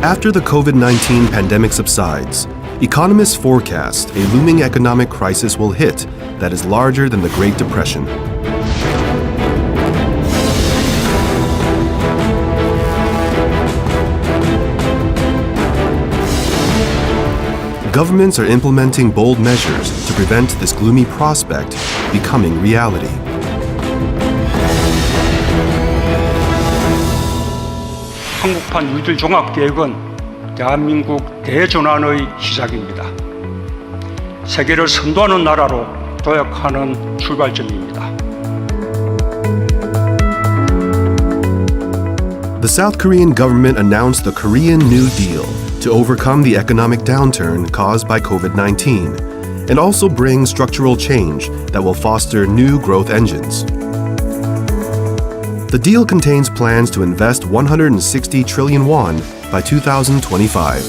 After the COVID-19 pandemic subsides, economists forecast a looming economic crisis will hit that is larger than the Great Depression. Governments are implementing bold measures to prevent this gloomy prospect becoming reality. 한국판 뉴딜종합계획은 대한민국 대전환의 시작입니다. 세계를 선도하는 나라로 도약하는 출발점입니다. The South Korean government announced the Korean New Deal to overcome the economic downturn caused by COVID-19 and also bring structural change that will foster new growth engines. The deal contains plans to invest 160 trillion won by 2025.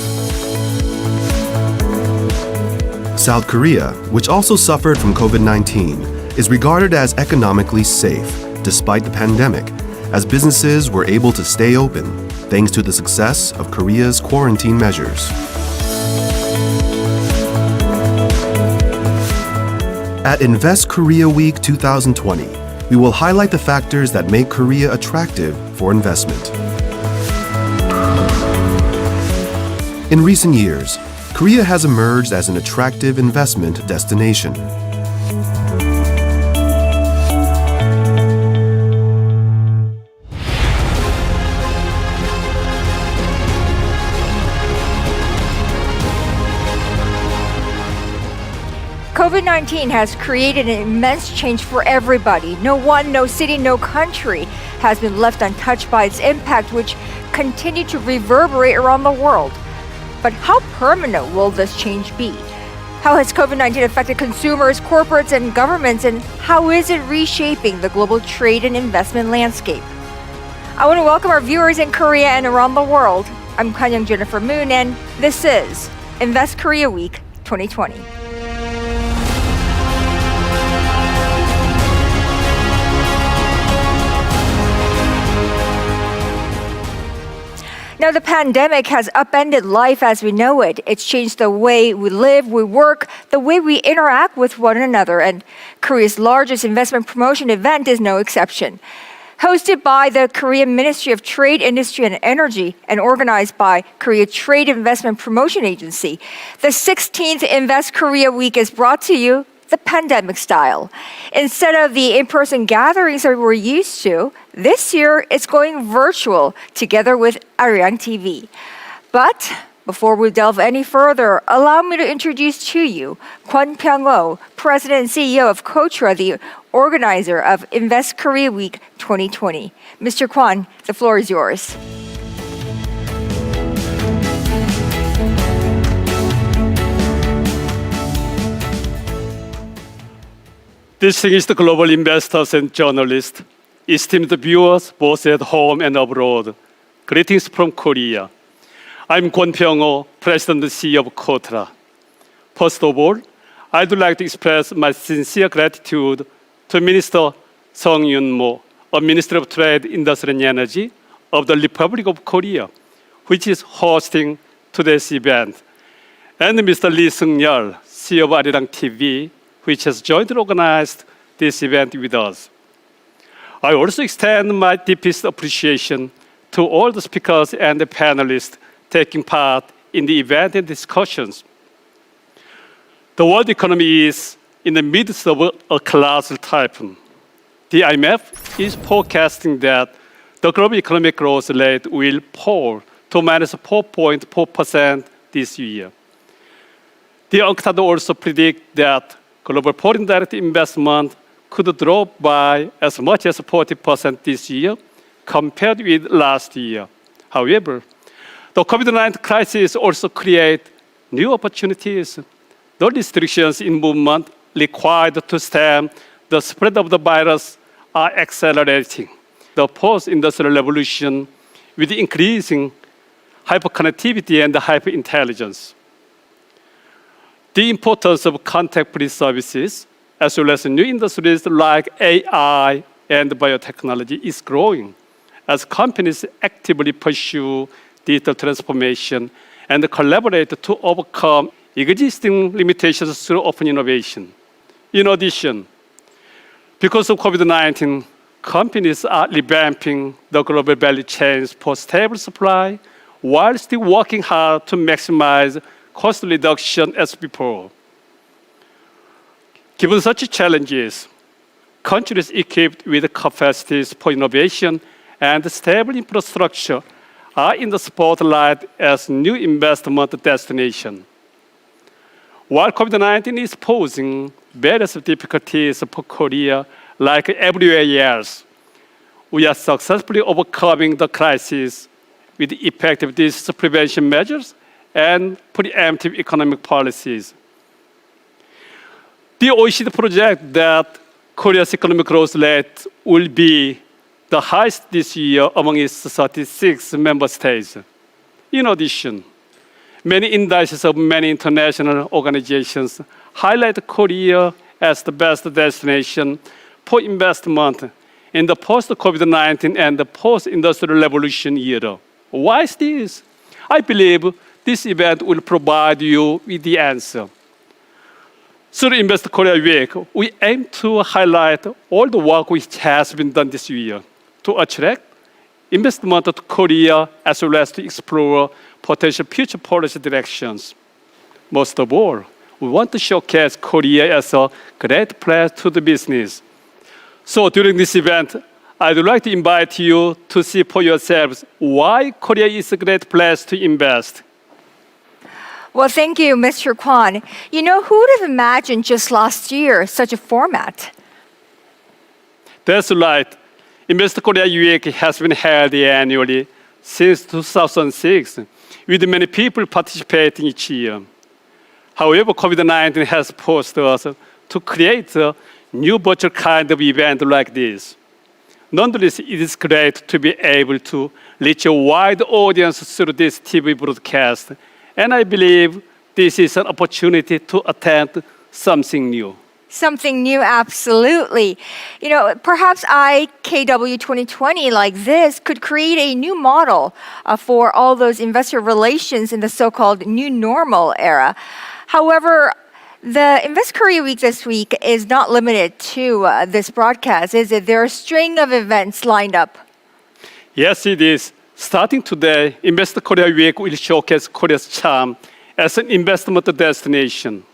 South Korea, which also suffered from COVID-19, is regarded as economically safe despite the pandemic, as businesses were able to stay open thanks to the success of Korea's quarantine measures. At Invest Korea Week 2020, we will highlight the factors that make Korea attractive for investment. In recent years, Korea has emerged as an attractive investment destination. COVID-19 has created an immense change for everybody. No one, no city, no country has been left untouched by its impact, which continue to reverberate around the world. But how permanent will this change be? How has COVID-19 affected consumers, corporates, and governments, and how is it reshaping the global trade and investment landscape? I want to welcome our viewers in Korea and around the world. I'm Kanyang Jennifer Moon, and this is Invest Korea Week 2020. Now, the pandemic has upended life as we know it. It's changed the way we live, we work, the way we interact with one another, and Korea's largest investment promotion event is no exception. Hosted by the Korean Ministry of Trade, Industry, and Energy and organized by Korea Trade Investment Promotion Agency, the 16th Invest Korea Week is brought to you the pandemic style. Instead of the in-person gatherings that we're used to, this year it's going virtual together with Ari랑TV. But before we delve any further, allow me to introduce to you Kwon Pyong-oh, President and CEO of Kochira, the organizer of Invest Korea Week 2020. Mr. Kwon, the floor is yours. Distinguished global investors and journalists, esteemed viewers both at home and abroad, greetings from Korea. I'm Kwon Pyong-oh, President and CEO of Kochira. First of all, I'd like to express my sincere gratitude to Minister Sung Yun-mo, a Minister of Trade, Industry and Energy of the Republic of Korea, which is hosting today's event, and Mr. Lee Seung-yeol, CEO of 아리랑TV, which has jointly organized this event with us. I also extend my deepest appreciation to all the speakers and the panelists taking part in the event and discussions. The world economy is in the midst of a colossal typhoon. The IMF is forecasting that the global economic growth rate will fall to minus 4.4% this year. The UNCTAD also predicts that global foreign direct investment could drop by as much as 40% this year compared with last year. However, the COVID-19 crisis also creates new opportunities. The restrictions in movement required to stem the spread of the virus are accelerating. The post-industrial revolution with increasing hyperconnectivity and hyperintelligence. The importance of contact-free services, as well as new industries like AI and biotechnology, is growing as companies actively pursue digital transformation, and collaborate to overcome existing limitations through open innovation. In addition, because of COVID-19, companies are revamping the global value chains for stable supply while still working hard to maximize cost reduction as before. Given such challenges, countries equipped with capacities for innovation and stable infrastructure are in the spotlight as new investment destination. While COVID-19 is posing various difficulties for Korea, like everywhere else, we are successfully overcoming the crisis with effective disease prevention measures and preemptive economic policies. The OECD projects that Korea's economic growth rate will be the highest this year among its 36 member states. In addition, many indices of many international organizations highlight Korea as the best destination for investment in the post-COVID-19 and the post-industrial revolution era. Why is this? I believe this event will provide you with the answer. Through Invest Korea Week, we aim to highlight all the work which has been done this year to attract investment to Korea as well as to explore potential future policy directions. Most of all, we want to showcase Korea as a great place to do business. So during this event, I'd like to invite you to see for yourselves why Korea is a great place to invest. Well, thank you, Mr. Kwon. You know, who would have imagined just last year such a format? That's right. Invest Korea Week has been held annually since 2006, with many people participating each year. However, COVID-19 has forced us to create a new virtual kind of event like this. Nonetheless, it is great to be able to reach a wide audience through this TV broadcast, and I believe this is an opportunity to attempt something new. Something new, absolutely. You know, perhaps IKW 2020 like this could create a new model for all those investor relations in the so-called new normal era. However, the Invest Korea Week this week is not limited to this broadcast, is it? There are a string of events lined up. Yes, it is. Starting today, Invest Korea Week will showcase Korea's charm as an investment destination.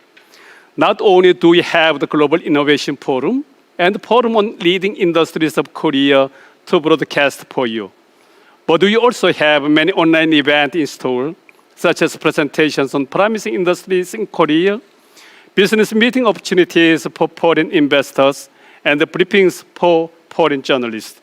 Not only do we have the Global Innovation Forum and the Forum on Leading Industries of Korea to broadcast for you, but we also have many online events in store, such as presentations on promising industries in Korea, business meeting opportunities for foreign investors, and the briefings for foreign journalists.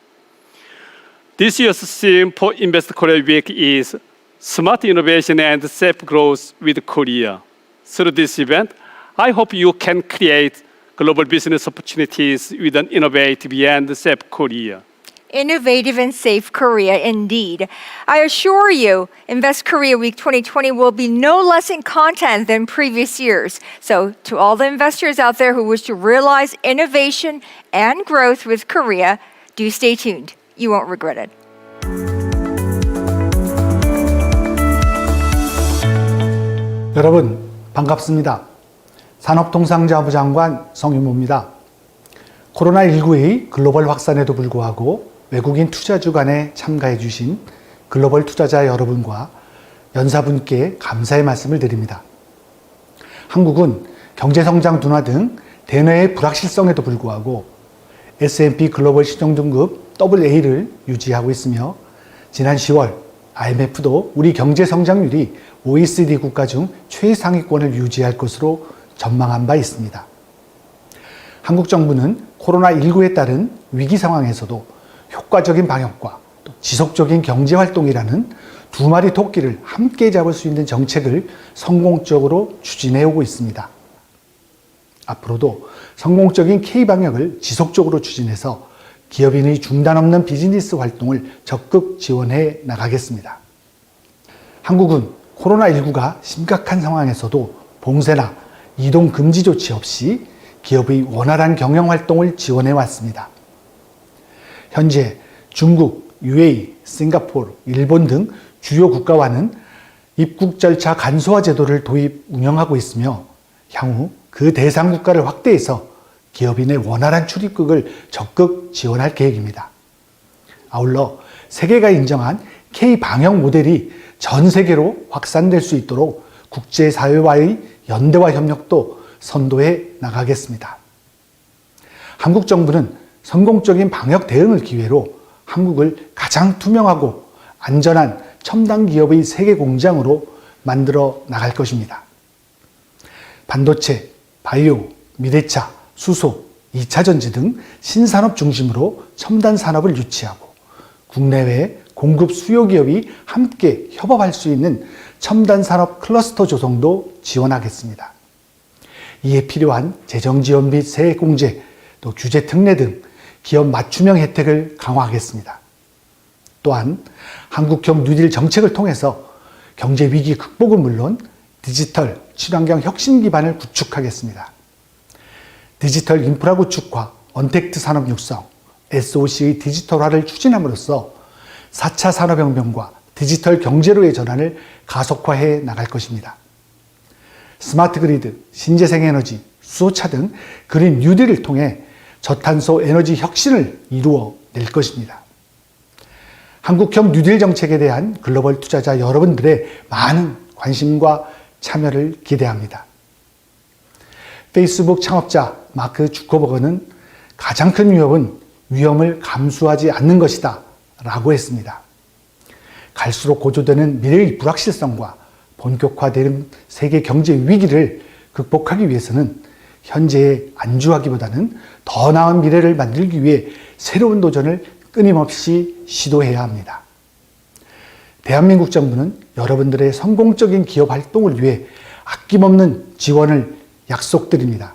This year's theme for Invest Korea Week is Smart Innovation and Safe Growth with Korea. Through this event, I hope you can create global business opportunities with an innovative and safe Korea. Innovative and safe Korea, indeed. I assure you, Invest Korea Week 2020 will be no less in content than previous years. So to all the investors out there who wish to realize innovation and growth with Korea, do stay tuned. You won't regret it. 여러분, 반갑습니다. 산업통상자부 장관 성윤모입니다. 코로나19의 글로벌 확산에도 불구하고 외국인 투자주간에 참가해 주신 글로벌 투자자 여러분과 연사분께 감사의 말씀을 드립니다. 한국은 경제성장 둔화 등 대내의 불확실성에도 불구하고 S&P 글로벌 신용등급 AA를 유지하고 있으며 지난 10월 IMF도 우리 경제성장률이 OECD 국가 중 최상위권을 유지할 것으로 전망한 바 있습니다. 한국 정부는 코로나19에 따른 위기 상황에서도 효과적인 방역과 또 지속적인 경제활동이라는 두 마리 토끼를 함께 잡을 수 있는 정책을 성공적으로 추진해 오고 있습니다. 앞으로도 성공적인 K방역을 지속적으로 추진해서 기업인의 중단 없는 비즈니스 활동을 적극 지원해 나가겠습니다. 한국은 코로나19가 심각한 상황에서도 봉쇄나 이동 금지 조치 없이 기업의 원활한 경영 활동을 지원해 왔습니다. 현재 중국, UAE, 싱가포르, 일본 등 주요 국가와는 입국 절차 간소화 제도를 도입 운영하고 있으며 향후 그 대상 국가를 확대해서 기업인의 원활한 출입국을 적극 지원할 계획입니다. 아울러 세계가 인정한 K 방역 모델이 전 세계로 확산될 수 있도록 국제사회와의 연대와 협력도 선도해 나가겠습니다. 한국 정부는 성공적인 방역 대응을 기회로 한국을 가장 투명하고 안전한 첨단 기업의 세계 공장으로 만들어 나갈 것입니다. 반도체, 바이오, 미래차, 수소, 2차 전지 등 신산업 중심으로 첨단 산업을 유치하고 국내외 공급 수요 기업이 함께 협업할 수 있는 첨단 산업 클러스터 조성도 지원하겠습니다. 이에 필요한 재정 지원 및 세액 공제, 또 규제 특례 등 기업 맞춤형 혜택을 강화하겠습니다. 또한 한국형 뉴딜 정책을 통해서 경제 위기 극복은 물론 디지털, 친환경 혁신 기반을 구축하겠습니다. 디지털 인프라 구축과 언택트 산업 육성, SOC의 디지털화를 추진함으로써 4차 산업혁명과 디지털 경제로의 전환을 가속화해 나갈 것입니다. 스마트 그리드, 신재생 에너지, 수소차 등 그린 뉴딜을 통해 저탄소 에너지 혁신을 이루어 낼 것입니다. 한국형 뉴딜 정책에 대한 글로벌 투자자 여러분들의 많은 관심과 참여를 기대합니다. 페이스북 창업자 마크 주커버거는 가장 큰 위협은 위험을 감수하지 않는 것이다 라고 했습니다. 갈수록 고조되는 미래의 불확실성과 본격화되는 세계 경제 위기를 극복하기 위해서는 현재에 안주하기보다는 더 나은 미래를 만들기 위해 새로운 도전을 끊임없이 시도해야 합니다. 대한민국 정부는 여러분들의 성공적인 기업 활동을 위해 아낌없는 지원을 약속드립니다.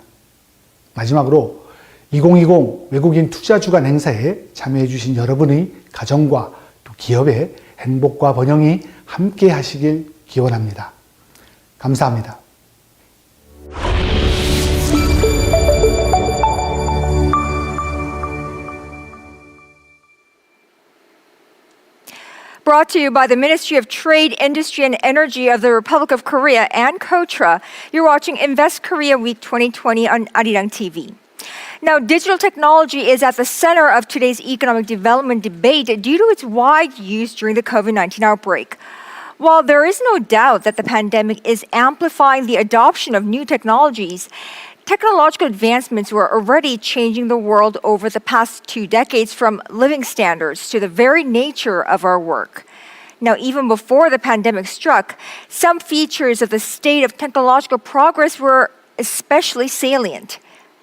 마지막으로 2020 외국인 투자주간 행사에 참여해 주신 여러분의 가정과 또 기업의 행복과 번영이 함께 하시길 기원합니다. 감사합니다. Brought to you by the Ministry of Trade, Industry and Energy of the Republic of Korea and Kochira, you're watching Invest Korea Week 2020 on Ari랑TV. Now, digital technology is at the center of today's economic development debate due to its wide use during the COVID-19 outbreak. While there is no doubt that the pandemic is amplifying the adoption of new technologies, technological advancements were already changing the world over the past 2 decades, from living standards to the very nature of our work. Now, even before the pandemic struck, some features of the state of technological progress were especially salient.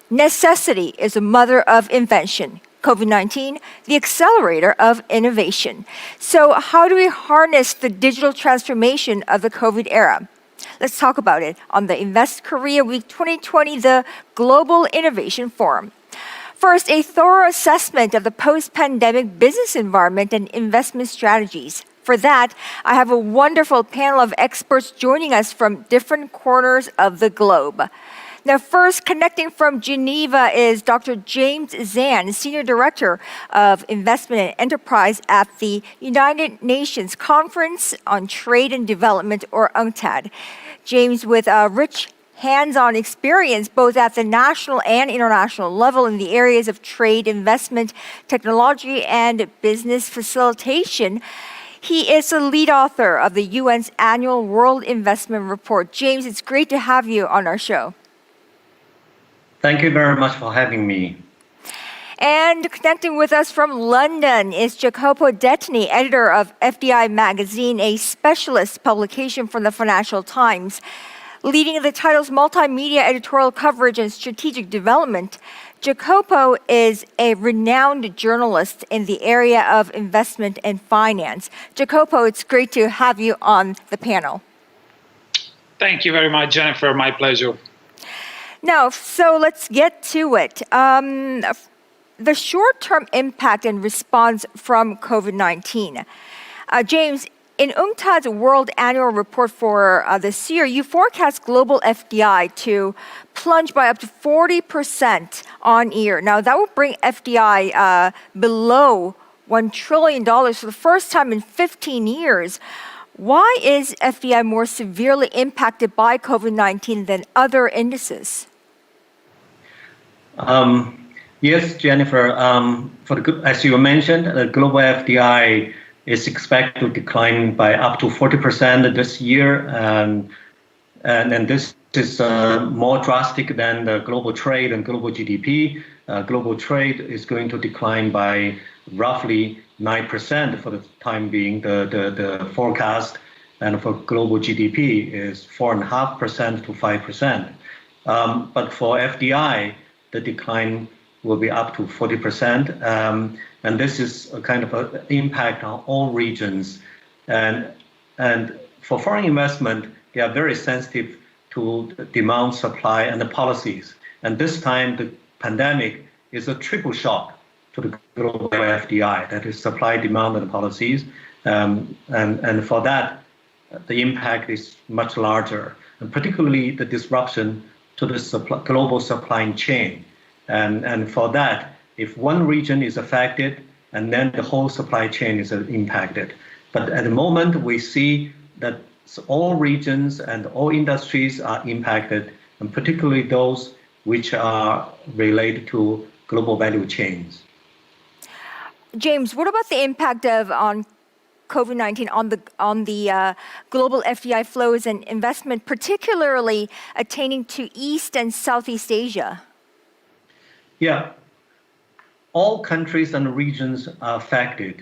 Necessity is the mother of invention. COVID-19, the accelerator of innovation. So how do we harness the digital transformation of the COVID era? Let's talk about it on the Invest Korea Week 2020, the Global Innovation Forum. First, a thorough assessment of the post-pandemic business environment and investment strategies. For that, I have a wonderful panel of experts joining us from different corners of the globe. Now, first, connecting from Geneva is Dr. James Zan, Senior Director of Investment and Enterprise at the United Nations Conference on Trade and Development, or UNCTAD. James, with a rich hands-on experience both at the national and international level in the areas of trade, investment, technology, and business facilitation. He is the lead author of the UN's annual World Investment Report. James, it's great to have you on our show. Thank you very much for having me. And connecting with us from London is Jacopo Dettini, editor of FDI Magazine, a specialist publication from the Financial Times. Leading the title's multimedia editorial coverage and strategic development, Jacopo is a renowned journalist in the area of investment and finance. Jacopo, it's great to have you on the panel. Thank you very much, Jennifer. My pleasure. Now, so let's get to it. The short-term impact and response from COVID-19. James, in UNCTAD's World Annual Report for this year, you forecast global FDI to plunge by up to 40% on year. Now, that would bring FDI below $1 trillion for the first time in 15 years. Why is FDI more severely impacted by COVID-19 than other indices? Yes, Jennifer. As you mentioned, the global FDI is expected to decline by up to 40% this year, and this is more drastic than the global trade and global GDP. Global trade is going to decline by roughly 9% for the time being. The forecast, and for global GDP is 4.5% to 5%. But for FDI, the decline will be up to 40%, and this is a kind of an impact on all regions. And for foreign investment, they are very sensitive to the demand, supply, and the policies. And this time, the pandemic is a triple shock to the global FDI, that is supply, demand, and policies. And for that, the impact is much larger, and particularly the disruption to the global supply chain. And for that, if one region is affected, and then the whole supply chain is impacted. But at the moment, we see that all regions and all industries are impacted, and particularly those which are related to global value chains. James, what about the impact on COVID-19 on the global FDI flows and investment, particularly attaining to East and Southeast Asia? Yeah, all countries and regions are affected,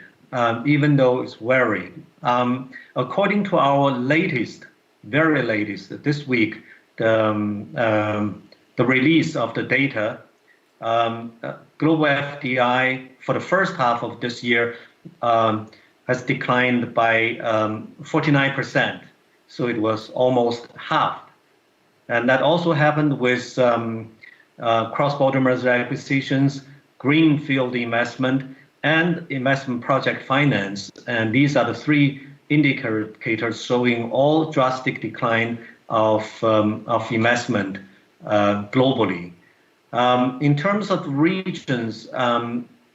even though it's varied. According to our very latest, this week, the release of the data, global FDI for the first half of this year has declined by 49%. So it was almost half. And that also happened with cross-border merger acquisitions, greenfield investment, and investment project finance. And these are the three indicators showing all drastic decline of investment globally. In terms of regions,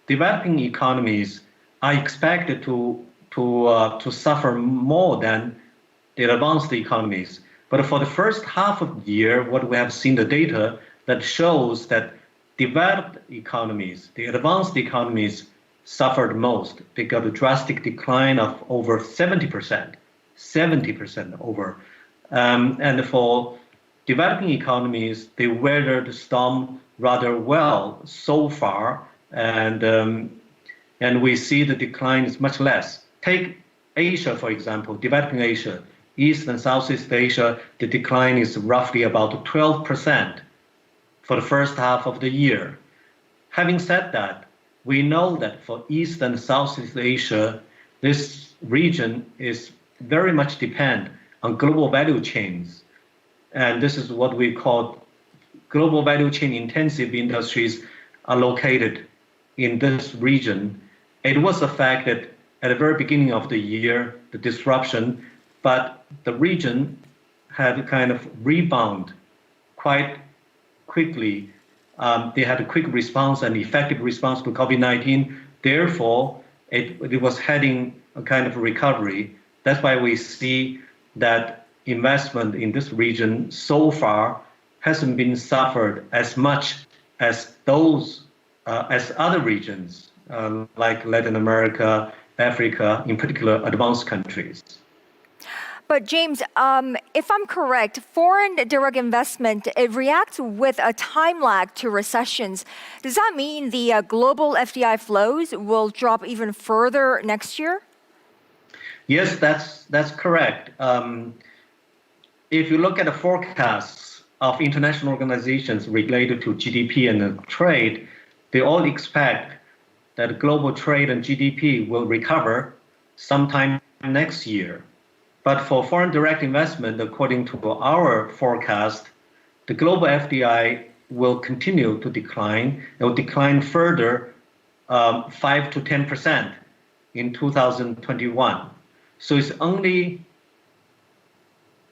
developing economies are expected to suffer more than the advanced economies. But for the first half of the year, what we have seen the data that shows that developed economies, the advanced economies, suffered most. They got a drastic decline of over 70% over. And for developing economies, they weathered the storm rather well so far, and we see the decline is much less. Take Asia, for example, developing Asia, East and Southeast Asia, the decline is roughly about 12% for the first half of the year. Having said that, we know that for East and Southeast Asia, this region is very much dependent on global value chains. And this is what we call global value chain intensive industries are located in this region. It was affected at the very beginning of the year, the disruption, but the region had a kind of rebound quite quickly. They had a quick response and effective response to COVID-19. Therefore, it was heading a kind of recovery. That's why we see that investment in this region so far hasn't been suffered as much as those as other regions like Latin America, Africa, in particular advanced countries. But James, if I'm correct, foreign direct investment, it reacts with a time lag to recessions. Does that mean the global FDI flows will drop even further next year? Yes, that's correct. If you look at the forecasts of international organizations related to GDP and trade, they all expect that global trade and GDP will recover sometime next year. But for foreign direct investment, according to our forecast, the global FDI will continue to decline. It will decline further 5 to 10% in 2021. So it's only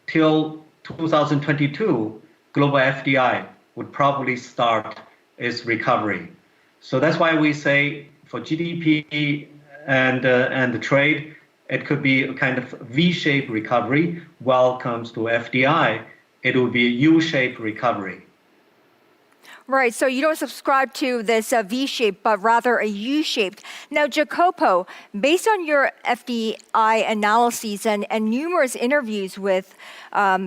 till 2022, global FDI would probably start its recovery. So that's why we say for GDP and the trade, it could be a kind of V-shaped recovery. While it comes to FDI, it will be a U-shaped recovery. Right, so you don't subscribe to this V-shaped, but rather a U-shaped. Now, Jacopo, based on your FDI analyses and numerous interviews with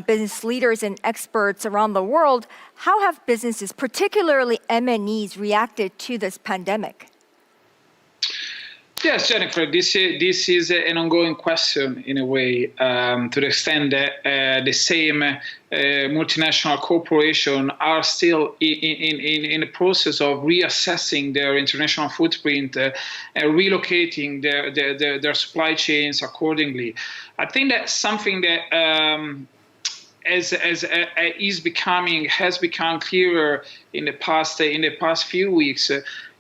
business leaders and experts around the world, how have businesses, particularly MNEs, reacted to this pandemic? Yes, Jennifer, this is an ongoing question in a way, to the extent that the same multinational corporations are still in the process of reassessing their international footprint and relocating their supply chains accordingly. I think that's something that has become clearer in the past few weeks.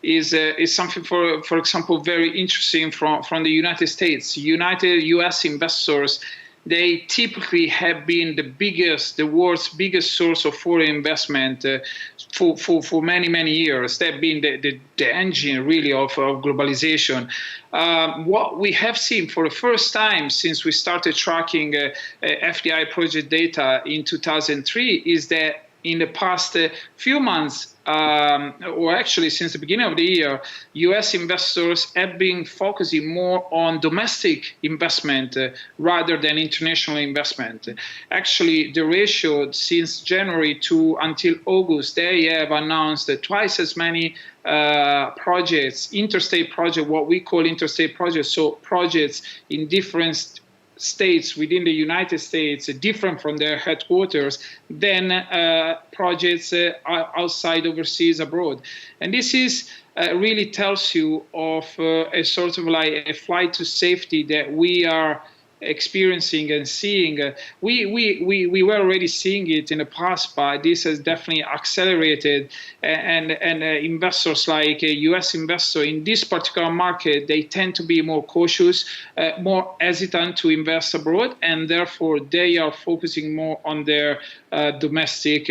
Is something, for example, very interesting from the United States. U.S. investors, they typically have been the world's biggest source of foreign investment for many years. They've been the engine really of globalization. What we have seen for the first time since we started tracking FDI project data in 2003 is that in the past few months, or actually since the beginning of the year, U.S. investors have been focusing more on domestic investment rather than international investment. Actually, the ratio since January to until August, they have announced twice as many projects, interstate projects, what we call interstate projects, so projects in different states within the United States, different from their headquarters, than projects outside overseas abroad. And this is really tells you of a sort of like a flight to safety that we are experiencing and seeing. We were already seeing it in the past, but this has definitely accelerated. And investors like U.S. investors in this particular market, they tend to be more cautious, more hesitant to invest abroad, and therefore they are focusing more on their domestic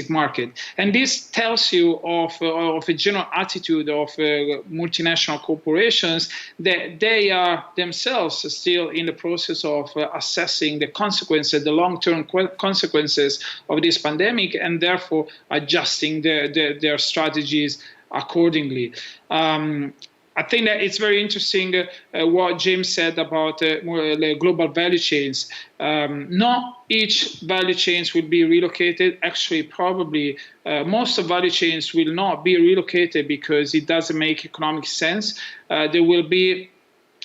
market. And this tells you of a general attitude of multinational corporations that they are themselves still in the process of assessing the consequences, the long-term consequences of this pandemic, and therefore adjusting their strategies accordingly. I think that it's very interesting what James said about global value chains. Not each value chains will be relocated. Actually, probably most of value chains will not be relocated because it doesn't make economic sense. There will be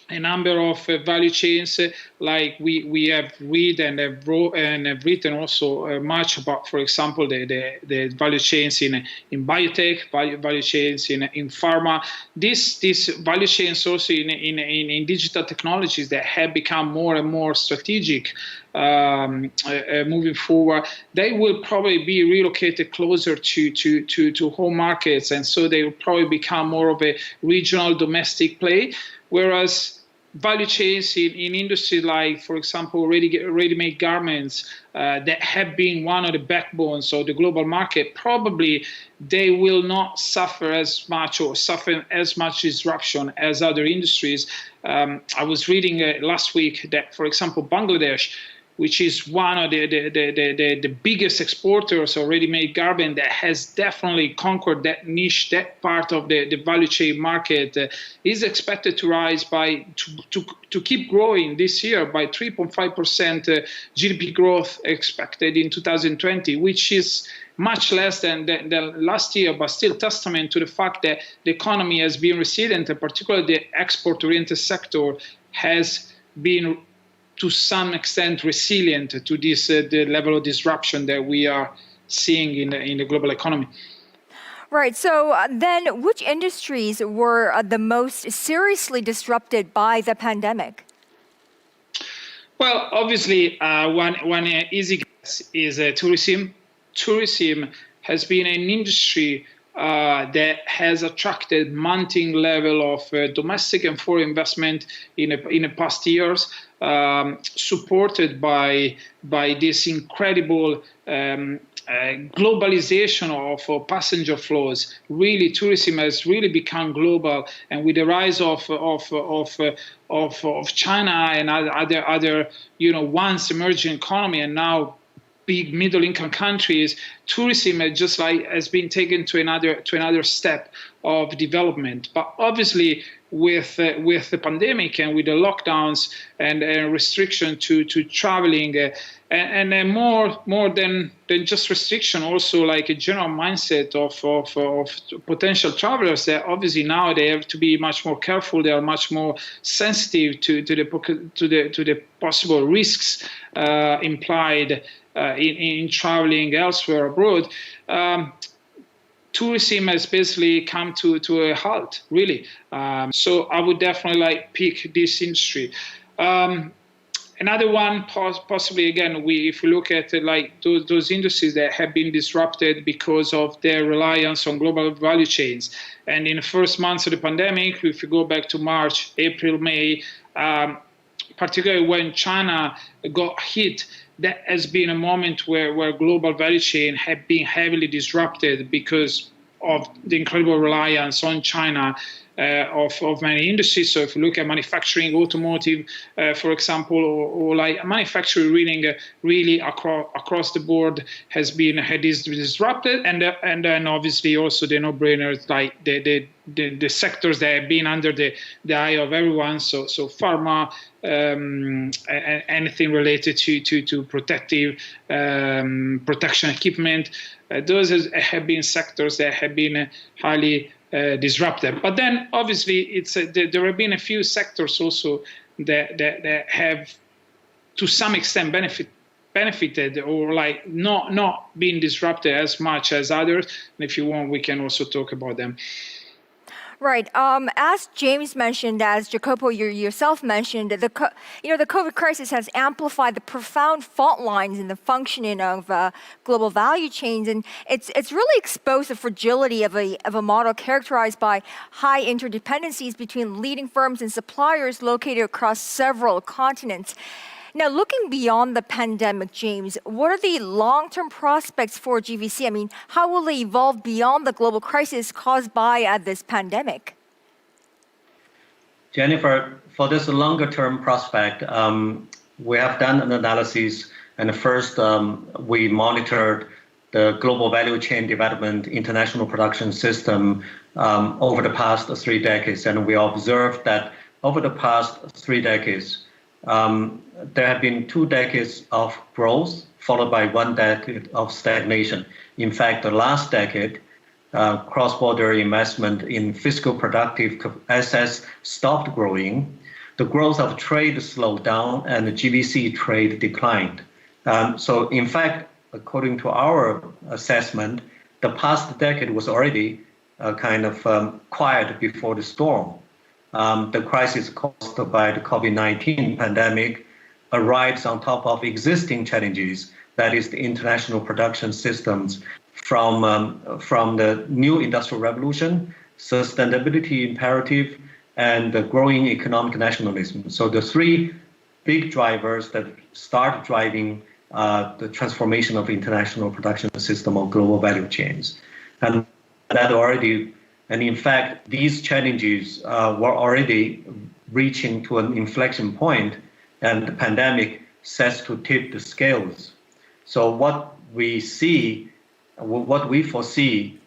a number of value chains, like we have read and have written also much about, for example, the value chains in biotech, value chains in pharma. These value chains also in digital technologies that have become more and more strategic moving forward. They will probably be relocated closer to home markets, and so they will probably become more of a regional domestic play, whereas value chains in industry like, for example, ready-made garments that have been one of the backbones of the global market, probably they will not suffer as much or suffer as much disruption as other industries. I was reading last week that, for example, Bangladesh, which is one of the biggest exporters of ready-made garment, that has definitely conquered that niche, that part of the value chain market, is expected to rise to keep growing this year by 3.5% GDP growth expected in 2020, which is much less than last year, but still testament to the fact that the economy has been resilient, and particularly the export-oriented sector has been to some extent resilient to this the level of disruption that we are seeing in the global economy. Right. So then, which industries were the most seriously disrupted by the pandemic? Well, obviously, one easy guess is tourism. Tourism has been an industry that has attracted mounting level of domestic and foreign investment in the past years, supported by this incredible globalization of passenger flows. Really, tourism has really become global, and with the rise of China and other once emerging economy, and now big middle income countries, tourism has been taken to another step of development. But obviously, with the pandemic and with the lockdowns and restriction to traveling, and more than just restriction, also like a general mindset of potential travelers, that obviously now they have to be much more careful. They are much more sensitive to the possible risks implied in traveling elsewhere abroad. Tourism has basically come to a halt, really. So I would definitely pick this industry. Another one, possibly again, if we look at those industries that have been disrupted because of their reliance on global value chains. And in the first months of the pandemic, if you go back to March, April, May, particularly when China got hit, that has been a moment where global value chain have been heavily disrupted because of the incredible reliance on China of many industries. So if you look at manufacturing, automotive, for example, or manufacturing really across the board had disrupted, and then obviously also the no-brainers like the sectors that have been under the eye of everyone. So pharma, anything related to protective protection equipment. Those have been sectors that have been highly disrupted. But then obviously there have been a few sectors also that have to some extent benefited or not been disrupted as much as others. And if you want, we can also talk about them. Right. As James mentioned, as Jacopo yourself mentioned, the COVID crisis has amplified the profound fault lines in the functioning of global value chains, and it's really exposed the fragility of a model characterized by high interdependencies between leading firms and suppliers located across several continents. Now, looking beyond the pandemic, James, what are the long-term prospects for GVC? I mean, how will they evolve beyond the global crisis caused by this pandemic? Jennifer, for this longer-term prospect, we have done an analysis, and first we monitored the global value chain development international production system over the past 3 decades, and we observed that over the past 3 decades, there have been 2 decades of growth followed by 1 decade of stagnation. In fact, the last decade, cross-border investment in fiscal productive assets stopped growing. The growth of trade slowed down and the GVC trade declined. So in fact, according to our assessment, the past decade was already quiet before the storm. The crisis caused by the COVID-19 pandemic arrives on top of existing challenges, that is the international production systems from the new industrial revolution, sustainability imperative, and the growing economic nationalism. So the 3 big drivers that start driving the transformation of international production system of global value chains. And in fact, these challenges were already reaching to an inflection point, and the pandemic sets to tip the scales. So what we foresee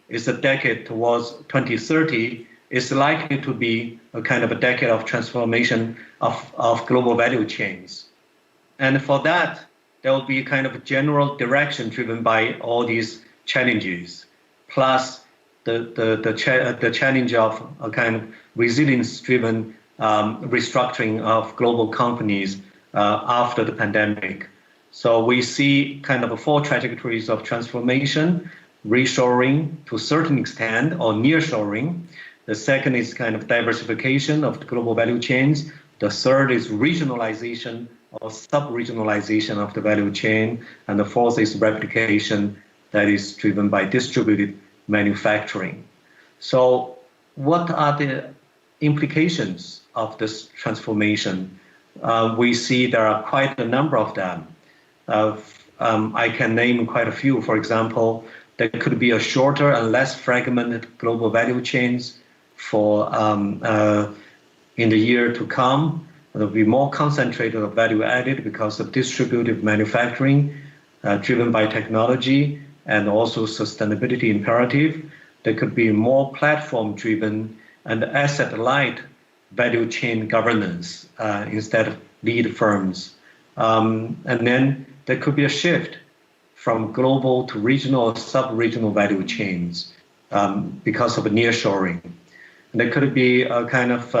is a decade towards 2030 is likely to be a kind of a decade of transformation of global value chains. And for that, there will be kind of a general direction driven by all these challenges, plus the challenge of a kind of resilience-driven restructuring of global companies after the pandemic. So we see kind of 4 trajectories of transformation: reshoring to a certain extent, or nearshoring. The second is kind of diversification of the global value chains. The third is regionalization or sub-regionalization of the value chain. And the fourth is replication that is driven by distributed manufacturing. So what are the implications of this transformation? We see there are quite a number of them. I can name quite a few. For example, there could be a shorter and less fragmented global value chains for in the year to come. There will be more concentrated value added because of distributed manufacturing driven by technology and also sustainability imperative. There could be more platform driven and asset light value chain governance instead of lead firms. And then there could be a shift from global to regional or sub-regional value chains because of nearshoring. And there could be a kind of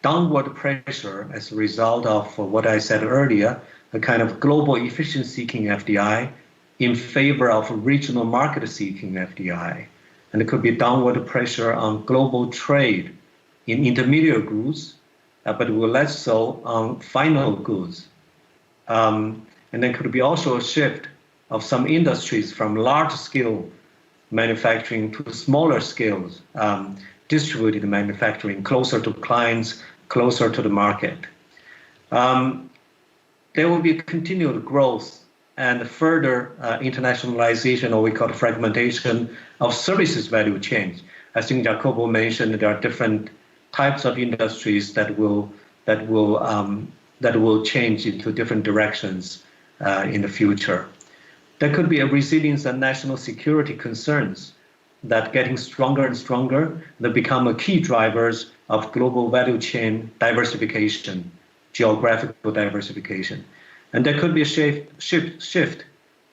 downward pressure as a result of what I said earlier, a kind of global efficiency-seeking FDI in favor of regional market-seeking FDI. And there could be downward pressure on global trade in intermediate goods, but less so on final goods. And there could be also a shift of some industries from large-scale manufacturing to smaller scales, distributed manufacturing, closer to clients, closer to the market. There will be continued growth and further internationalization, or we call it fragmentation, of services value chain. I think Jacobo mentioned there are different types of industries that will change into different directions in the future. There could be a resilience and national security concerns that getting stronger and stronger, that become a key drivers of global value chain diversification, geographical diversification. And there could be a shift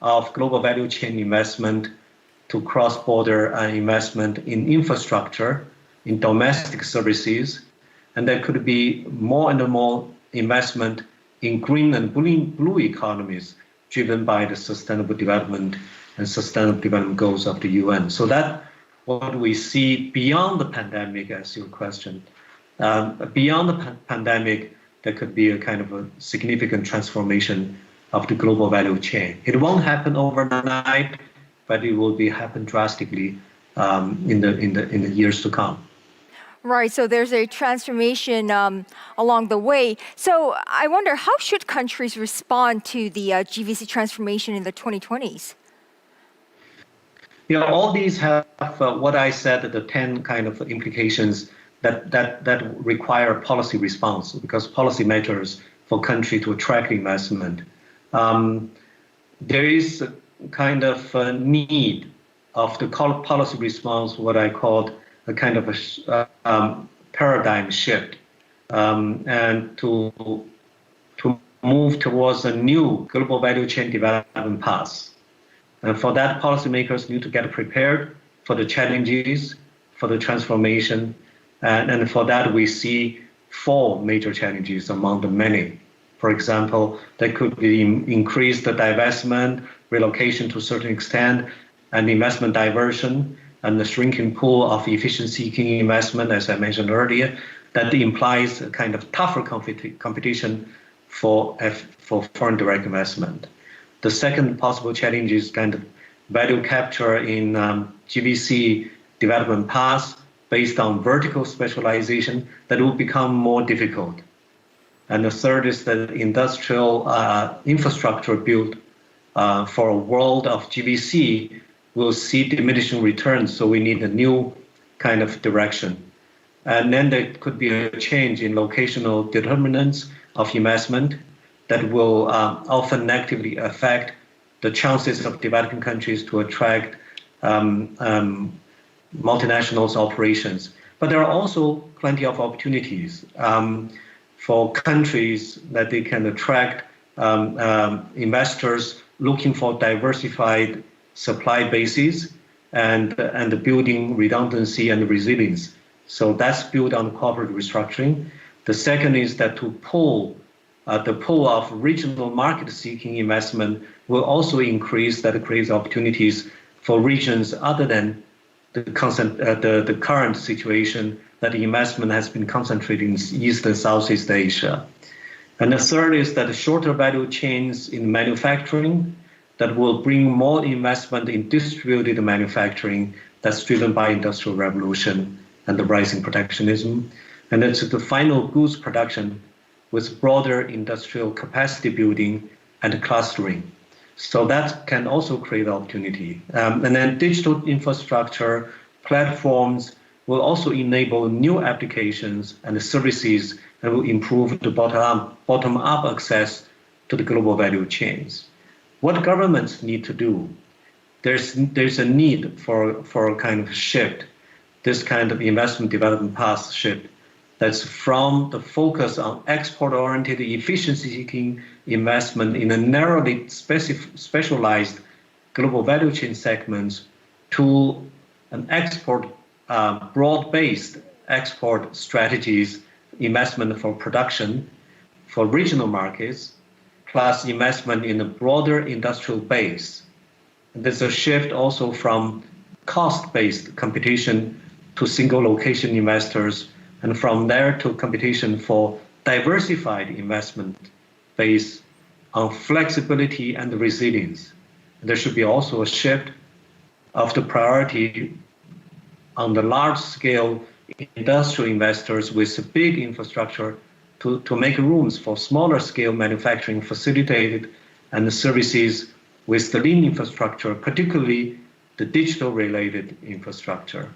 of global value chain investment to cross-border investment in infrastructure, in domestic services, and there could be more and more investment in green and blue economies driven by the sustainable development and sustainable development goals of the UN. So that what we see beyond the pandemic, as your question. Beyond the pandemic, there could be a kind of a significant transformation of the global value chain. It won't happen overnight, but it will happen drastically in the years to come. Right, so there's a transformation along the way. So I wonder, how should countries respond to the GVC transformation in the 2020s? You know, all these have what I said, the 10 kind of implications that require policy response, because policy matters for country to attract investment. There is a kind of a need of the policy response, what I called a kind of a paradigm shift, and to move towards a new global value chain development path. And for that, policymakers need to get prepared for the challenges, for the transformation. And for that, we see 4 major challenges among the many. For example, there could be increased divestment, relocation to a certain extent, and investment diversion, and the shrinking pool of efficiency-seeking investment, as I mentioned earlier, that implies a kind of tougher competition for foreign direct investment. The second possible challenge is kind of value capture in GVC development paths based on vertical specialization that will become more difficult. And the third is that industrial infrastructure built for a world of GVC will see diminishing returns, so we need a new kind of direction. And then there could be a change in locational determinants of investment that will often negatively affect the chances of developing countries to attract multinationals operations. But there are also plenty of opportunities for countries that they can attract investors looking for diversified supply bases and building redundancy and resilience. So that's built on corporate restructuring. The second is that to pull the pool of regional market-seeking investment will also increase, that creates opportunities for regions other than the current situation that investment has been concentrated in East and Southeast Asia. And the third is that shorter value chains in manufacturing that will bring more investment in distributed manufacturing that's driven by industrial revolution and the rising protectionism. And it's the final goods production with broader industrial capacity building and clustering. So that can also create opportunity. And then digital infrastructure platforms will also enable new applications and services that will improve the bottom-up access to the global value chains. What governments need to do? There's a need for a kind of shift, this kind of investment development path shift, that's from the focus on export-oriented, efficiency-seeking investment in a narrowly specialized global value chain segments to an export, broad-based export strategies, investment for production, for regional markets, plus investment in a broader industrial base. There's a shift also from cost-based competition to single location investors, and from there to competition for diversified investment based on flexibility and resilience. There should be also a shift of the priority on the large-scale industrial investors with big infrastructure to make rooms for smaller-scale manufacturing facilitated and the services with the lean infrastructure, particularly the digital-related infrastructure.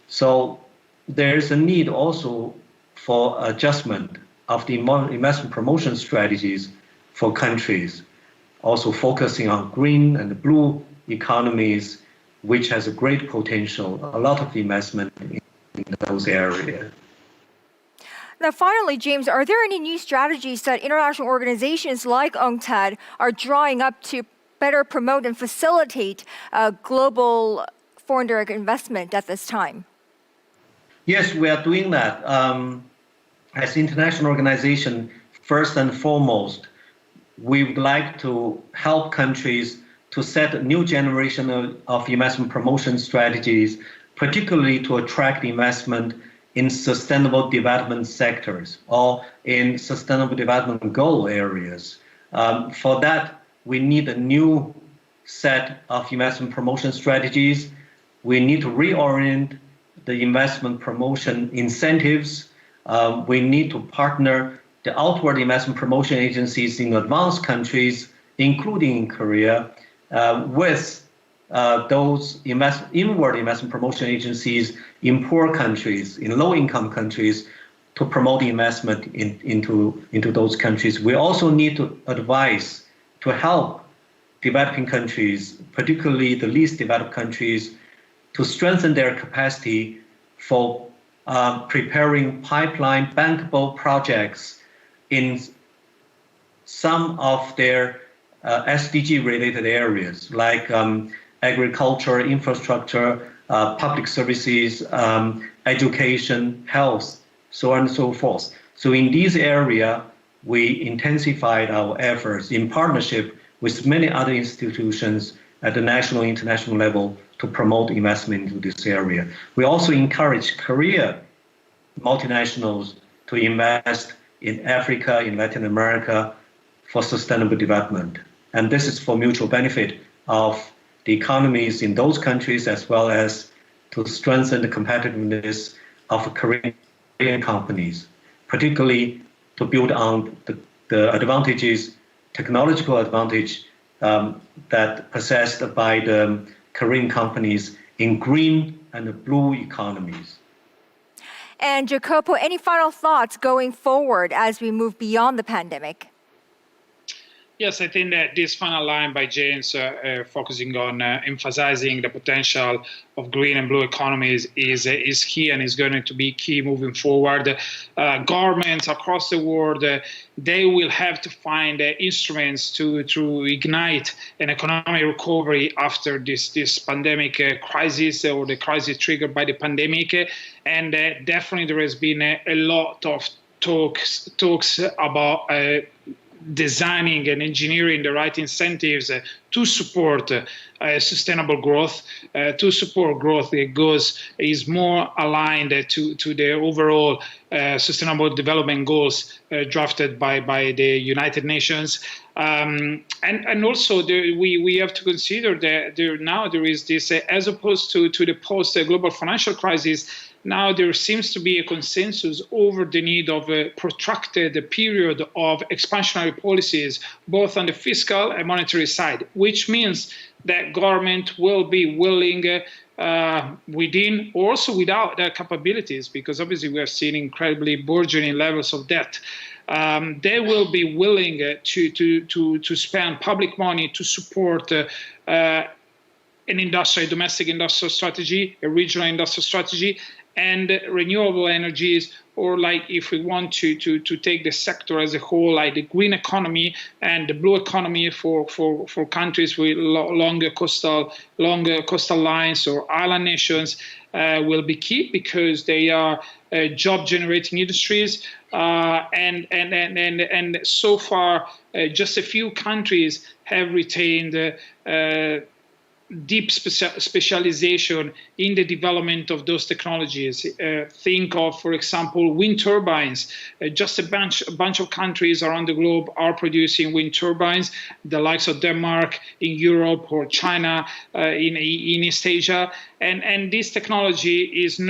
So there's a need also for adjustment of the investment promotion strategies for countries, also focusing on green and blue economies, which has a great potential, a lot of investment in those areas. Now, finally, James, are there any new strategies that international organizations like UNCTAD are drawing up to better promote and facilitate global foreign direct investment at this time? Yes, we are doing that. As an international organization, first and foremost, we would like to help countries to set a new generation of investment promotion strategies, particularly to attract investment in sustainable development sectors or in sustainable development goal areas. For that, we need a new set of investment promotion strategies. We need to reorient the investment promotion incentives. We need to partner the outward investment promotion agencies in advanced countries, including in Korea, with those inward investment promotion agencies in poor countries, in low-income countries, to promote investment into those countries. We also need to advise to help developing countries, particularly the least developed countries, to strengthen their capacity for preparing pipeline bankable projects in some of their SDG-related areas, like agriculture, infrastructure, public services, education, health, so on and so forth. So in this area, we intensified our efforts in partnership with many other institutions at the national and international level to promote investment into this area. We also encourage Korea multinationals to invest in Africa, in Latin America for sustainable development. And this is for mutual benefit of the economies in those countries, as well as to strengthen the competitiveness of Korean companies, particularly to build on the advantages, technological advantage that possessed by the Korean companies in green and blue economies. And Jacopo, any final thoughts going forward as we move beyond the pandemic? Yes, I think that this final line by James, focusing on emphasizing the potential of green and blue economies is key and is going to be key moving forward. Governments across the world, they will have to find instruments to ignite an economic recovery after this pandemic crisis or the crisis triggered by the pandemic. And definitely there has been a lot of talks about designing and engineering the right incentives to support sustainable growth, to support growth that is more aligned to the overall sustainable development goals drafted by the United Nations. And also we have to consider that there is this, as opposed to the post-global financial crisis, now there seems to be a consensus over the need of a protracted period of expansionary policies, both on the fiscal and monetary side, which means that government will be willing within or also without their capabilities, because obviously we are seeing incredibly burgeoning levels of debt. They will be willing to spend public money to support an domestic industrial strategy, a regional industrial strategy, and renewable energies, or like if we want to take the sector as a whole, like the green economy and the blue economy for countries with longer coastal lines or island nations will be key, because they are job generating industries. And so far, just a few countries have retained deep specialization in the development of those technologies. Think of, for example, wind turbines. Just a bunch of countries around the globe are producing wind turbines, the likes of Denmark in Europe or China in East Asia. And this technology is by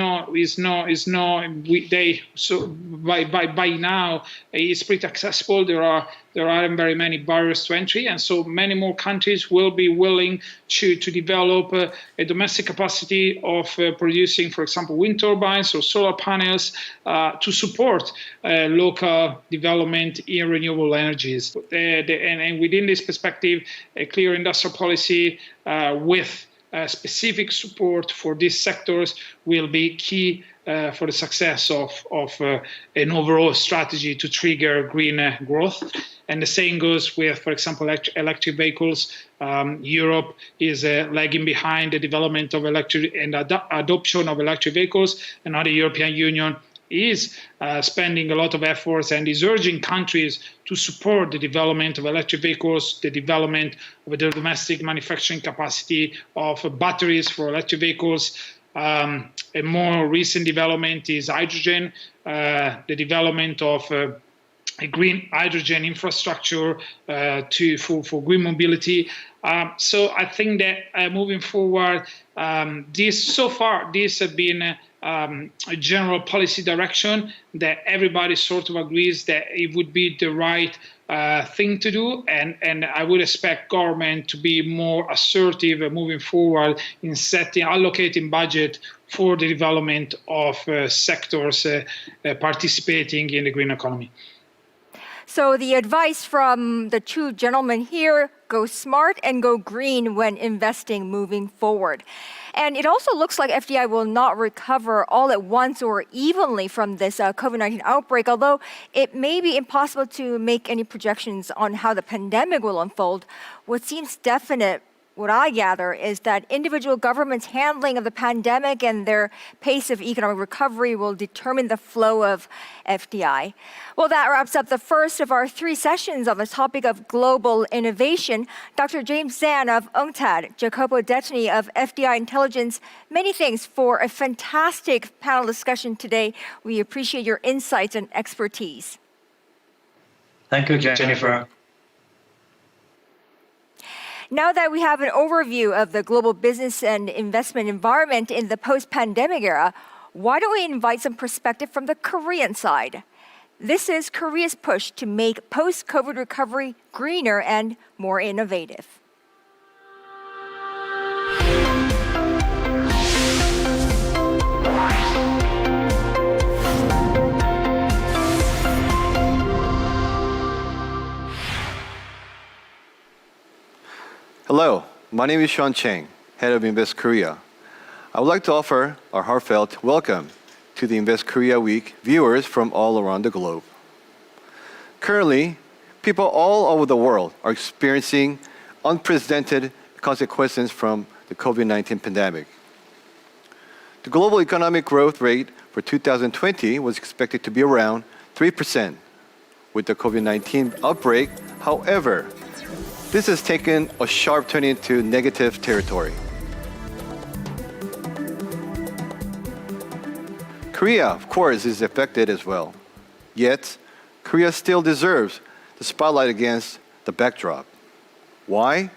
now is pretty accessible. There aren't very many barriers to entry, and so many more countries will be willing to develop a domestic capacity of producing, for example, wind turbines or solar panels to support local development in renewable energies. And within this perspective, a clear industrial policy with specific support for these sectors will be key for the success of an overall strategy to trigger green growth. And the same goes with, for example, electric vehicles. Europe is lagging behind the development of electric and adoption of electric vehicles, and now the European Union is spending a lot of efforts and is urging countries to support the development of electric vehicles, the development of the domestic manufacturing capacity of batteries for electric vehicles. A more recent development is hydrogen, the development of a green hydrogen infrastructure for green mobility. So I think that moving forward, this has been a general policy direction that everybody sort of agrees that it would be the right thing to do, and I would expect government to be more assertive moving forward in allocating budget for the development of sectors participating in the green economy. So the advice from the two gentlemen here: go smart and go green when investing moving forward. And it also looks like FDI will not recover all at once or evenly from this COVID-19 outbreak, although it may be impossible to make any projections on how the pandemic will unfold. What seems definite, what I gather, is that individual governments' handling of the pandemic and their pace of economic recovery will determine the flow of FDI. Well, that wraps up the first of our 3 sessions on the topic of global innovation. Dr. James Zan of UNCTAD, Jacopo Detni of FDI Intelligence, many thanks for a fantastic panel discussion today. We appreciate your insights and expertise. Thank you, Jennifer. Now that we have an overview of the global business and investment environment in the post-pandemic era, why don't we invite some perspective from the Korean side? This is Korea's push to make post-COVID recovery greener and more innovative. Hello, my name is Sean Chang, Head of Invest Korea. I would like to offer our heartfelt welcome to the Invest Korea Week viewers from all around the globe. Currently, people all over the world are experiencing unprecedented consequences from the COVID-19 pandemic. The global economic growth rate for 2020 was expected to be around 3%. With the COVID-19 outbreak, however, this has taken a sharp turn into negative territory. Korea, of course, is affected as well. Yet, Korea still deserves the spotlight against the backdrop. Why?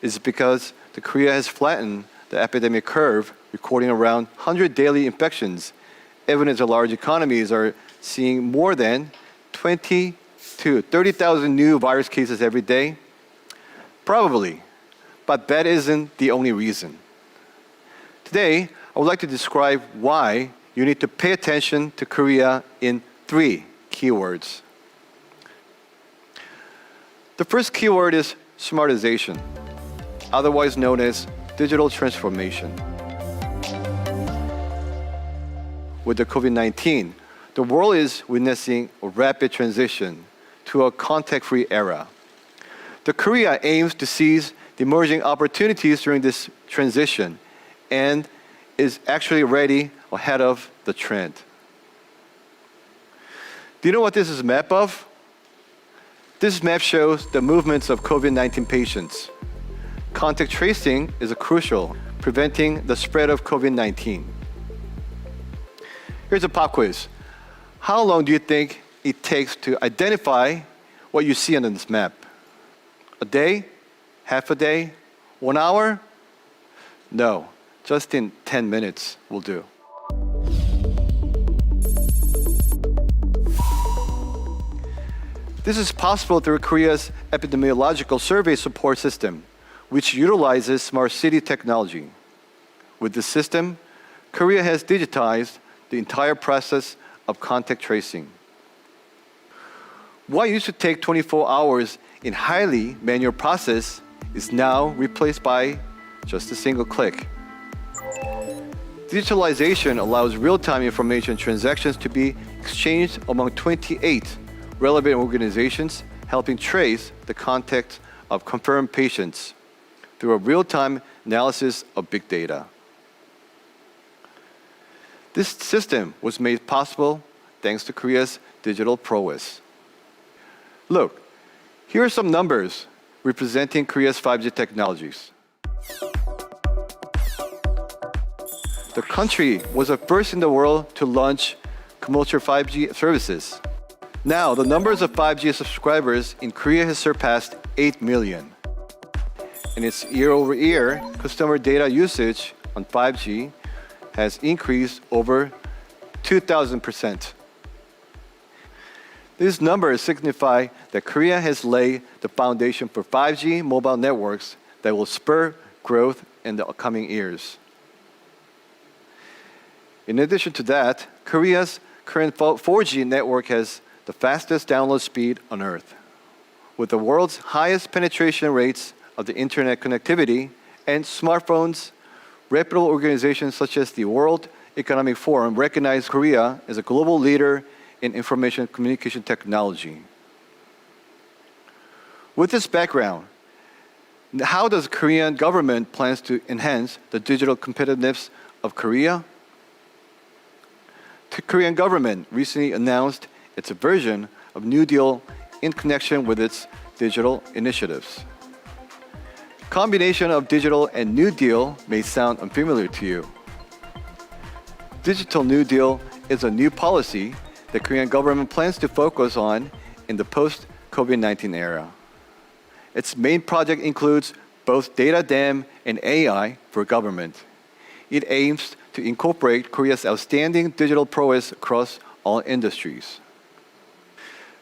It's because Korea has flattened the epidemic curve, recording around 100 daily infections, evidence that large economies are seeing more than 20 to 30,000 new virus cases every day? Probably, but that isn't the only reason. Today, I would like to describe why you need to pay attention to Korea in 3 keywords. The first keyword is smartization, otherwise known as digital transformation. With the COVID-19, the world is witnessing a rapid transition to a contact-free era. The Korea aims to seize the emerging opportunities during this transition and is actually ready ahead of the trend. Do you know what this is a map of? This map shows the movements of COVID-19 patients. Contact tracing is crucial, preventing the spread of COVID-19. Here's a pop quiz. How long do you think it takes to identify what you see on this map? A day? Half a day? 1 hour? No, just in 10 minutes will do. This is possible through Korea's epidemiological survey support system, which utilizes smart city technology. With this system, Korea has digitized the entire process of contact tracing. What used to take 24 hours in highly manual process is now replaced by just a single click. Digitalization allows real-time information transactions to be exchanged among 28 relevant organizations, helping trace the contact of confirmed patients through a real-time analysis of big data. This system was made possible thanks to Korea's digital prowess. Look, here are some numbers representing Korea's 5G technologies. The country was the first in the world to launch commercial 5G services. Now, the numbers of 5G subscribers in Korea has surpassed 8 million. And its year-over-year customer data usage on 5G has increased over 2,000%. These numbers signify that Korea has laid the foundation for 5G mobile networks that will spur growth in the coming years. In addition to that, Korea's current 4G network has the fastest download speed on Earth, with the world's highest penetration rates of the internet connectivity and smartphones. Reputable organizations such as the World Economic Forum recognize Korea as a global leader in information communication technology. With this background, how does the Korean government plans to enhance the digital competitiveness of Korea? The Korean government recently announced its version of New Deal in connection with its digital initiatives. Combination of digital and New Deal may sound unfamiliar to you. Digital New Deal is a new policy the Korean government plans to focus on in the post-COVID-19 era. Its main project includes both data dam and AI for government. It aims to incorporate Korea's outstanding digital prowess across all industries.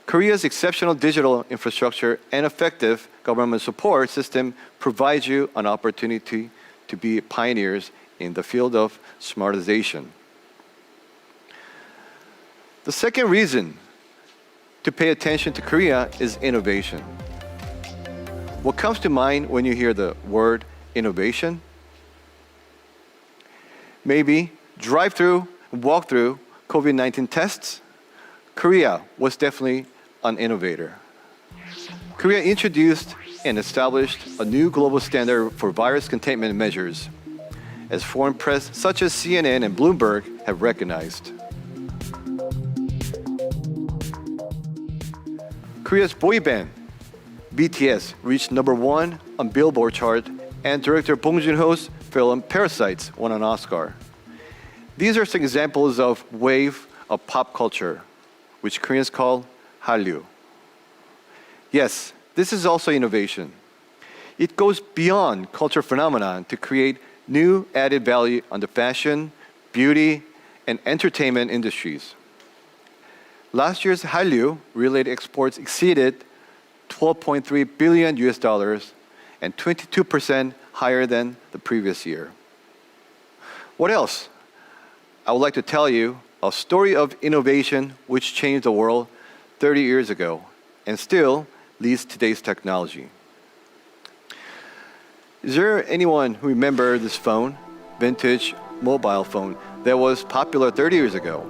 Korea's exceptional digital infrastructure and effective government support system provides you an opportunity to be pioneers in the field of smartization. The second reason to pay attention to Korea is innovation. What comes to mind when you hear the word innovation? Maybe drive-through, walk-through COVID-19 tests? Korea was definitely an innovator. Korea introduced and established a new global standard for virus containment measures, as foreign press such as CNN and Bloomberg have recognized. Korea's boy band, BTS, reached #1 on Billboard chart, and director Bong Joon-ho's film Parasites won an Oscar. These are some examples of wave of pop culture, which Koreans call Hallyu. Yes, this is also innovation. It goes beyond cultural phenomenon to create new added value on the fashion, beauty, and entertainment industries. Last year's Hallyu-related exports exceeded $12.3 billion and 22% higher than the previous year. What else? I would like to tell you a story of innovation which changed the world 30 years ago and still leads today's technology. Is there anyone who remembers this phone, vintage mobile phone, that was popular 30 years ago?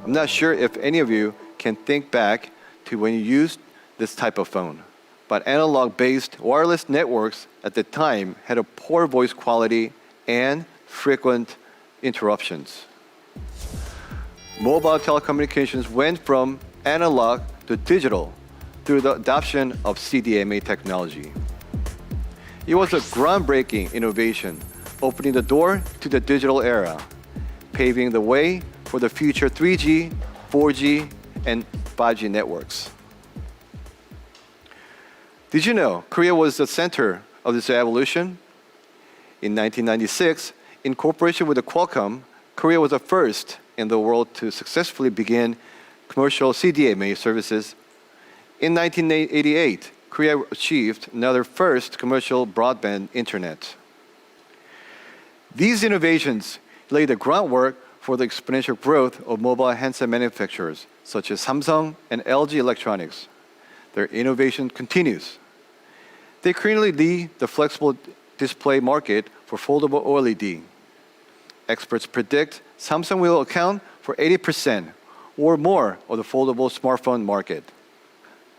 I'm not sure if any of you can think back to when you used this type of phone, but analog-based wireless networks at the time had a poor voice quality and frequent interruptions. Mobile telecommunications went from analog to digital through the adoption of CDMA technology. It was a groundbreaking innovation, opening the door to the digital era, paving the way for the future 3G, 4G, and 5G networks. Did you know Korea was the center of this evolution? In 1996, in cooperation with Qualcomm, Korea was the first in the world to successfully begin commercial CDMA services. In 1988, Korea achieved another first commercial broadband internet. These innovations laid the groundwork for the exponential growth of mobile handset manufacturers such as Samsung and LG Electronics. Their innovation continues. They currently lead the flexible display market for foldable OLED. Experts predict Samsung will account for 80% or more of the foldable smartphone market.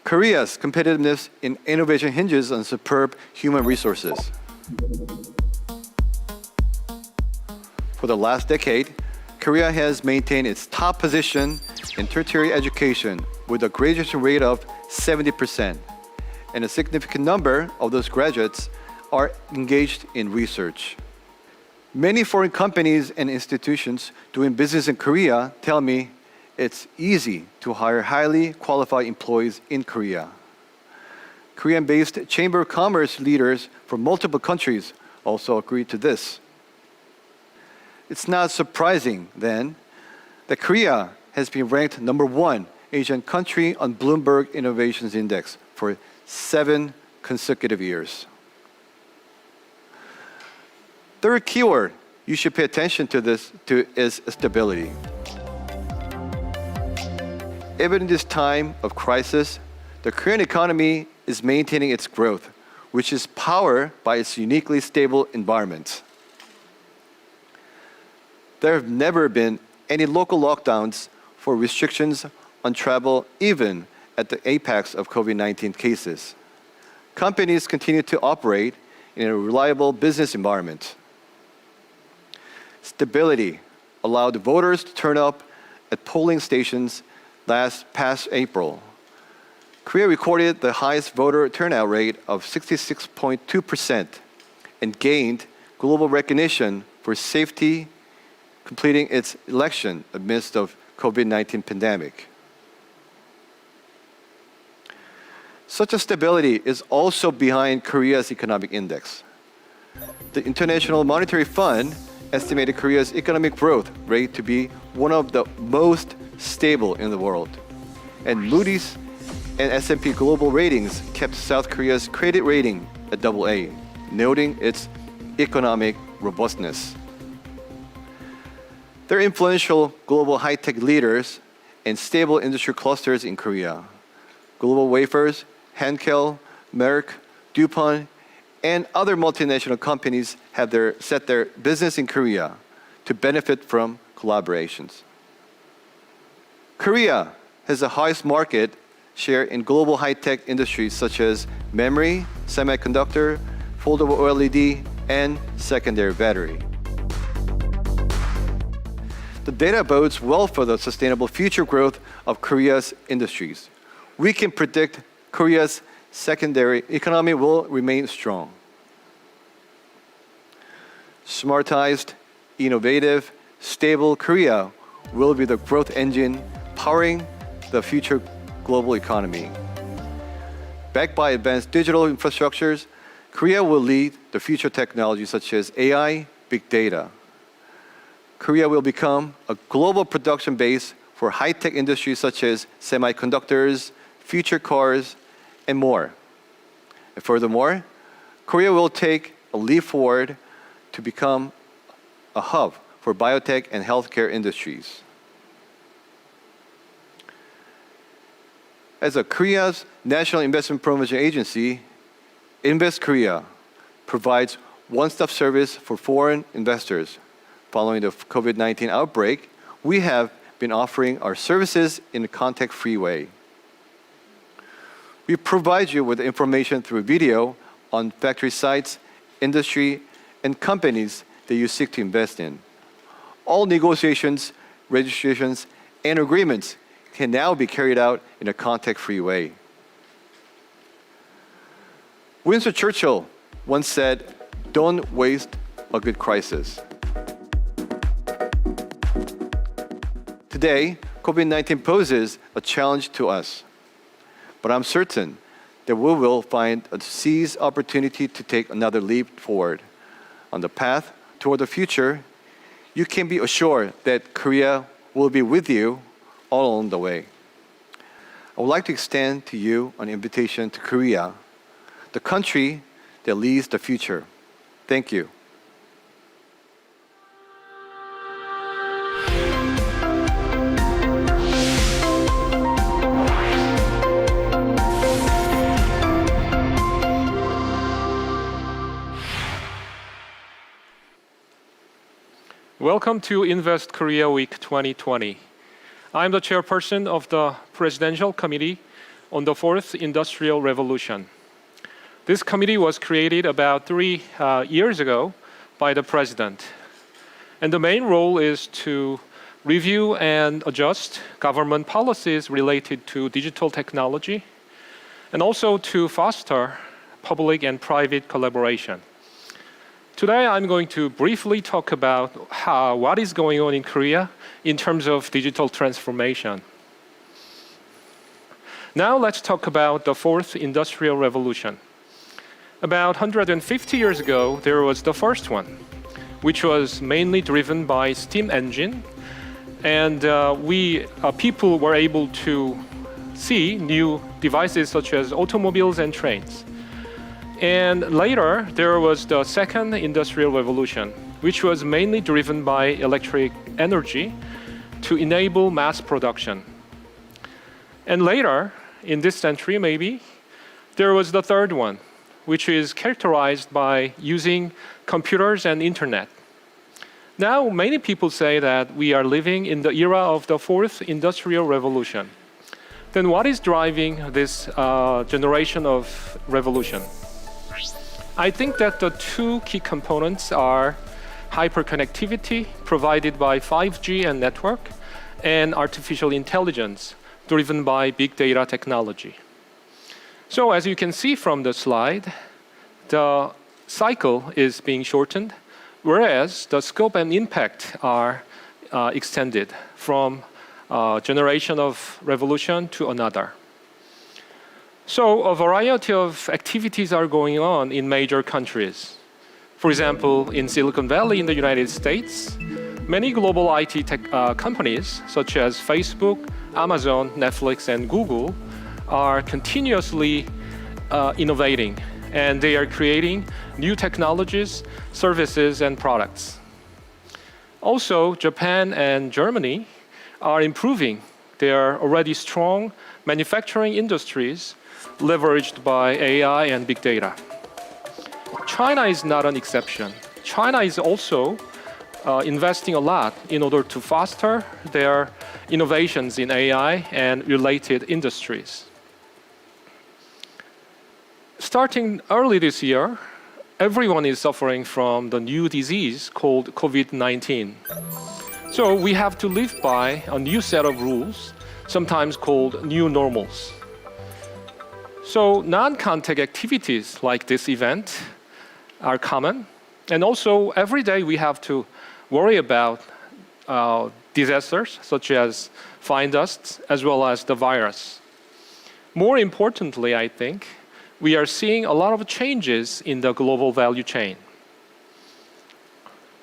Korea's competitiveness in innovation hinges on superb human resources. For the last decade, Korea has maintained its top position in tertiary education with a graduation rate of 70%, and a significant number of those graduates are engaged in research. Many foreign companies and institutions doing business in Korea tell me it's easy to hire highly qualified employees in Korea. Korean-based Chamber of Commerce leaders from multiple countries also agree to this. It's not surprising, then, that Korea has been ranked #1 Asian country on Bloomberg Innovations Index for 7 consecutive years. Third keyword you should pay attention to is stability. Even in this time of crisis, the Korean economy is maintaining its growth, which is powered by its uniquely stable environment. There have never been any local lockdowns for restrictions on travel, even at the apex of COVID-19 cases. Companies continue to operate in a reliable business environment. Stability allowed voters to turn up at polling stations past April. Korea recorded the highest voter turnout rate of 66.2% and gained global recognition for safety, completing its election amidst the COVID-19 pandemic. Such a stability is also behind Korea's economic index. The International Monetary Fund estimated Korea's economic growth rate to be one of the most stable in the world. And Moody's and S&P Global Ratings kept South Korea's credit rating at AA, noting its economic robustness. There are influential global high-tech leaders and stable industry clusters in Korea. Global Wafers, Henkel, Merck, DuPont, and other multinational companies have set their business in Korea to benefit from collaborations. Korea has the highest market share in global high-tech industries such as memory, semiconductor, foldable OLED, and secondary battery. The data bodes well for the sustainable future growth of Korea's industries. We can predict Korea's secondary economy will remain strong. Smartized, innovative, stable Korea will be the growth engine powering the future global economy. Backed by advanced digital infrastructures, Korea will lead the future technologies such as AI, big data. Korea will become a global production base for high-tech industries such as semiconductors, future cars, and more. And furthermore, Korea will take a leap forward to become a hub for biotech and healthcare industries. As Korea's National Investment Promotion Agency, Invest Korea provides one-stop service for foreign investors. Following the COVID-19 outbreak, we have been offering our services in a contact-free way. We provide you with information through video on factory sites, industry, and companies that you seek to invest in. All negotiations, registrations, and agreements can now be carried out in a contact-free way. Winston Churchill once said, "Don't waste a good crisis." Today, COVID-19 poses a challenge to us, but I'm certain that we will find a seized opportunity to take another leap forward. On the path toward the future, you can be assured that Korea will be with you all along the way. I would like to extend to you an invitation to Korea, the country that leads the future. Thank you. Welcome to Invest Korea Week 2020. I'm the chairperson of the Presidential Committee on the Fourth Industrial Revolution. This committee was created about 3 years ago by the President. And the main role is to review and adjust government policies related to digital technology, and also to foster public and private collaboration. Today, I'm going to briefly talk about what is going on in Korea in terms of digital transformation. Now let's talk about the Fourth Industrial Revolution. About 150 years ago, there was the first one, which was mainly driven by steam engine, and people were able to see new devices such as automobiles and trains. And later, there was the Second Industrial Revolution, which was mainly driven by electric energy to enable mass production. And later, in this century maybe, there was the third one, which is characterized by using computers and internet. Now, many people say that we are living in the era of the Fourth Industrial Revolution. Then what is driving this generation of revolution? I think that the two key components are hyperconnectivity provided by 5G and network, and artificial intelligence driven by big data technology. So as you can see from the slide, the cycle is being shortened, whereas the scope and impact are extended from generation of revolution to another. So a variety of activities are going on in major countries. For example, in Silicon Valley in the United States, many global IT tech companies such as Facebook, Amazon, Netflix, and Google are continuously innovating, and they are creating new technologies, services, and products. Also, Japan and Germany are improving their already strong manufacturing industries leveraged by AI and big data. China is not an exception. China is also investing a lot in order to foster their innovations in AI and related industries. Starting early this year, everyone is suffering from the new disease called COVID-19. So we have to live by a new set of rules, sometimes called new normals. So non-contact activities like this event are common, and also every day we have to worry about disasters such as fine dust as well as the virus. More importantly, I think, we are seeing a lot of changes in the global value chain.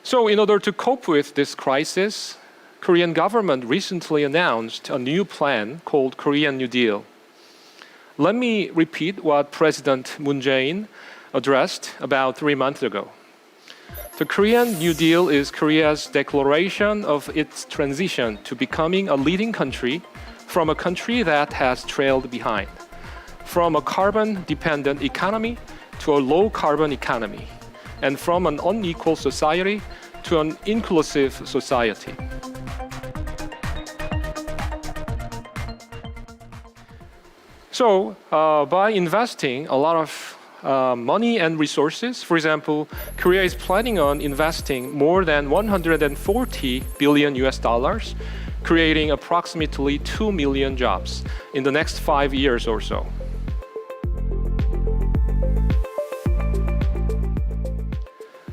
So in order to cope with this crisis, Korean government recently announced a new plan called Korean New Deal. Let me repeat what President Moon Jae-in addressed about 3 months ago. The Korean New Deal is Korea's declaration of its transition to becoming a leading country from a country that has trailed behind, from a carbon-dependent economy to a low-carbon economy, and from an unequal society to an inclusive society. So, by investing a lot of money and resources, for example, Korea is planning on investing more than 140 billion US dollars, creating approximately 2 million jobs in the next 5 years or so.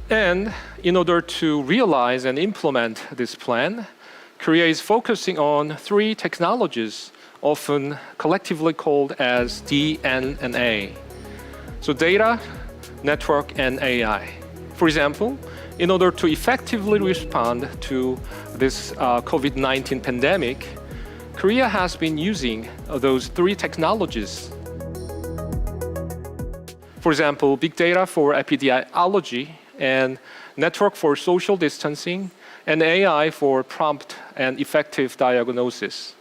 And in order to realize and implement this plan, Korea is focusing on 3 technologies often collectively called as D, N, and A. So data, network, and AI. For example, in order to effectively respond to this COVID-19 pandemic, Korea has been using those 3 technologies. For example, big data for epidemiology, and network for social distancing, and AI for prompt and effective diagnosis.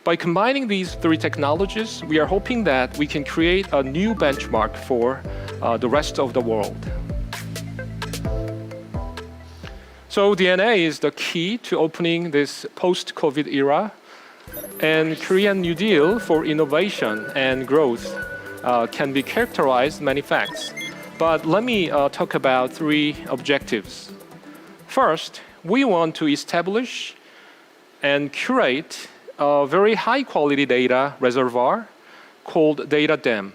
By combining these 3 technologies, we are hoping that we can create a new benchmark for the rest of the world. So DNA is the key to opening this post-COVID era, and Korean New Deal for innovation and growth can be characterized many facts. But let me talk about 3 objectives. First, we want to establish and curate a very high-quality data reservoir called data dam.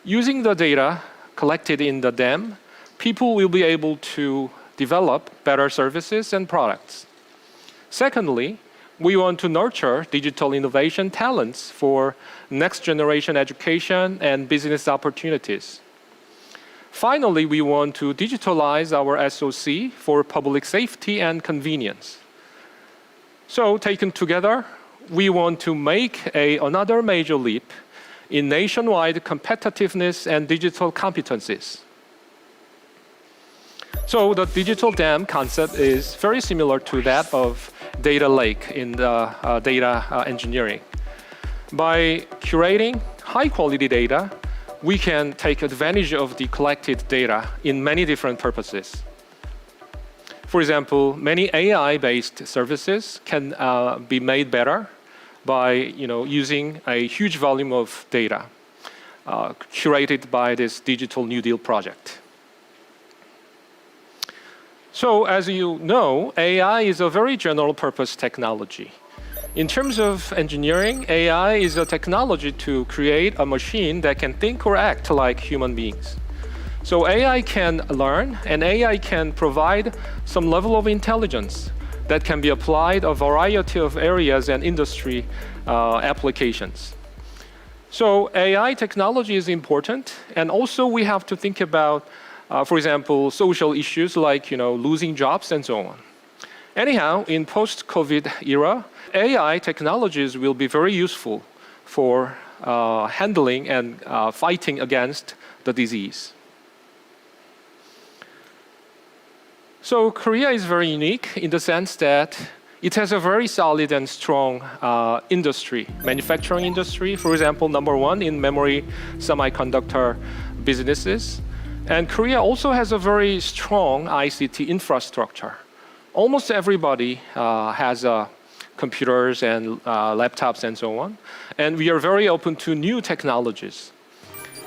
Using the data collected in the dam, people will be able to develop better services and products. Secondly, we want to nurture digital innovation talents for next-generation education and business opportunities. Finally, we want to digitalize our SOC for public safety and convenience. So, taken together, we want to make another major leap in nationwide competitiveness and digital competencies. So the digital dam concept is very similar to that of data lake in the data engineering. By curating high-quality data, we can take advantage of the collected data in many different purposes. For example, many AI-based services can be made better by using a huge volume of data curated by this Digital New Deal project. So as you know, AI is a very general purpose technology. In terms of engineering, AI is a technology to create a machine that can think or act like human beings. So AI can learn, and AI can provide some level of intelligence that can be applied a variety of areas and industry applications. So AI technology is important, and also we have to think about, for example, social issues like losing jobs and so on. Anyhow, in post-COVID era, AI technologies will be very useful for handling and fighting against the disease. So Korea is very unique in the sense that it has a very solid and strong industry, manufacturing industry, for example, number 1 in memory semiconductor businesses. And Korea also has a very strong ICT infrastructure. Almost everybody has computers and laptops and so on. And we are very open to new technologies.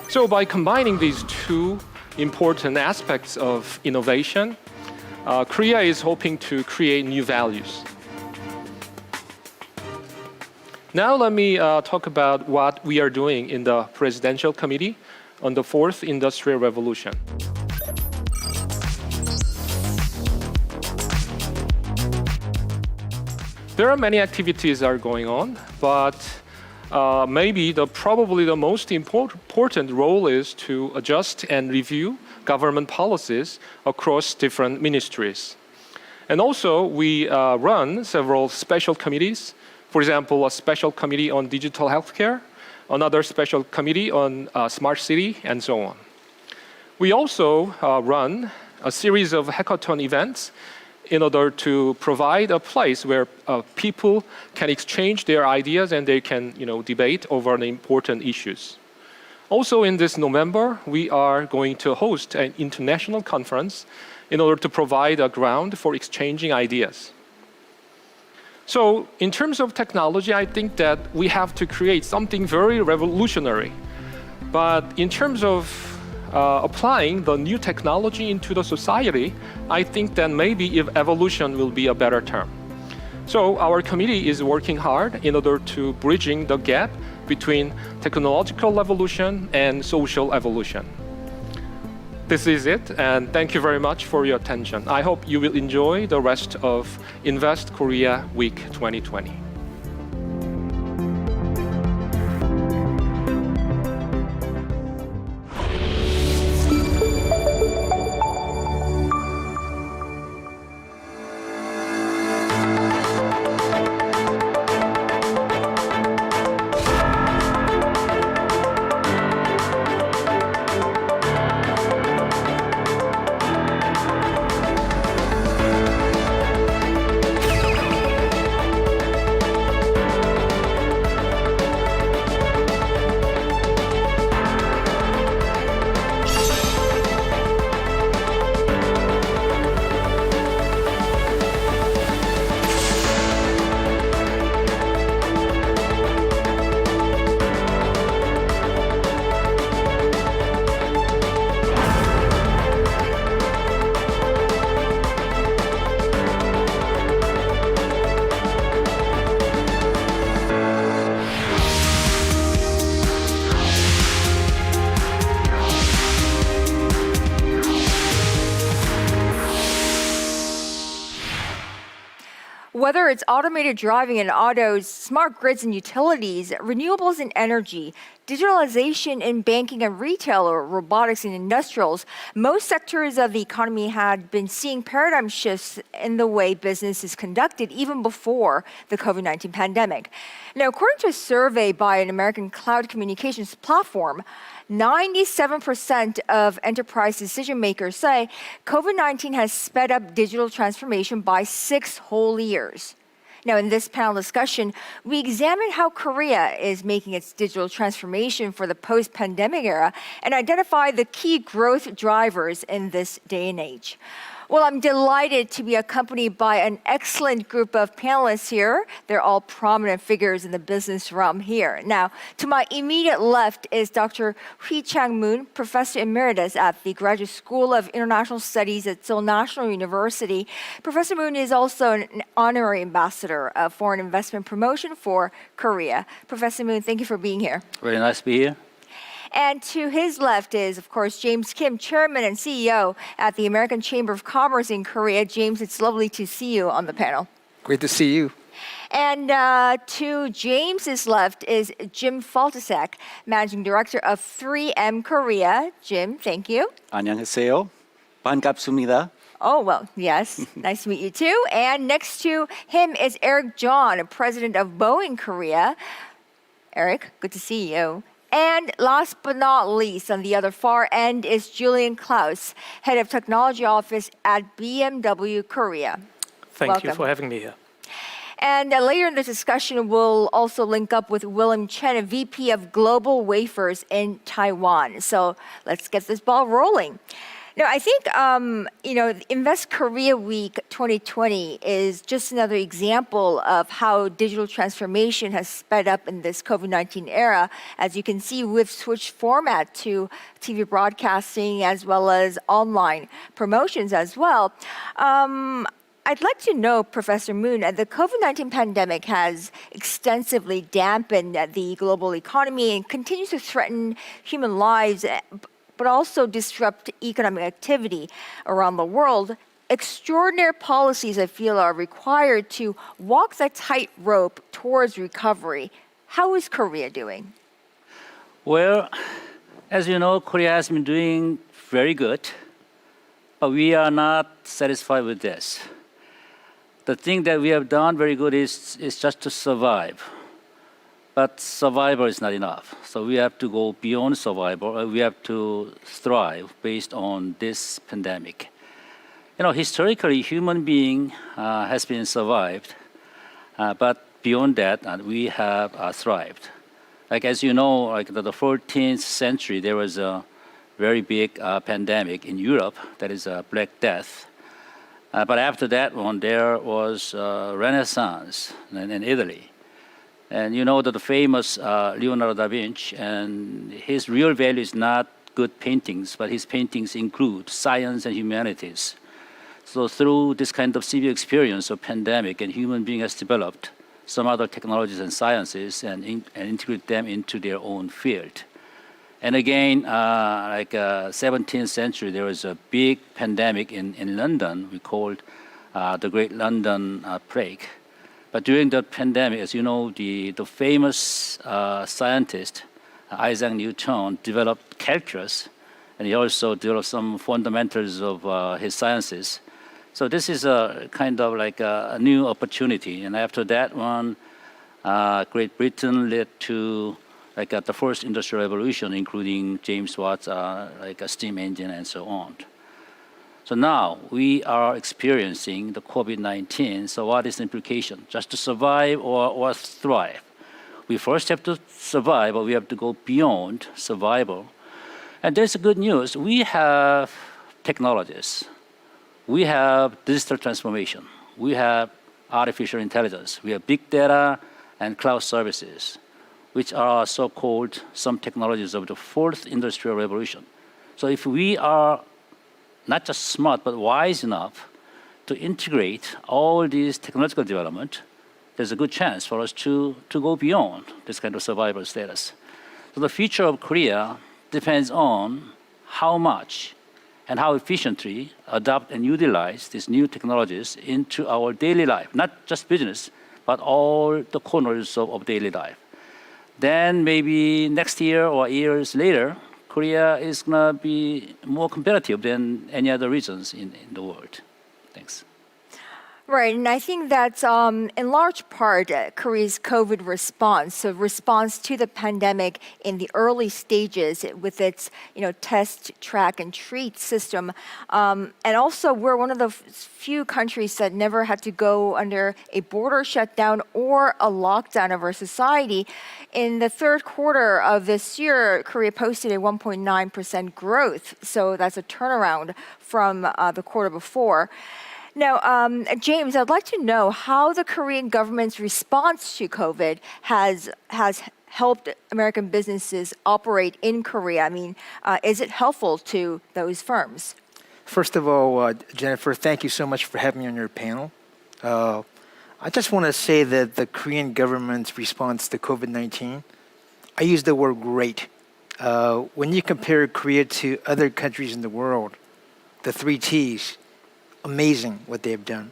So by combining these 2 important aspects of innovation, Korea is hoping to create new values. Now let me talk about what we are doing in the Presidential Committee on the 4th Industrial Revolution. There are many activities that are going on, but maybe probably the most important role is to adjust and review government policies across different ministries. And also, we run several special committees. For example, a special committee on digital healthcare, another special committee on smart city, and so on. We also run a series of hackathon events in order to provide a place where people can exchange their ideas and they can, debate over the important issues. Also, in this November, we are going to host an international conference in order to provide a ground for exchanging ideas. So, in terms of technology, I think that we have to create something very revolutionary. But in terms of applying the new technology into the society, I think that maybe if evolution will be a better term. So our committee is working hard in order to bridging the gap between technological evolution and social evolution. This is it, and thank you very much for your attention. I hope you will enjoy the rest of Invest Korea Week 2020. Whether it's automated driving in autos, smart grids and utilities, renewables and energy, digitalization in banking and retail, or robotics and industrials, most sectors of the economy had been seeing paradigm shifts in the way business is conducted even before the COVID-19 pandemic. Now, according to a survey by an American cloud communications platform, 97% of enterprise decision makers say COVID-19 has sped up digital transformation by 6 whole years. Now, in this panel discussion, we examine how Korea is making its digital transformation for the post-pandemic era and identify the key growth drivers in this day and age. Well, I'm delighted to be accompanied by an excellent group of panelists here. They're all prominent figures in the business realm here. Now, to my immediate left is Dr. Hui Chang-moon, Professor Emeritus at the Graduate School of International Studies at Seoul National University. Professor Moon is also an honorary ambassador of foreign investment promotion for Korea. Professor Moon, thank you for being here. Very nice to be here. And to his left is, of course, James Kim, Chairman and CEO at the American Chamber of Commerce in Korea. James, it's lovely to see you on the panel. Great to see you. And to James's left is Jim Faltasek, Managing Director of 3M Korea. Jim, thank you. 안녕하세요. 반갑습니다. Oh, well, yes. Nice to meet you too. And next to him is Eric John, President of Boeing Korea. Eric, good to see you. And last but not least, on the other far end is Julian Klaus, Head of Technology Office at BMW Korea. Thank you for having me here. And later in the discussion, we'll also link up with William Chen, a VP of Global Wafers in Taiwan. So let's get this ball rolling. Now, I think, Invest Korea Week 2020 is just another example of how digital transformation has sped up in this COVID-19 era. As you can see, we've switched format to TV broadcasting as well as online promotions as well. I'd like to know, Professor Moon, the COVID-19 pandemic has extensively dampened the global economy and continues to threaten human lives, but also disrupt economic activity around the world. Extraordinary policies, I feel, are required to walk the tightrope towards recovery. How is Korea doing? Well, as you know, Korea has been doing very good, but we are not satisfied with this. The thing that we have done very good is just to survive. But survival is not enough. So we have to go beyond survival. We have to thrive based on this pandemic. Historically, human being has been survived, but beyond that, we have thrived. Like as you know, like the 14th century, there was a very big pandemic in Europe, that is Black Death. But after that one, there was Renaissance in Italy. And you know that the famous Leonardo da Vinci, and his real value is not good paintings, but his paintings include science and humanities. So through this kind of severe experience of pandemic, and human being has developed some other technologies and sciences and integrate them into their own field. And again, 17th century, there was a big pandemic in London we called the Great London Plague. But during the pandemic, as you know, the famous scientist, Isaac Newton, developed calculus, and he also developed some fundamentals of his sciences. So this is a kind of like a new opportunity. And after that one, Great Britain led to the first industrial revolution, including James Watt's a steam engine and so on. So now we are experiencing the COVID-19. So what is the implication? Just to survive or thrive? We first have to survive, but we have to go beyond survival. And there's good news. We have technologies. We have digital transformation. We have artificial intelligence. We have big data and cloud services, which are so-called some technologies of the fourth industrial revolution. So if we are not just smart, but wise enough to integrate all these technological development, there's a good chance for us to go beyond this kind of survival status. So the future of Korea depends on how much and how efficiently adopt and utilize these new technologies into our daily life, not just business, but all the corners of daily life. Then maybe next year or years later, Korea is going to be more competitive than any other regions in the world. Thanks. Right, and I think that's in large part Korea's COVID response, so response to the pandemic in the early stages with its test, track, and treat system. And also, we're one of the few countries that never had to go under a border shutdown or a lockdown of our society. In the third quarter of this year, Korea posted a 1.9% growth, so that's a turnaround from the quarter before. Now, James, I'd like to know how the Korean government's response to COVID has helped American businesses operate in Korea. I mean, is it helpful to those firms? First of all, Jennifer, thank you so much for having me on your panel. I just want to say that the Korean government's response to COVID-19, I use the word great. When you compare Korea to other countries in the world, the 3 T's, amazing what they've done.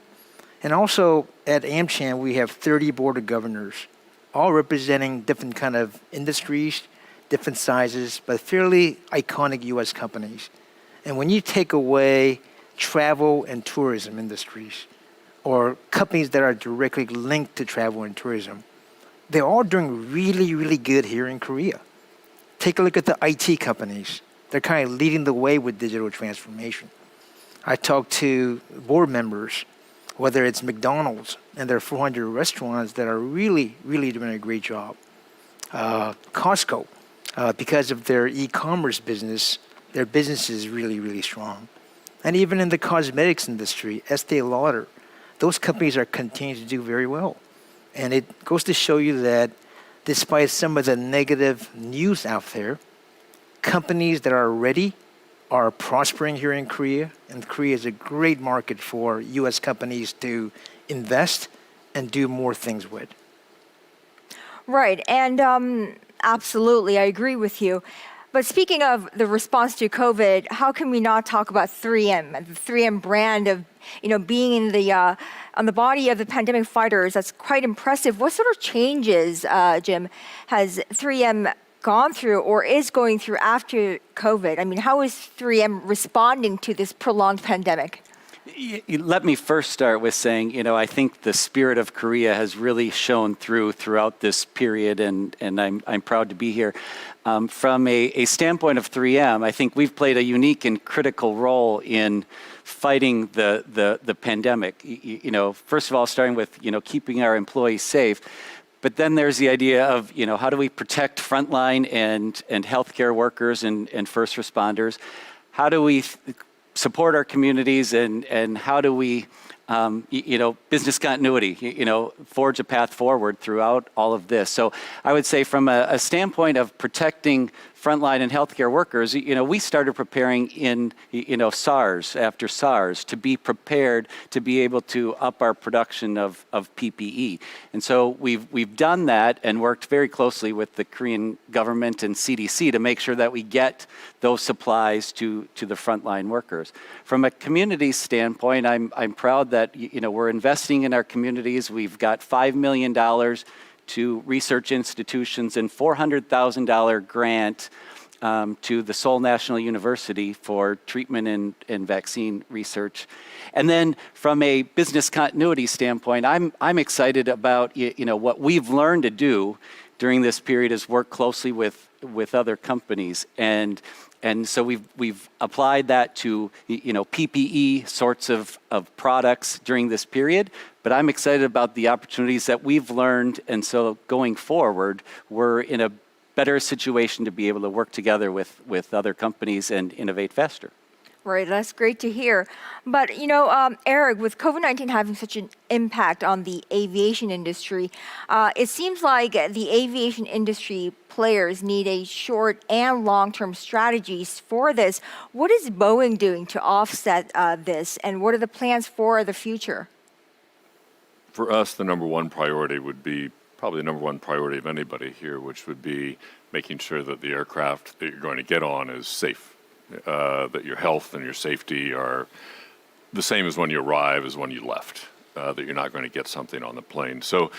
And also at AmCham, we have 30 board of governors, all representing different kind of industries, different sizes, but fairly iconic U.S. companies. And when you take away travel and tourism industries, or companies that are directly linked to travel and tourism, they're all doing really, really good here in Korea. Take a look at the IT companies. They're kind of leading the way with digital transformation. I talked to board members, whether it's McDonald's and their 400 restaurants that are really, really doing a great job. Costco, because of their e-commerce business, their business is really, really strong. And even in the cosmetics industry, Estee Lauder, those companies are continuing to do very well. And it goes to show you that despite some of the negative news out there, companies that are ready are prospering here in Korea, and Korea is a great market for U.S. companies to invest and do more things with. Right, and absolutely, I agree with you. But speaking of the response to COVID, how can we not talk about 3M, the 3M brand of being in the on the body of the pandemic fighters? That's quite impressive. What sort of changes, Jim, has 3M gone through or is going through after COVID? I mean, how is 3M responding to this prolonged pandemic? Let me first start with saying, I think the spirit of Korea has really shown throughout this period, and I'm proud to be here. From a standpoint of 3M, I think we've played a unique and critical role in fighting the pandemic. First of all, starting with keeping our employees safe. But then there's the idea of, how do we protect frontline and healthcare workers and first responders? How do we support our communities and how do we, business continuity, forge a path forward throughout all of this? So I would say from a standpoint of protecting frontline and healthcare workers, we started preparing in, SARS, after SARS, to be prepared to be able to up our production of PPE. And so we've done that and worked very closely with the Korean government and CDC to make sure that we get those supplies to the frontline workers. From a community standpoint, I'm proud that, we're investing in our communities. We've got $5 million to research institutions and $400,000 grant to the Seoul National University for treatment and vaccine research. And then from a business continuity standpoint, I'm excited about what we've learned to do during this period is work closely with other companies. And so we've applied that to PPE sorts of products during this period, but I'm excited about the opportunities that we've learned, and so going forward, we're in a better situation to be able to work together with other companies and innovate faster. Right, that's great to hear. But, Eric, with COVID-19 having such an impact on the aviation industry, it seems like the aviation industry players need a short and long-term strategies for this. What is Boeing doing to offset this, and what are the plans for the future? For us, the number one priority would be probably the number one priority of anybody here, which would be making sure that the aircraft that you're going to get on is safe. That your health and your safety are the same as when you arrive as when you left, that you're not going to get something on the plane. So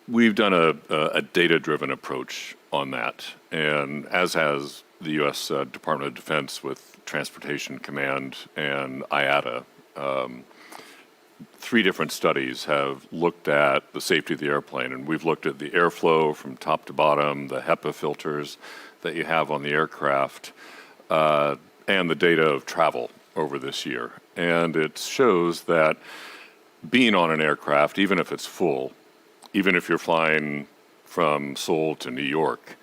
we've done a data-driven approach on that, and as has the U.S. Department of Defense with Transportation Command and IATA. 3 different studies have looked at the safety of the airplane, and we've looked at the airflow from top to bottom, the HEPA filters that you have on the aircraft, and the data of travel over this year. And it shows that being on an aircraft, even if it's full, even if you're flying from Seoul to New York,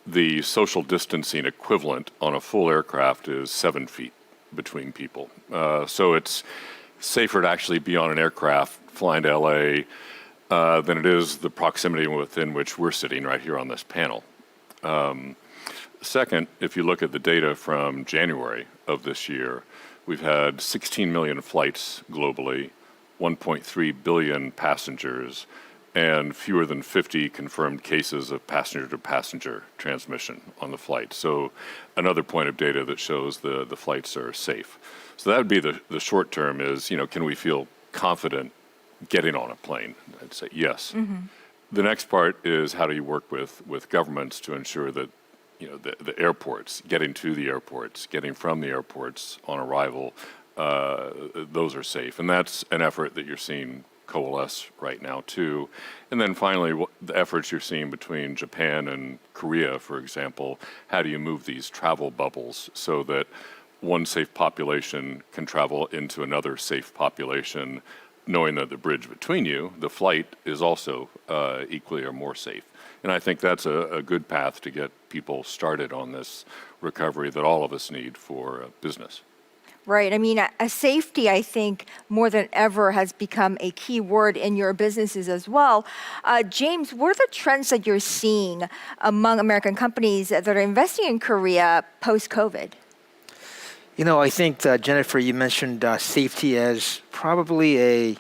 the social distancing equivalent on a full aircraft is 7 feet between people. So it's safer to actually be on an aircraft flying to LA than it is the proximity within which we're sitting right here on this panel. Second, if you look at the data from January of this year, we've had 16 million flights globally, 1.3 billion passengers, and fewer than 50 confirmed cases of passenger-to-passenger transmission on the flight. So another point of data that shows the flights are safe. So that would be the short term is, can we feel confident getting on a plane? I'd say yes. Mm-hmm. The next part is how do you work with governments to ensure that the airports, getting to the airports, getting from the airports on arrival, those are safe. And that's an effort that you're seeing coalesce right now too. And then finally, the efforts you're seeing between Japan and Korea, for example, how do you move these travel bubbles so that one safe population can travel into another safe population, knowing that the bridge between you, the flight, is also equally or more safe. And I think that's a good path to get people started on this recovery that all of us need for business. Right. I mean, safety, I think, more than ever has become a key word in your businesses as well. James, what are the trends that you're seeing among American companies that are investing in Korea post-COVID? I think, Jennifer, you mentioned safety as probably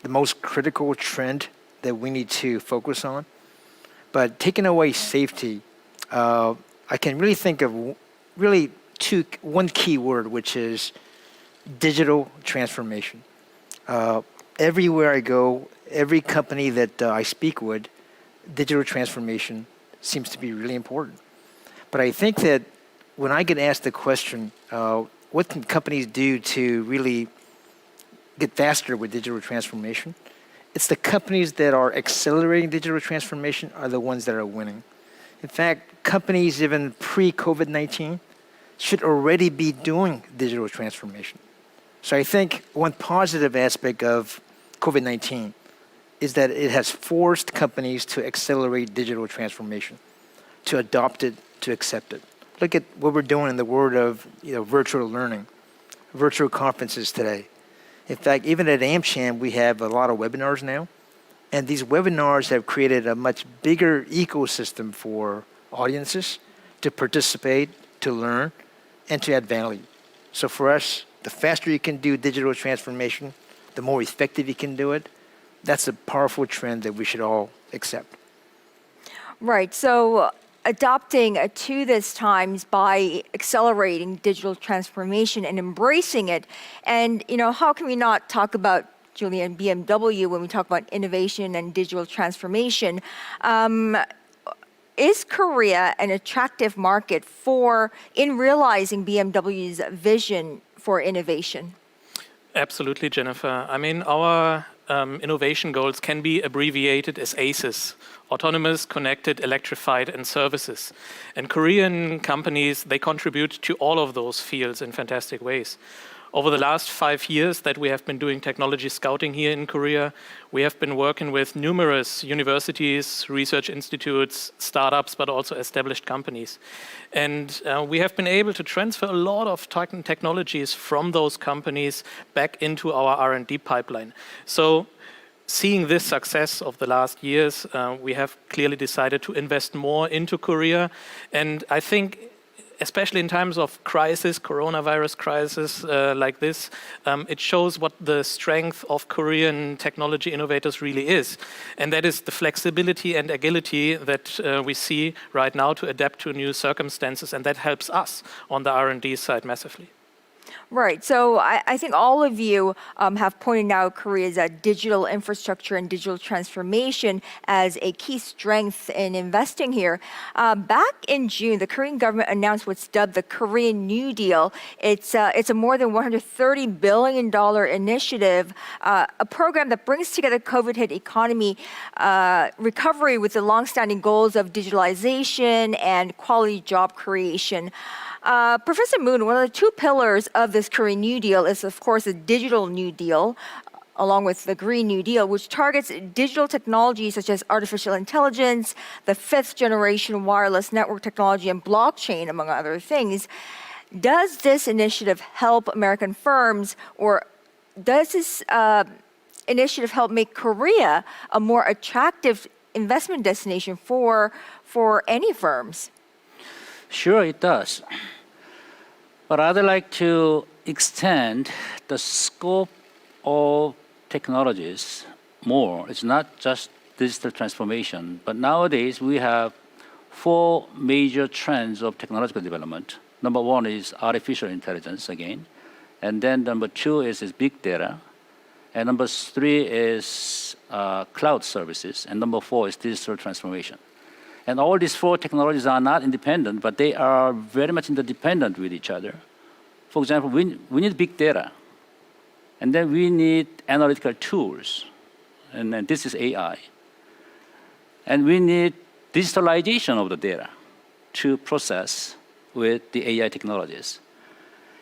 the most critical trend that we need to focus on. But taking away safety, I can really think of one key word, which is digital transformation. Everywhere I go, every company that I speak with, digital transformation seems to be really important. But I think that when I get asked the question, what can companies do to really get faster with digital transformation? It's the companies that are accelerating digital transformation are the ones that are winning. In fact, companies even pre-COVID-19 should already be doing digital transformation. So I think one positive aspect of COVID-19 is that it has forced companies to accelerate digital transformation, to adopt it, to accept it. Look at what we're doing in the world of virtual learning, virtual conferences today. In fact, even at AmCham, we have a lot of webinars now, and these webinars have created a much bigger ecosystem for audiences to participate, to learn, and to add value. So for us, the faster you can do digital transformation, the more effective you can do it. That's a powerful trend that we should all accept. Right. So adopting to this times by accelerating digital transformation and embracing it. And, how can we not talk about Julian BMW when we talk about innovation and digital transformation? Is Korea an attractive market in realizing BMW's vision for innovation? Absolutely, Jennifer. I mean, our innovation goals can be abbreviated as ACES: autonomous, connected, electrified, and services. And Korean companies, they contribute to all of those fields in fantastic ways. Over the last 5 years that we have been doing technology scouting here in Korea, we have been working with numerous universities, research institutes, startups, but also established companies. And we have been able to transfer a lot of technologies from those companies back into our R&D pipeline. So seeing this success of the last years, we have clearly decided to invest more into Korea. And I think especially in times of crisis, coronavirus crisis like this, it shows what the strength of Korean technology innovators really is. And that is the flexibility and agility that we see right now to adapt to new circumstances. And that helps us on the R&D side massively. Right. So I think all of you have pointed out Korea's digital infrastructure and digital transformation as a key strength in investing here. Back in June, the Korean government announced what's dubbed the Korean New Deal. It's a more than $130 billion initiative, a program that brings together COVID-hit economy recovery with the longstanding goals of digitalization and quality job creation. Professor Moon, one of the two pillars of this Korean New Deal is, of course, the Digital New Deal, along with the Green New Deal, which targets digital technologies such as artificial intelligence, the fifth generation wireless network technology, and blockchain, among other things. Does this initiative help American firms, or does this initiative help make Korea a more attractive investment destination for any firms? Sure, it does. But I'd like to extend the scope of technologies more. It's not just digital transformation, but nowadays we have 4 major trends of technological development. Number 1 is artificial intelligence again, and then number 2 is big data, and number 3 is cloud services, and number 4 is digital transformation. And all these 4 technologies are not independent, but they are very much interdependent with each other. For example, we need big data, and then we need analytical tools, and then this is AI. And we need digitalization of the data to process with the AI technologies.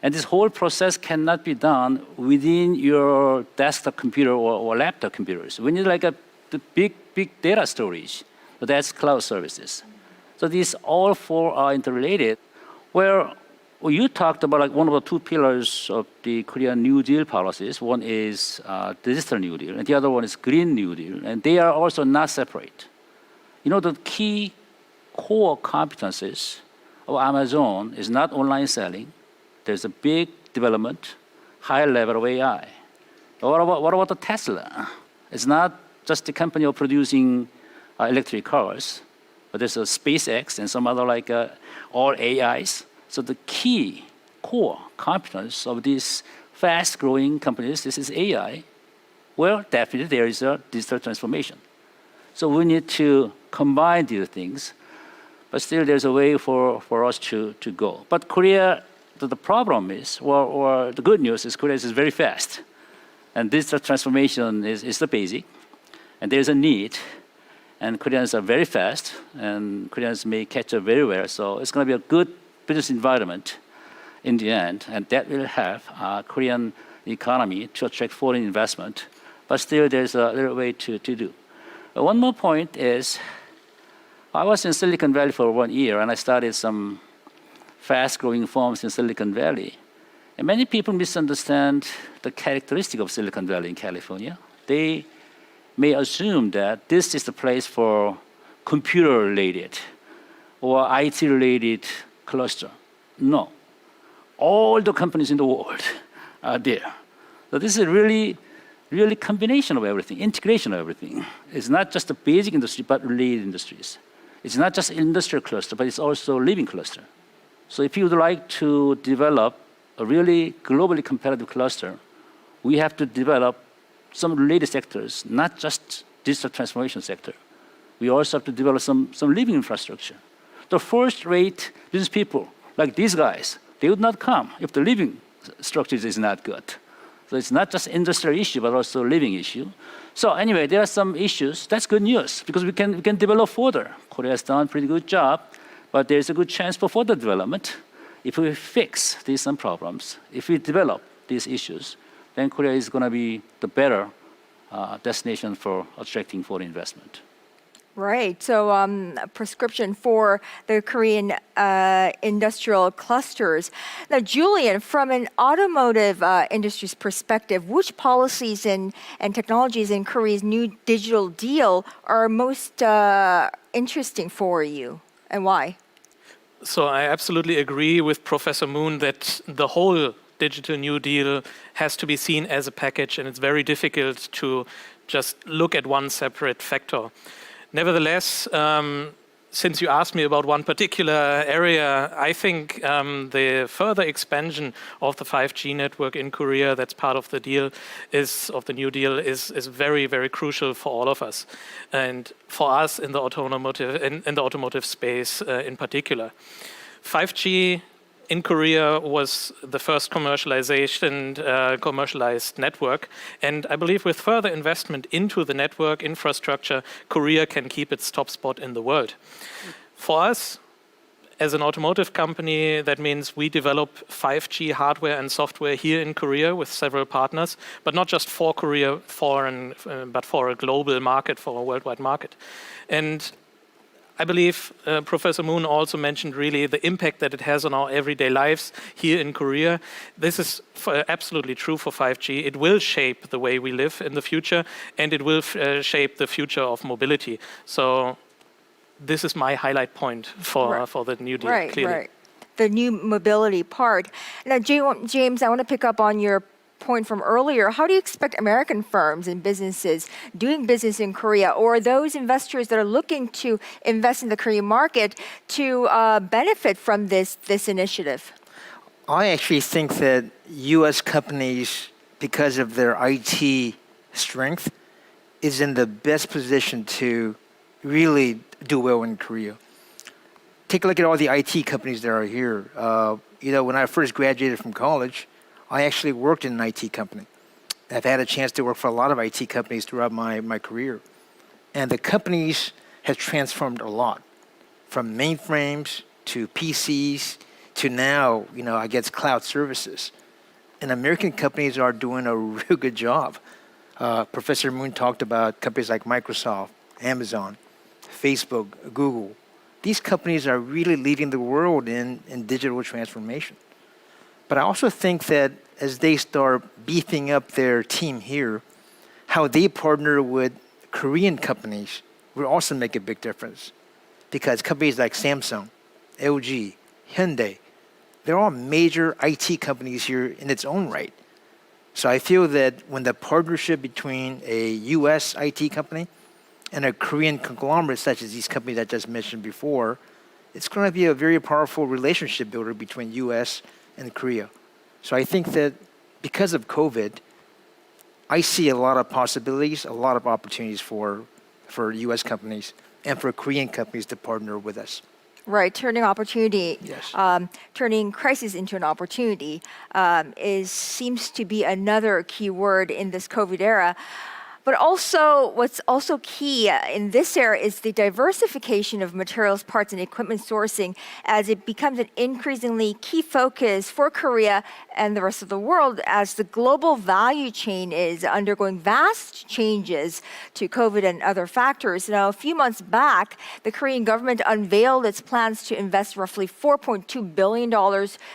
And this whole process cannot be done within your desktop computer or laptop computers. We need like the big data storage. So that's cloud services. So these all 4 are interrelated. Where you talked about like one of the 2 pillars of the Korean New Deal policies. One is digital New Deal, and the other one is Green New Deal, and they are also not separate. The key core competencies of Amazon is not online selling. There's a big development, high level of AI. What about the Tesla? It's not just the company of producing electric cars, but there's a SpaceX and some other all AIs. So the key core competence of these fast-growing companies, this is AI. Well, definitely there is a digital transformation. So we need to combine these things. but still there's a way for us to go. But Korea, the problem is, or the good news is Korea is very fast. And digital transformation is the basic. And there's a need. And Koreans are very fast. And Koreans may catch up very well. So it's going to be a good business environment in the end. And that will help Korean economy to attract foreign investment. But still there's a little way to do. One more point is, I was in Silicon Valley for 1 year, and I started some fast-growing firms in Silicon Valley. And many people misunderstand the characteristic of Silicon Valley in California. They may assume that this is the place for computer-related or IT-related cluster. No. All the companies in the world are there. So this is really combination of everything, integration of everything. It's not just the basic industry, but related industries. It's not just industrial cluster, but it's also living cluster. So if you would like to develop a really globally competitive cluster, we have to develop some related sectors, not just digital transformation sector. We also have to develop some living infrastructure. The first-rate business people, like these guys, they would not come if the living structure is not good. So it's not just industrial issue, but also living issue. So anyway, there are some issues. That's good news, because we can develop further. Korea has done a pretty good job, but there's a good chance for further development. If we fix these some problems, if we develop these issues, then Korea is going to be the better destination for attracting foreign investment. Right. So a prescription for the Korean industrial clusters. Now, Julian, from an automotive industry's perspective, which policies and technologies in Korea's new digital deal are most interesting for you, and why? So I absolutely agree with Professor Moon that the whole digital New Deal has to be seen as a package, and it's very difficult to just look at one separate factor. Nevertheless, since you asked me about one particular area, I think the further expansion of the 5G network in Korea that's part of the deal of the New Deal is very, very crucial for all of us, and for us in the automotive space in particular. 5G in Korea was the first commercialized network, and I believe with further investment into the network infrastructure, Korea can keep its top spot in the world. For us, as an automotive company, that means we develop 5G hardware and software here in Korea with several partners, but not just for Korea, but for a global market, for a worldwide market. And I believe Professor Moon also mentioned really the impact that it has on our everyday lives here in Korea. This is absolutely true for 5G. It will shape the way we live in the future, and it will shape the future of mobility. So this is my highlight point for the New Deal, clearly. Right. The new mobility part. Now, James, I want to pick up on your point from earlier. How do you expect American firms and businesses doing business in Korea, or those investors that are looking to invest in the Korean market, to benefit from this initiative? I actually think that U.S. companies, because of their IT strength, is in the best position to really do well in Korea. Take a look at all the IT companies that are here. When I first graduated from college, I actually worked in an IT company. I've had a chance to work for a lot of IT companies throughout my career. And the companies have transformed a lot, from mainframes to PCs to now, I guess, cloud services. And American companies are doing a real good job. Professor Moon talked about companies like Microsoft, Amazon, Facebook, Google. These companies are really leading the world in digital transformation. But I also think that as they start beefing up their team here, how they partner with Korean companies will also make a big difference. Because companies like Samsung, LG, Hyundai, they're all major IT companies here in its own right. So I feel that when the partnership between a US IT company and a Korean conglomerate such as these companies I just mentioned before, it's going to be a very powerful relationship builder between US and Korea. So I think that because of COVID, I see a lot of possibilities, a lot of opportunities for US companies and for Korean companies to partner with us. Right, turning opportunity, Yes. turning crisis into an opportunity seems to be another key word in this COVID era. But also, what's also key in this era is the diversification of materials, parts, and equipment sourcing as it becomes an increasingly key focus for Korea and the rest of the world as the global value chain is undergoing vast changes to COVID and other factors. Now, a few months back, the Korean government unveiled its plans to invest roughly $4.2 billion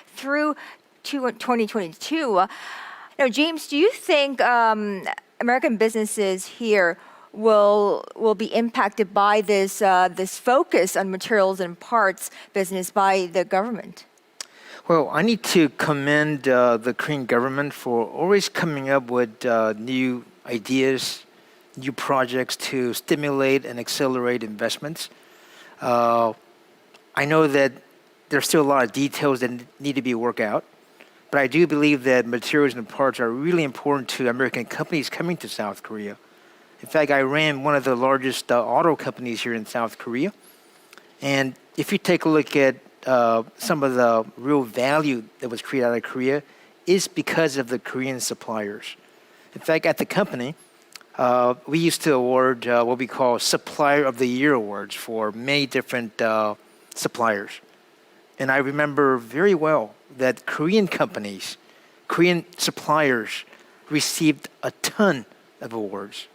through 2022. Now, James, do you think American businesses here will be impacted by this focus on materials and parts business by the government? Well, I need to commend the Korean government for always coming up with new ideas, new projects to stimulate and accelerate investments. I know that there's still a lot of details that need to be worked out. But I do believe that materials and parts are really important to American companies coming to South Korea. In fact, I ran one of the largest auto companies here in South Korea. And if you take a look at some of the real value that was created out of Korea, is because of the Korean suppliers. In fact, at the company, we used to award what we call Supplier of the Year awards for many different suppliers. And I remember very well that Korean companies, Korean suppliers received a ton of awards.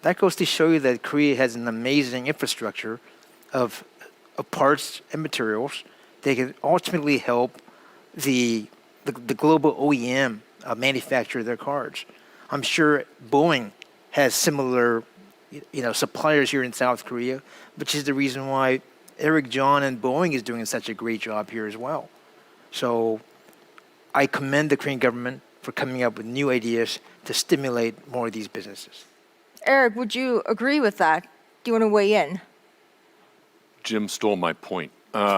That goes to show you that Korea has an amazing infrastructure of parts and materials that can ultimately help the global OEM manufacture their cars. I'm sure Boeing has similar suppliers here in South Korea, which is the reason why Eric John and Boeing is doing such a great job here as well. So I commend the Korean government for coming up with new ideas to stimulate more of these businesses. Eric, would you agree with that? Do you want to weigh in? Jim stole my point. We had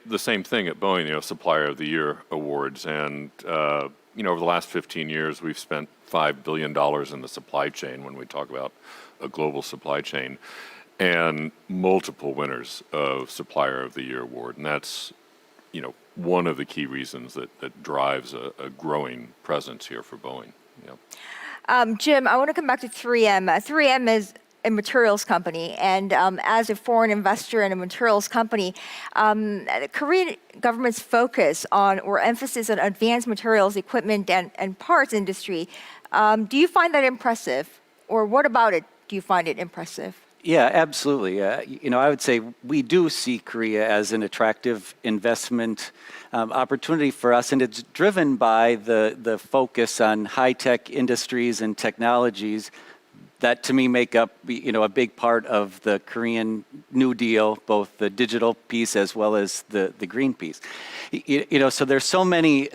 the same thing at Boeing, Supplier of the Year awards, and over the last 15 years, we've spent $5 billion in the supply chain when we talk about a global supply chain, and multiple winners of Supplier of the Year award, and that's one of the key reasons that drives a growing presence here for Boeing. Jim, I want to come back to 3M. 3M is a materials company, and as a foreign investor in a materials company, the Korean government's focus on or emphasis on advanced materials, equipment, and parts industry, do you find that impressive? Or what about it do you find it impressive? Yeah, absolutely. I would say we do see Korea as an attractive investment opportunity for us, and it's driven by the focus on high-tech industries and technologies that, to me, make up a big part of the Korean New Deal, both the digital piece as well as the green piece. So there's so many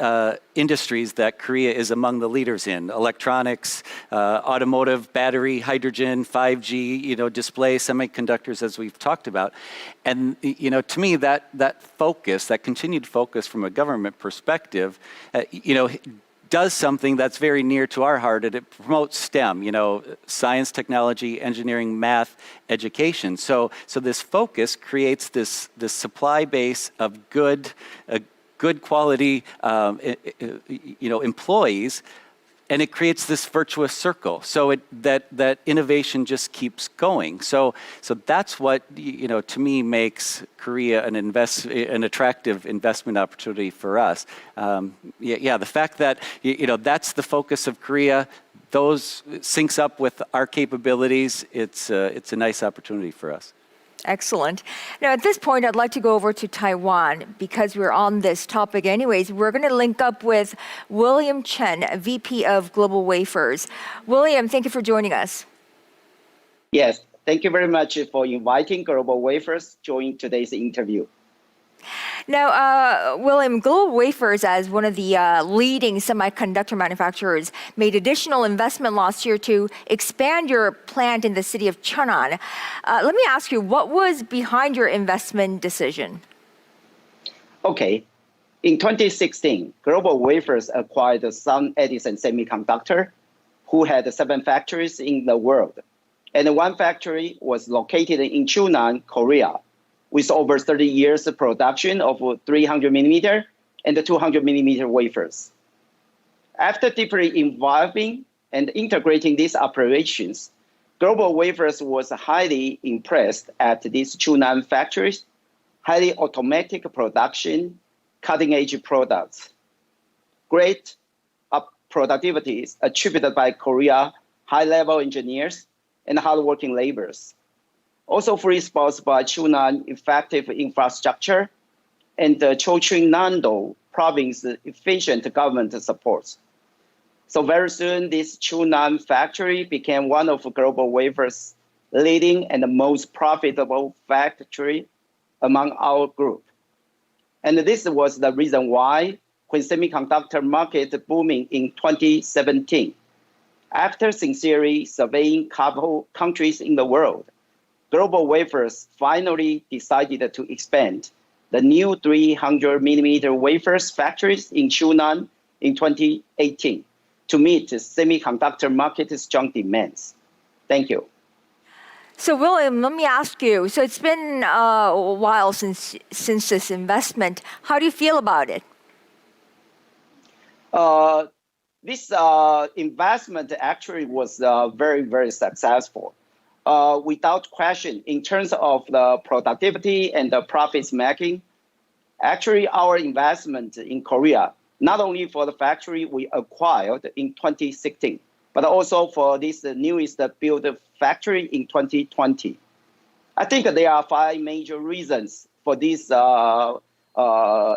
industries that Korea is among the leaders in: electronics, automotive, battery, hydrogen, 5G, display, semiconductors, as we've talked about. And to me, that focus, that continued focus from a government perspective, does something that's very near to our heart, and it promotes STEM, science, technology, engineering, math, education. So this focus creates this supply base of good quality, employees, and it creates this virtuous circle. So that innovation just keeps going. So that's what to me makes Korea an attractive investment opportunity for us. The fact that that's the focus of Korea, those syncs up with our capabilities. It's a nice opportunity for us. Excellent. Now, at this point, I'd like to go over to Taiwan because we're on this topic anyways. We're going to link up with William Chen, VP of Global Wafers. William, thank you for joining us. Yes, thank you very much for inviting Global Wafers to join today's interview. Now, William, Global Wafers, as one of the leading semiconductor manufacturers, made additional investment last year to expand your plant in the city of Cheonan. Let me ask you, what was behind your investment decision? Okay. In 2016, Global Wafers acquired Sun Edison Semiconductor, who had 7 factories in the world. And one factory was located in Chunan, Korea, with over 30 years of production of 300 millimeter and 200 millimeter wafers. After deeply involving and integrating these operations, GlobalWafers was highly impressed at these Chunan factories, highly automatic production, cutting-edge products. Great productivity is attributed by Korea high-level engineers and hardworking laborers. Also fully sponsored by Chunan effective infrastructure and the Chochun-Nando province efficient government supports. So very soon, this Chunan factory became one of GlobalWafers' leading and the most profitable factory among our group. And this was the reason why when semiconductor market booming in 2017, after sincerely surveying couple countries in the world, GlobalWafers finally decided to expand the new 300 millimeter wafers factories in Chunan in 2018 to meet the semiconductor market's strong demands. Thank you. So William, let me ask you, so it's been a while since this investment. How do you feel about it? This investment actually was very, very successful. Without question, in terms of the productivity and the profits making, actually our investment in Korea, not only for the factory we acquired in 2016, but also for this newest built factory in 2020. I think there are 5 major reasons for this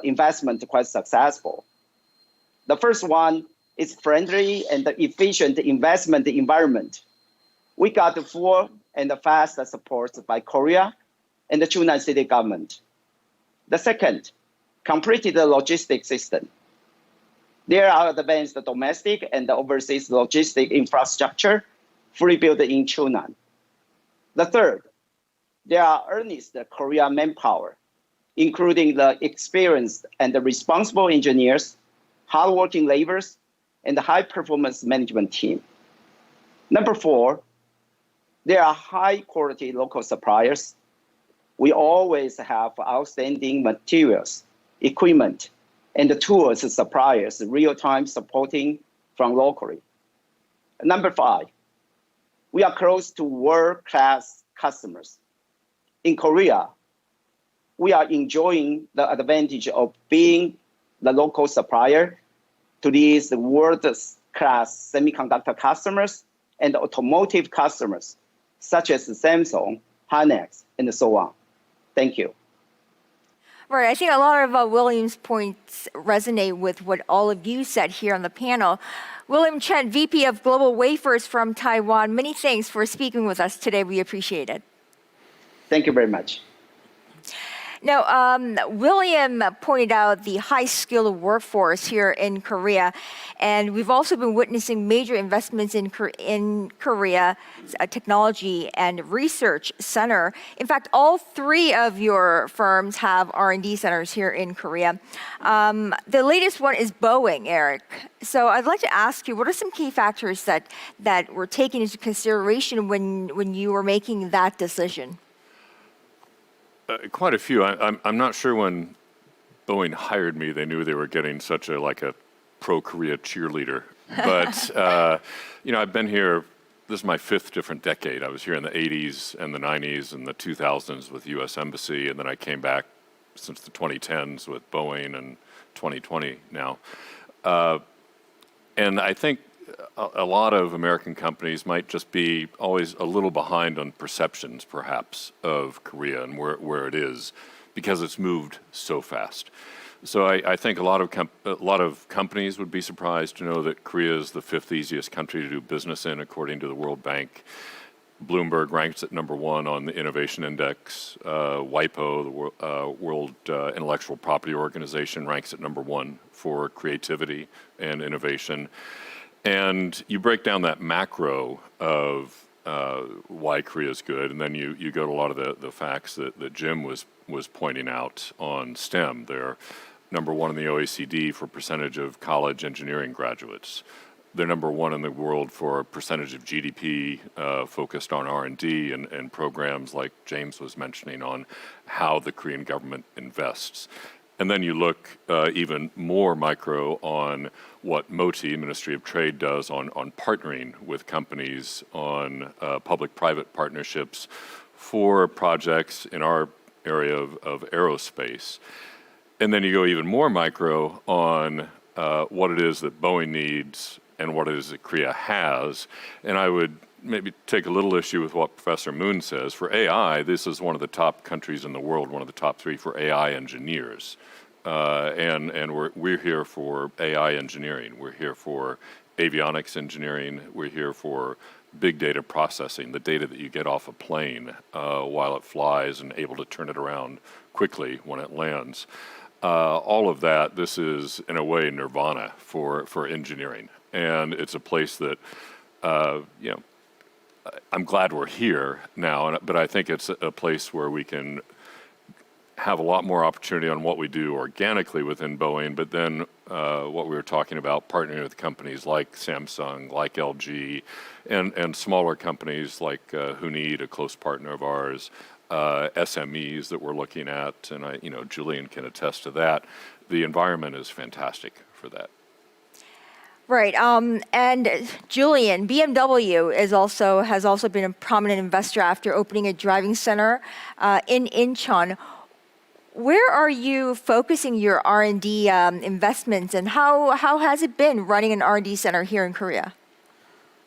investment quite successful. The first one is friendly and efficient investment environment. We got full and fast support by Korea and the Chunan city government. The second, completed logistics system. There are advanced domestic and overseas logistic infrastructure fully built in Chunan. The third, there are earnest Korean manpower, including the experienced and the responsible engineers, hardworking laborers, and the high-performance management team. Number 4, there are high-quality local suppliers. We always have outstanding materials, equipment, and the tools suppliers real-time supporting from locally. Number 5, we are close to world-class customers. In Korea, we are enjoying the advantage of being the local supplier to these world-class semiconductor customers and automotive customers, such as Samsung, Hynix, and so on. Thank you. Right, I think a lot of William's points resonate with what all of you said here on the panel. William Chen, VP of GlobalWafers from Taiwan, many thanks for speaking with us today. We appreciate it. Thank you very much. Now, William pointed out the high-skilled workforce here in Korea, and we've also been witnessing major investments in Korea, technology and research center. In fact, all 3 of your firms have R&D centers here in Korea. The latest one is Boeing, Eric. So I'd like to ask you, what are some key factors that were taken into consideration when you were making that decision? Quite a few. I'm not sure when Boeing hired me, they knew they were getting such a pro-Korea cheerleader. But, I've been here, this is my 5th different decade. I was here in the 80s and the 90s and the 2000s with U.S. Embassy, and then I came back since the 2010s with Boeing and 2020 now. And I think a lot of American companies might just be always a little behind on perceptions, perhaps, of Korea and where it is, because it's moved so fast. So I think a lot of companies would be surprised to know that Korea is the 5th easiest country to do business in, according to the World Bank. Bloomberg ranks at number 1 on the Innovation Index. WIPO, the World Intellectual Property Organization, ranks at number 1 for creativity and innovation. And you break down that macro of why Korea is good, and then you go to a lot of the facts that Jim was pointing out on STEM. They're number 1 in the OECD for percentage of college engineering graduates. They're number one in the world for percentage of GDP focused on R&D and programs like James was mentioning on how the Korean government invests. And then you look even more micro on what MOTI, Ministry of Trade, does on partnering with companies on public-private partnerships for projects in our area of aerospace. And then you go even more micro on what it is that Boeing needs and what it is that Korea has. And I would maybe take a little issue with what Professor Moon says. For AI, this is one of the top countries in the world, one of the top 3 for AI engineers. And we're here for AI engineering. We're here for avionics engineering. We're here for big data processing, the data that you get off a plane while it flies and able to turn it around quickly when it lands. All of that, this is, in a way, nirvana for engineering. And it's a place that, I'm glad we're here now, but I think it's a place where we can have a lot more opportunity on what we do organically within Boeing, but then what we were talking about, partnering with companies like Samsung, like LG, and smaller companies like Hunid, a close partner of ours, SMEs that we're looking at, and Julian can attest to that. The environment is fantastic for that. Right, and Julian, BMW has also been a prominent investor after opening a driving center in Incheon. Where are you focusing your R&D investments, and how has it been running an R&D center here in Korea?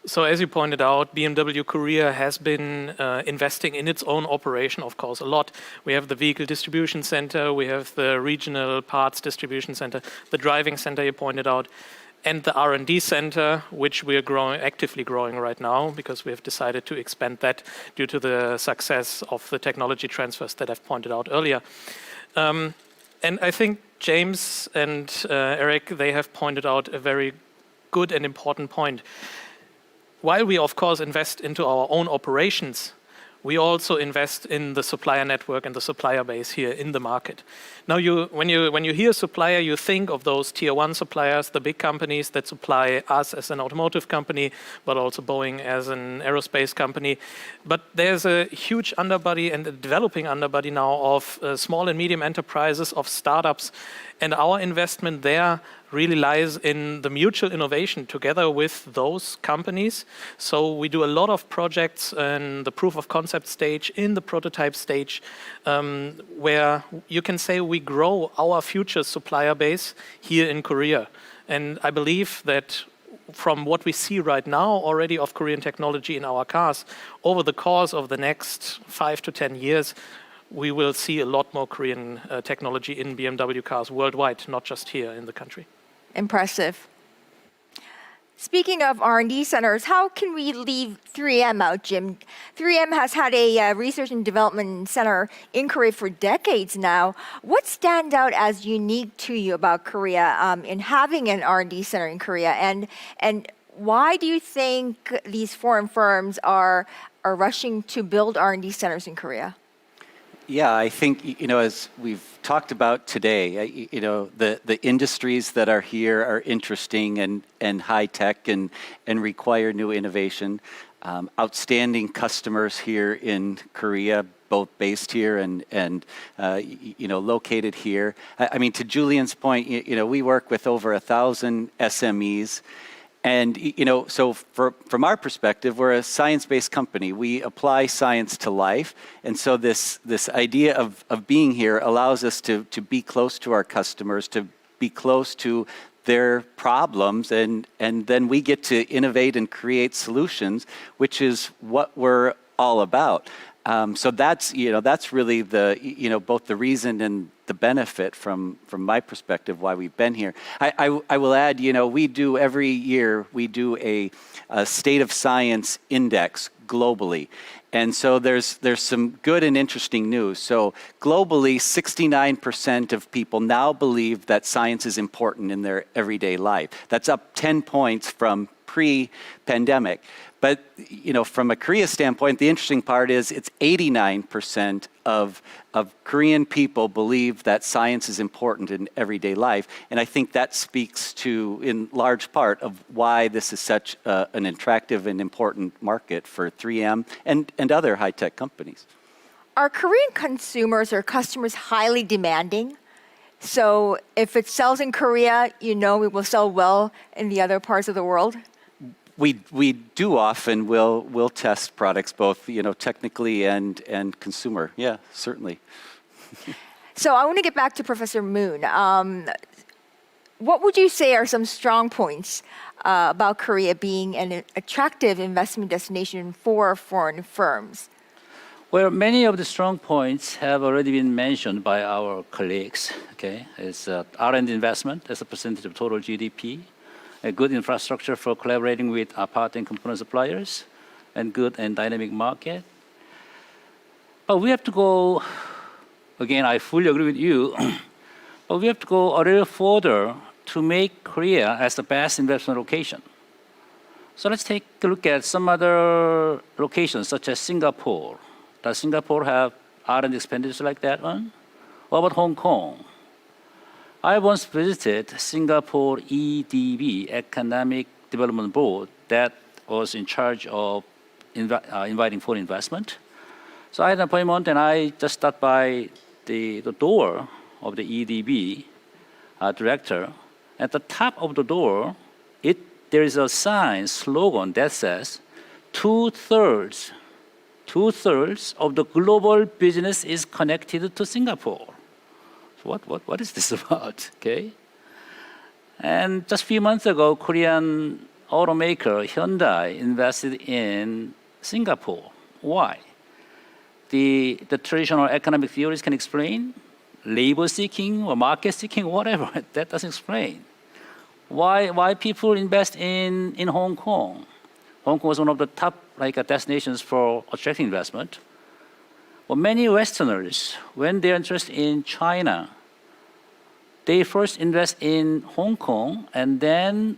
So as you pointed out, BMW Korea has been investing in its own operation, of course, a lot. We have the vehicle distribution center, we have the regional parts distribution center, the driving center you pointed out, and the R&D center, which we are actively growing right now because we have decided to expand that due to the success of the technology transfers that I've pointed out earlier. And I think James and Eric, they have pointed out a very good and important point. While we, of course, invest into our own operations, we also invest in the supplier network and the supplier base here in the market. Now, when you hear supplier, you think of those tier 1 suppliers, the big companies that supply us as an automotive company, but also Boeing as an aerospace company. But there's a huge underbody and a developing underbody now of small and medium enterprises, of startups. And our investment there really lies in the mutual innovation together with those companies. So we do a lot of projects in the proof of concept stage, in the prototype stage, where you can say we grow our future supplier base here in Korea. And I believe that from what we see right now already of Korean technology in our cars, over the course of the next 5 to 10 years, we will see a lot more Korean technology in BMW cars worldwide, not just here in the country. Impressive. Speaking of R&D centers, how can we leave 3M out, Jim? 3M has had a research and development center in Korea for decades now. What stands out as unique to you about Korea in having an R&D center in Korea? And why do you think these foreign firms are rushing to build R&D centers in Korea? Yeah, I think, as we've talked about today, the industries that are here are interesting and high tech and require new innovation. Outstanding customers here in Korea, both based here and located here. I mean, to Julian's point, we work with over 1,000 SMEs. And, so from our perspective, we're a science-based company. We apply science to life. And so this idea of being here allows us to be close to our customers, to be close to their problems, and then we get to innovate and create solutions, which is what we're all about. So that's really the, both the reason and the benefit from my perspective why we've been here. I will add, we do every year, we do a state of science index globally. And so there's some good and interesting news. So globally, 69% of people now believe that science is important in their everyday life. That's up 10 points from pre-pandemic. But, from a Korea standpoint, the interesting part is it's 89% of Korean people believe that science is important in everyday life. And I think that speaks to, in large part, of why this is such an attractive and important market for 3M and other high-tech companies. Are Korean consumers or customers highly demanding? So if it sells in Korea, you know it will sell well in the other parts of the world? We do often will test products both technically and consumer. Yeah, certainly. So I want to get back to Professor Moon. What would you say are some strong points about Korea being an attractive investment destination for foreign firms? Well, many of the strong points have already been mentioned by our colleagues. Okay, it's R&D investment as a percentage of total GDP, a good infrastructure for collaborating with our part and component suppliers, and good and dynamic market. But we have to go, again, I fully agree with you, but we have to go a little further to make Korea as the best investment location. So let's take a look at some other locations, such as Singapore. Does Singapore have R&D expenditures like that one? What about Hong Kong? I once visited Singapore EDB, Economic Development Board, that was in charge of inviting foreign investment. So I had an appointment and I just stopped by the door of the EDB director. At the top of the door, there is a slogan that says, two-thirds of the global business is connected to Singapore. So what is this about? Okay. And just a few months ago, Korean automaker Hyundai invested in Singapore. Why? The traditional economic theories can explain labor seeking or market seeking, whatever. That doesn't explain why people invest in Hong Kong. Hong Kong was one of the top destinations for attracting investment. Well, many Westerners, when they're interested in China, they first invest in Hong Kong and then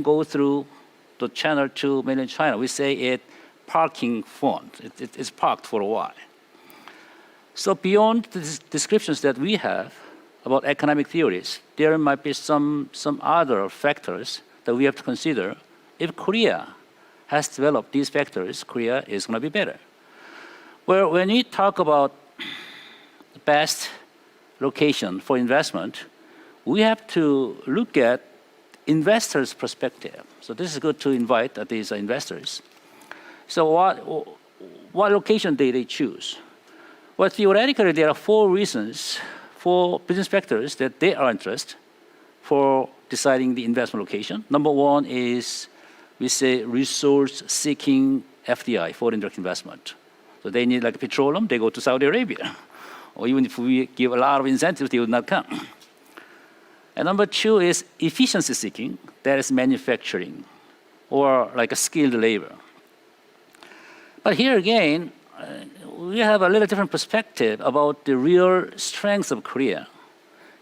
go through the channel to mainland China. We say it parking fund. It's parked for a while. So beyond the descriptions that we have about economic theories, there might be some other factors that we have to consider. If Korea has developed these factors, Korea is going to be better. Well, when we talk about the best location for investment, we have to look at investors' perspective. So this is good to invite these investors. So what location do they choose? Well, theoretically, there are 4 reasons, 4 business factors that they are interested for deciding the investment location. Number 1 is, we say, resource-seeking FDI, foreign direct investment. So they need petroleum, they go to Saudi Arabia. Or even if we give a lot of incentives, they would not come. And number 2 is efficiency-seeking, that is manufacturing, or a skilled labor. But here again, we have a little different perspective about the real strengths of Korea.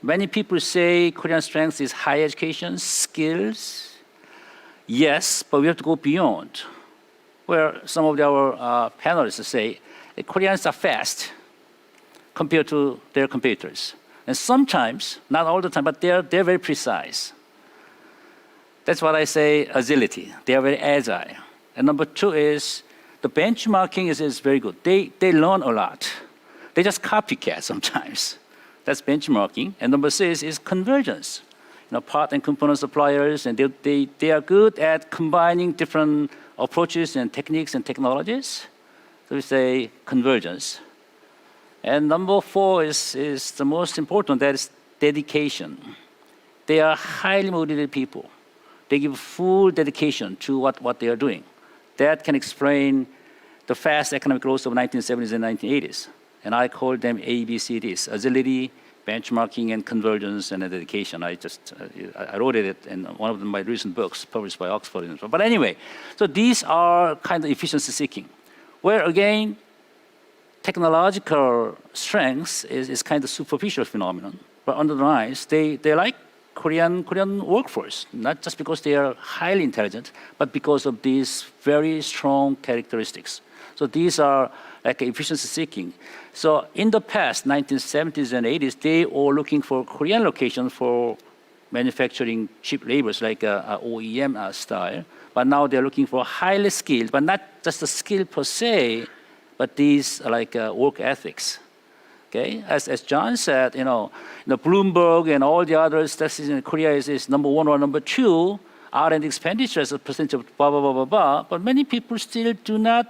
Many people say Korean strength is higher education, skills. Yes, but we have to go beyond. Where some of our panelists say Koreans are fast compared to their competitors. And sometimes, not all the time, but they're very precise. That's what I say, agility. They are very agile. And number 2 is the benchmarking is very good. They learn a lot. They just copycat sometimes. That's benchmarking. And number 6 is convergence. Part and component suppliers, and they are good at combining different approaches and techniques and technologies. So we say convergence. And number 4 is the most important, that is dedication. They are highly motivated people. They give full dedication to what they are doing. That can explain the fast economic growth of 1970s and 1980s. And I call them ABCDs, agility, benchmarking, and convergence, and dedication. I wrote it in one of my recent books published by Oxford. But anyway, so these are kind of efficiency seeking, where again, technological strength is kind of superficial phenomenon. But underlies, they like Korean workforce, not just because they are highly intelligent, but because of these very strong characteristics. So these are like efficiency seeking. So in the past, 1970s and 80s, they were looking for Korean location for manufacturing cheap labors like OEM style. But now they're looking for highly skilled, but not just the skill per se, but these like work ethics. Okay, as John said, Bloomberg and all the other statistics in Korea is number one or number two. R&D expenditure as a percentage of blah, blah, blah, blah, blah. But many people still do not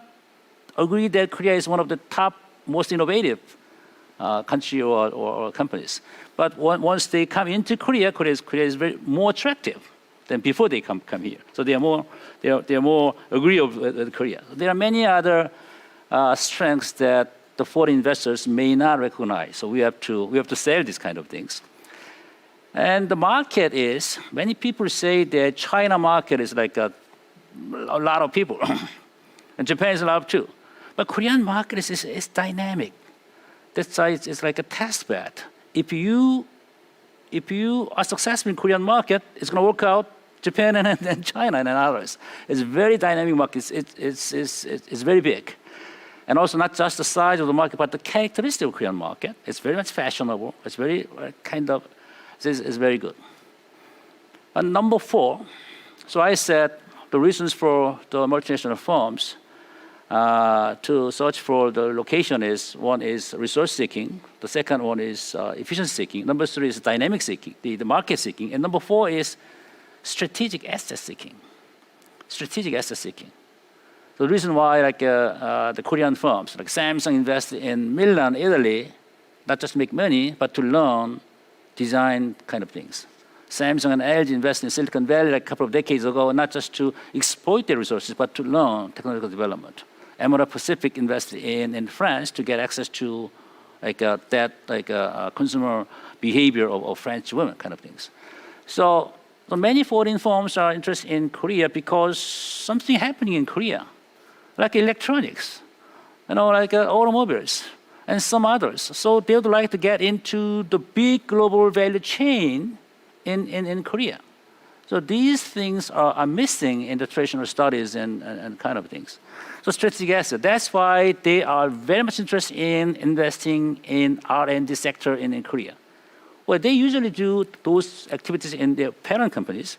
agree that Korea is one of the top most innovative country or companies. But once they come into Korea, Korea is very more attractive than before they come here. So they are more agree with Korea. There are many other strengths that the foreign investors may not recognize. So we have to sell these kind of things. And the market is, many people say that China market is like a lot of people. And Japan is a lot too. But Korean market is dynamic. That's why it's like a test bed. If you are successful in Korean market, it's going to work out Japan and China and others. It's very dynamic market. It's very big. And also not just the size of the market, but the characteristic of Korean market. It's very much fashionable. It's very it's very good. And number 4, so I said the reasons for the multinational firms to search for the location is, one is resource seeking, the second one is efficiency seeking, number 3 is dynamic seeking, the market seeking, and number 4 is strategic asset seeking. Strategic asset seeking. The reason why the Korean firms, like Samsung invested in Milan, Italy, not just make money, but to learn design kind of things. Samsung and LG invested in Silicon Valley like a couple of decades ago, not just to exploit their resources, but to learn technological development. Emerald Pacific invested in France to get access to consumer behavior of French women kind of things. So many foreign firms are interested in Korea because something happening in Korea, like electronics, like automobiles and some others. So they would like to get into the big global value chain in Korea. So these things are missing in the traditional studies and kind of things. So strategic asset, that's why they are very much interested in investing in R&D sector in Korea. Well, they usually do those activities in their parent companies,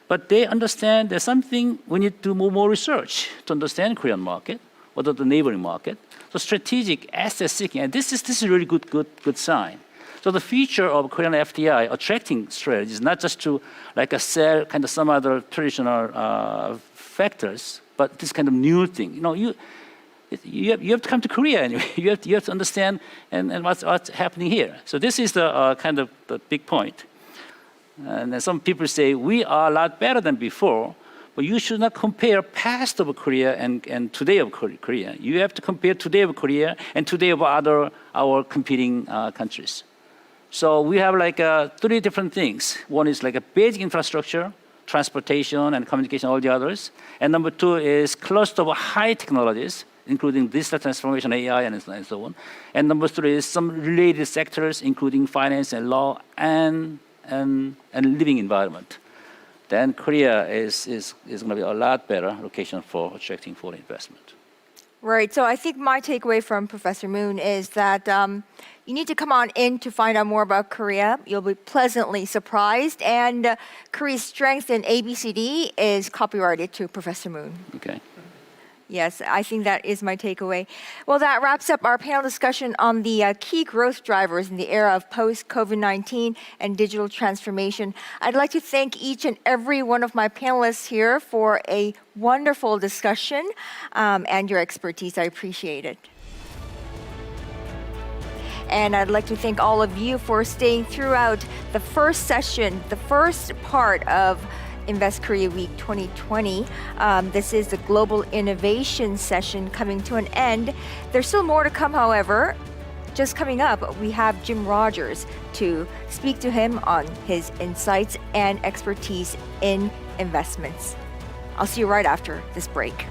but they understand there's something we need to do more research to understand Korean market or the neighboring market. So strategic asset seeking, and this is really good sign. So the feature of Korean FDI attracting strategy is not just to sell kind of some other traditional factors, but this kind of new thing. You have to come to Korea anyway. You have to understand and what's happening here. So this is the kind of the big point. And some people say we are a lot better than before, but you should not compare past of Korea and today of Korea. You have to compare today of Korea and today of our competing countries. So we have 3 different things. One is a basic infrastructure, transportation and communication, all the others. And number 2 is cluster of high technologies, including digital transformation, AI, and so on. And number 3 is some related sectors, including finance and law and living environment. Then Korea is going to be a lot better location for attracting foreign investment. Right. So I think my takeaway from Professor Moon is that you need to come on in to find out more about Korea. You'll be pleasantly surprised. And Korea's strength in ABCD is copyrighted to Professor Moon. Okay. Yes, I think that is my takeaway. Well, that wraps up our panel discussion on the key growth drivers in the era of post-COVID-19 and digital transformation. I'd like to thank each and every one of my panelists here for a wonderful discussion and your expertise. I appreciate it. And I'd like to thank all of you for staying throughout the first session, the first part of Invest Korea Week 2020. This is the Global Innovation Session coming to an end. There's still more to come, however. Just coming up, we have Jim Rogers to speak to him on his insights and expertise in investments. I'll see you right after this break.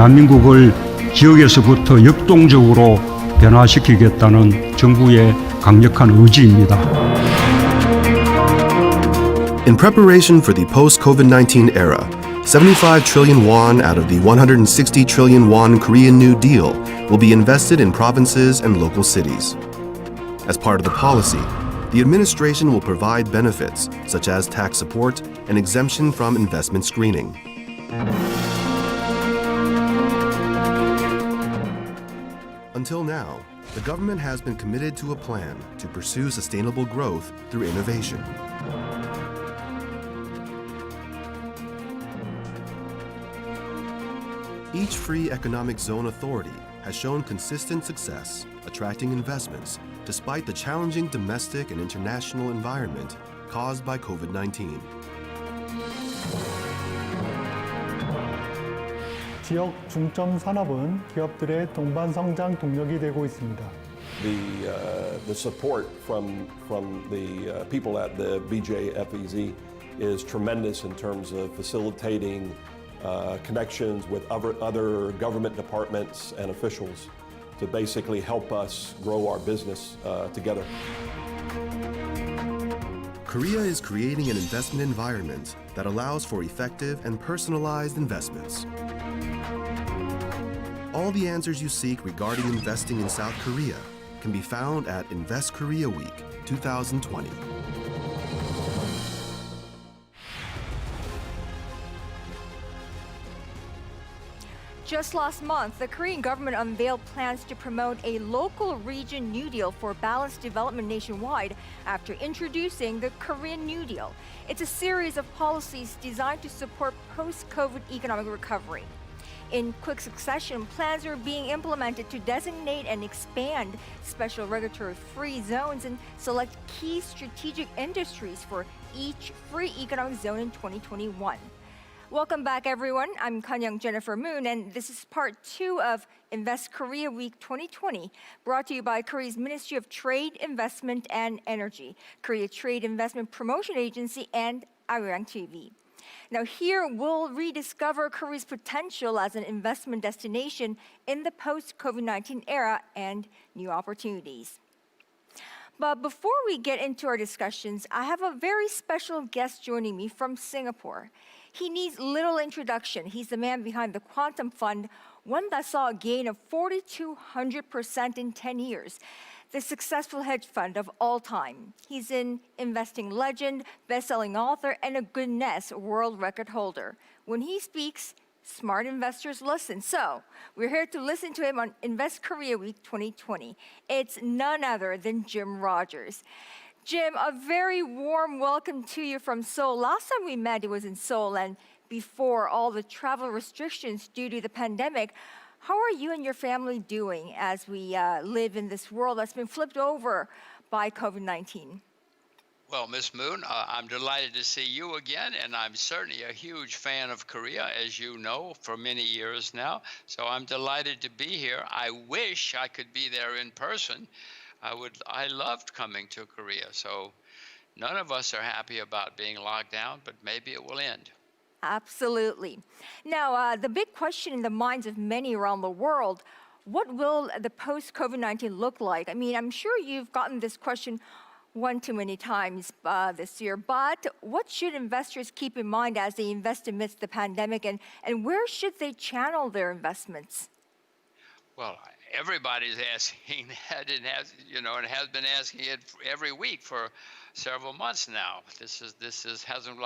대한민국을 지역에서부터 역동적으로 변화시키겠다는 정부의 강력한 의지입니다. In preparation for the post-COVID-19 era, 75 trillion won out of the 160 trillion won Korean New Deal will be invested in provinces and local cities. As part of the policy, the administration will provide benefits such as tax support and exemption from investment screening. Until now, the government has been committed to a plan to pursue sustainable growth through innovation. Each free economic zone authority has shown consistent success attracting investments despite the challenging domestic and international environment caused by COVID-19. 지역 중점 산업은 기업들의 동반 성장 동력이 되고 있습니다. The support from the people at the BJFEZ is tremendous in terms of facilitating connections with other government departments and officials to basically help us grow our business together. Korea is creating an investment environment that allows for effective and personalized investments. All the answers you seek regarding investing in South Korea can be found at Invest Korea Week 2020. Just last month, the Korean government unveiled plans to promote a local region New Deal for balanced development nationwide after introducing the Korean New Deal. It's a series of policies designed to support post-COVID economic recovery. In quick succession, plans are being implemented to designate and expand special regulatory-free zones and select key strategic industries for each free economic zone in 2021. Welcome back, everyone. I'm Kanyang Jennifer Moon, and this is part 2 of Invest Korea Week 2020, brought to you by Korea's Ministry of Trade, Investment, and Energy, Korea Trade Investment Promotion Agency, and Ari랑TV. Now here, we'll rediscover Korea's potential as an investment destination in the post-COVID-19 era and new opportunities. But before we get into our discussions, I have a very special guest joining me from Singapore. He needs little introduction. He's the man behind the Quantum Fund, one that saw a gain of 4,200% in 10 years. The successful hedge fund of all time. He's an investing legend, best-selling author, and a Guinness World Record holder. When he speaks, smart investors listen. So we're here to listen to him on Invest Korea Week 2020. It's none other than Jim Rogers. Jim, a very warm welcome to you from Seoul. Last time we met, it was in Seoul, and before all the travel restrictions due to the pandemic. How are you and your family doing as we live in this world that's been flipped over by COVID-19? Well, Ms. Moon, I'm delighted to see you again, and I'm certainly a huge fan of Korea, as you know, for many years now. So I'm delighted to be here. I wish I could be there in person. I loved coming to Korea. So none of us are happy about being locked down, but maybe it will end. Absolutely. Now, the big question in the minds of many around the world, what will the post-COVID-19 look like? I mean, I'm sure you've gotten this question one too many times this year, but what should investors keep in mind as they invest amidst the pandemic, and where should they channel their investments? Well, everybody's asking that, and has been asking it every week for several months now. This hasn't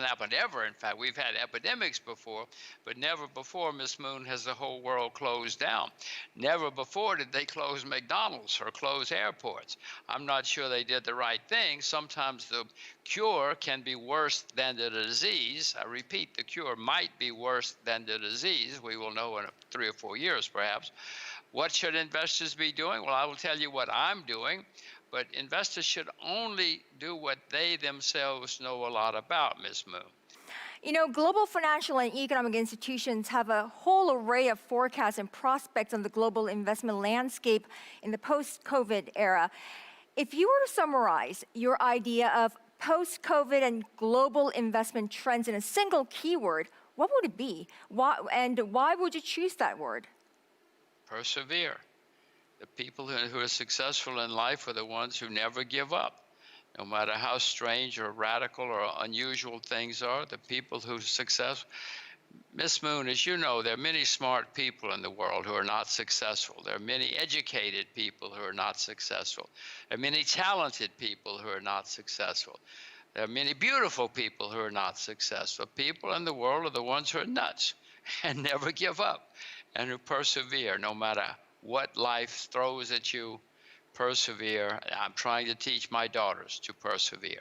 happened ever. In fact, we've had epidemics before, but never before, Ms. Moon, has the whole world closed down. Never before did they close McDonald's or close airports. I'm not sure they did the right thing. Sometimes the cure can be worse than the disease. I repeat, the cure might be worse than the disease. We will know in 3 or 4 years, perhaps. What should investors be doing? Well, I will tell you what I'm doing. But investors should only do what they themselves know a lot about, Ms. Moon. You know, global financial and economic institutions have a whole array of forecasts and prospects on the global investment landscape in the post-COVID era. If you were to summarize your idea of post-COVID and global investment trends in a single keyword, what would it be? Why would you choose that word? Persevere. The people who are successful in life are the ones who never give up. No matter how strange or radical or unusual things are, the people who are successful. Miss Moon, as you know, there are many smart people in the world who are not successful. There are many educated people who are not successful. There are many talented people who are not successful. There are many beautiful people who are not successful. People in the world are the ones who are nuts and never give up and who persevere no matter what life throws at you. Persevere. I'm trying to teach my daughters to persevere.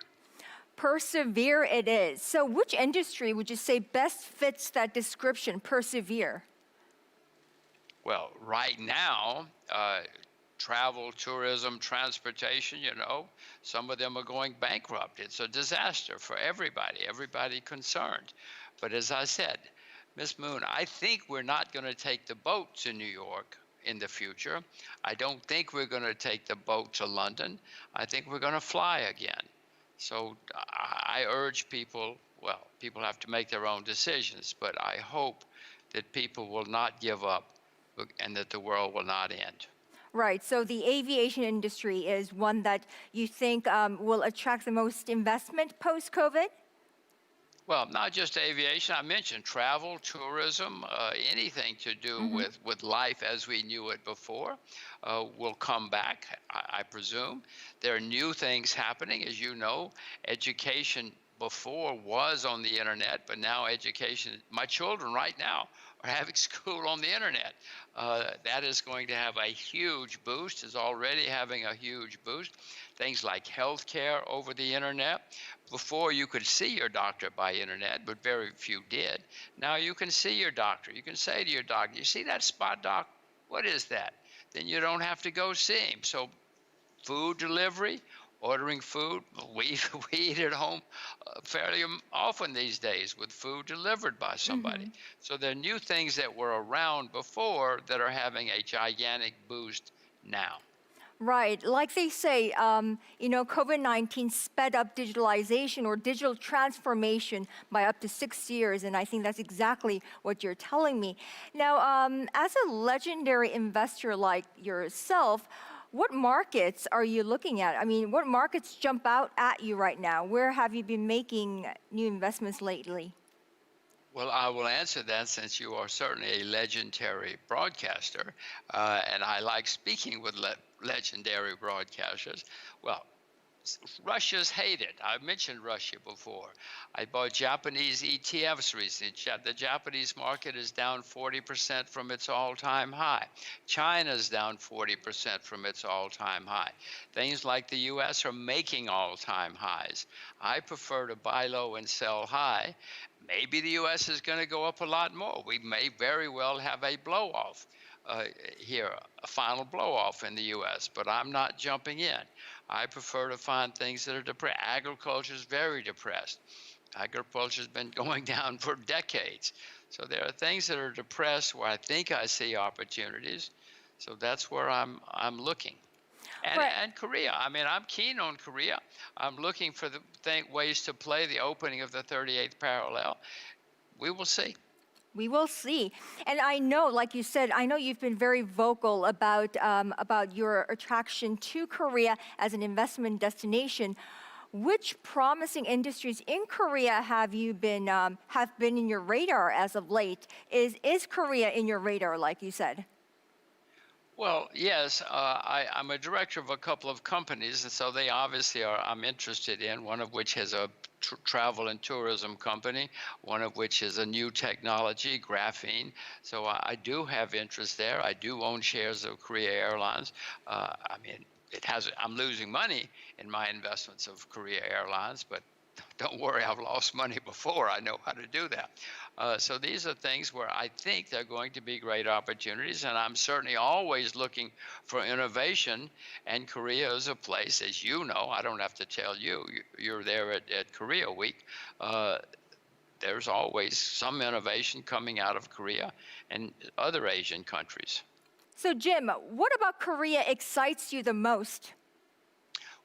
Persevere it is. So which industry would you say best fits that description, persevere? Well, right now, travel, tourism, transportation, some of them are going bankrupt. It's a disaster for everybody concerned. But as I said, Ms. Moon, I think we're not going to take the boat to New York in the future. I don't think we're going to take the boat to London. I think we're going to fly again. So I urge people, people have to make their own decisions, but I hope that people will not give up and that the world will not end. Right, so the aviation industry is one that you think will attract the most investment post-COVID? Well, not just aviation. I mentioned travel, tourism, anything to do with life as we knew it before will come back, I presume. There are new things happening. As you know, education before was on the internet, but now education, my children right now are having school on the internet. That is going to have a huge boost, is already having a huge boost. Things like healthcare over the internet. Before you could see your doctor by internet, but very few did. Now you can see your doctor. You can say to your doctor, you see that spot, doc? What is that? Then you don't have to go see him. So food delivery, ordering food, we eat at home fairly often these days with food delivered by somebody. So there are new things that were around before that are having a gigantic boost now. Right. Like they say, COVID-19 sped up digitalization or digital transformation by up to 6 years. And I think that's exactly what you're telling me. Now, as a legendary investor like yourself, what markets are you looking at? I mean, what markets jump out at you right now? Where have you been making new investments lately? Well, I will answer that since you are certainly a legendary broadcaster, and I like speaking with legendary broadcasters. Well, Russia's hated. I've mentioned Russia before. I bought Japanese ETFs recently. The Japanese market is down 40% from its all-time high. China's down 40% from its all-time high. Things like the U.S. are making all-time highs. I prefer to buy low and sell high. Maybe the U.S. is going to go up a lot more. We may very well have a blow-off here, a final blow-off in the U.S., but I'm not jumping in. I prefer to find things that are depressed. Agriculture is very depressed. Agriculture has been going down for decades. So there are things that are depressed where I think I see opportunities. So that's where I'm looking. And Korea. I mean, I'm keen on Korea. I'm looking for ways to play the opening of the 38th parallel. We will see. We will see. And I know, like you said, I know you've been very vocal about your attraction to Korea as an investment destination. Which promising industries in Korea have been in your radar as of late? Is Korea in your radar, like you said? Well, yes, I'm a director of a couple of companies, and so they obviously I'm interested in, one of which has a travel and tourism company, one of which is a new technology, graphene. So I do have interest there. I do own shares of Korea Airlines. I mean, I'm losing money in my investments of Korea Airlines, but don't worry, I've lost money before. I know how to do that. So these are things where I think they're going to be great opportunities, and I'm certainly always looking for innovation, and Korea is a place, as you know, I don't have to tell you, you're there at Korea Week, there's always some innovation coming out of Korea and other Asian countries. So Jim, what about Korea excites you the most?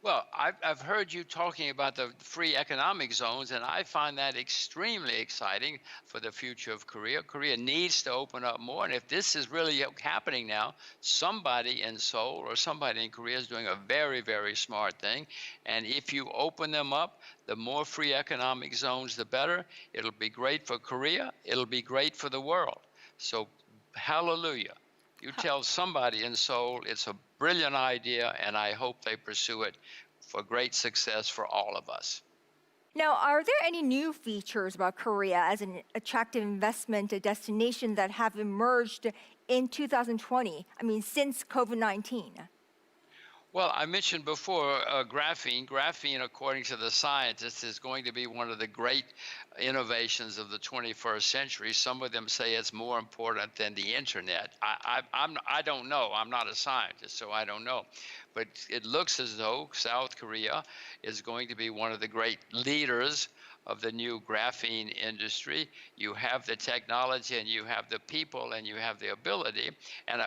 Well, I've heard you talking about the free economic zones, and I find that extremely exciting for the future of Korea. Korea needs to open up more, and if this is really happening now, somebody in Seoul or somebody in Korea is doing a very, very smart thing. And if you open them up, the more free economic zones, the better. It'll be great for Korea. It'll be great for the world. So, hallelujah. You tell somebody in Seoul it's a brilliant idea, and I hope they pursue it for great success for all of us. Now, are there any new features about Korea as an attractive investment destination that have emerged in 2020? I mean, since COVID-19? Well, I mentioned before graphene. Graphene, according to the scientists, is going to be one of the great innovations of the 21st century. Some of them say it's more important than the internet. I don't know. I'm not a scientist, so I don't know. But it looks as though South Korea is going to be one of the great leaders of the new graphene industry. You have the technology, and you have the people, and you have the ability. And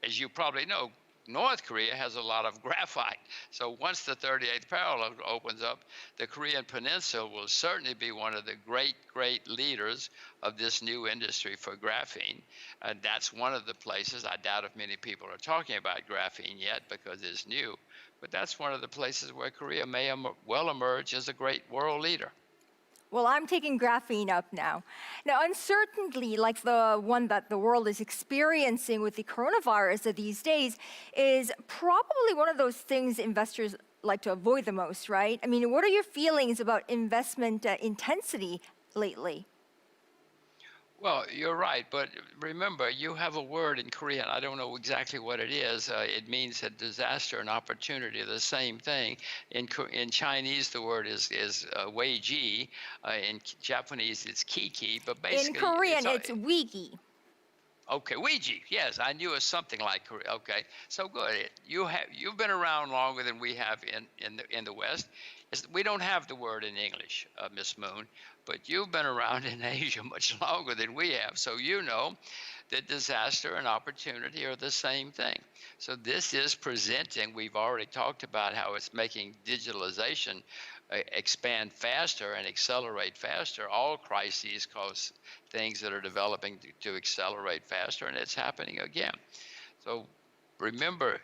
as you probably know, North Korea has a lot of graphite. So once the 38th parallel opens up, the Korean Peninsula will certainly be one of the great, great leaders of this new industry for graphene. That's one of the places. I doubt if many people are talking about graphene yet because it's new. But that's one of the places where Korea may well emerge as a great world leader. Well, I'm taking graphene up now. Now, uncertainty like the one that the world is experiencing with the coronavirus these days is probably one of those things investors like to avoid the most, right? I mean, what are your feelings about investment intensity lately? Well, you're right, but remember, you have a word in Korean. I don't know exactly what it is. It means a disaster and opportunity, the same thing. In Chinese, the word is weiji. In Japanese, it's kiki. But basically, in Korean, it's wigi. Okay, Ouija. Yes, I knew it was something like Korea. Okay, so good. You've been around longer than we have in the West. We don't have the word in English, Miss Moon, but you've been around in Asia much longer than we have, so you know that disaster and opportunity are the same thing. So this is presenting. We've already talked about how it's making digitalization expand faster and accelerate faster. All crises cause things that are developing to accelerate faster, and it's happening again. So remember,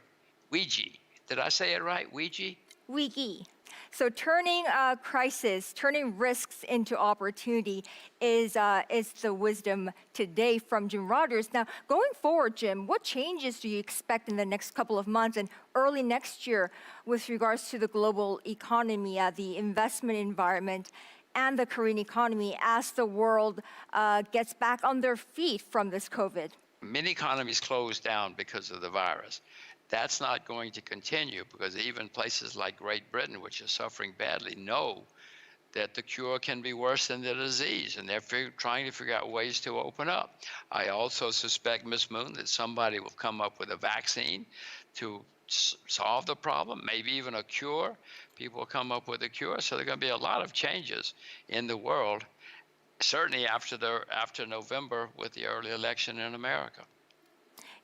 Ouija. Did I say it right? Ouija? Wigi. So turning crisis, turning risks into opportunity is the wisdom today from Jim Rogers. Now, going forward, Jim, what changes do you expect in the next couple of months and early next year with regards to the global economy, the investment environment, and the Korean economy as the world gets back on their feet from this COVID? Many economies closed down because of the virus. That's not going to continue because even places like Great Britain, which is suffering badly, know that the cure can be worse than the disease, and they're trying to figure out ways to open up. I also suspect, Ms. Moon, that somebody will come up with a vaccine to solve the problem, maybe even a cure. People will come up with a cure, so there are going to be a lot of changes in the world, certainly after November with the early election in America.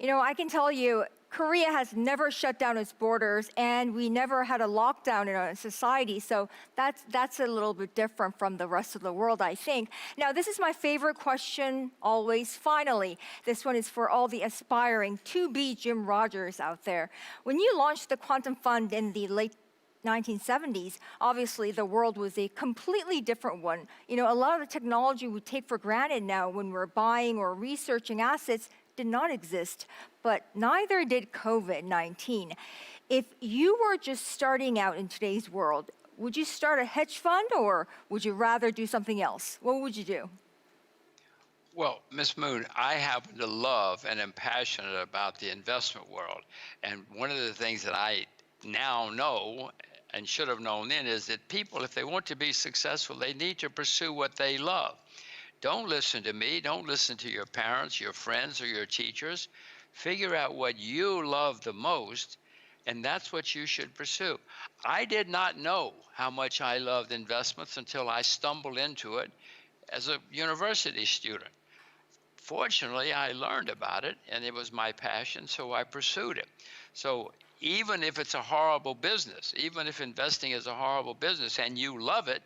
You know, I can tell you, Korea has never shut down its borders, and we never had a lockdown in our society. So that's a little bit different from the rest of the world, I think. Now, this is my favorite question always. Finally, this one is for all the aspiring to-be Jim Rogers out there. When you launched the Quantum Fund in the late 1970s, obviously the world was a completely different one. You know, a lot of the technology we take for granted now when we're buying or researching assets did not exist, but neither did COVID-19. If you were just starting out in today's world, would you start a hedge fund or would you rather do something else? What would you do? Well, Ms. Moon, I happen to love and am passionate about the investment world. And one of the things that I now know and should have known then is that people, if they want to be successful, they need to pursue what they love. Don't listen to me. Don't listen to your parents, your friends, or your teachers. Figure out what you love the most, and that's what you should pursue. I did not know how much I loved investments until I stumbled into it as a university student. Fortunately, I learned about it, and it was my passion, so I pursued it. So even if it's a horrible business, even if investing is a horrible business and you love it,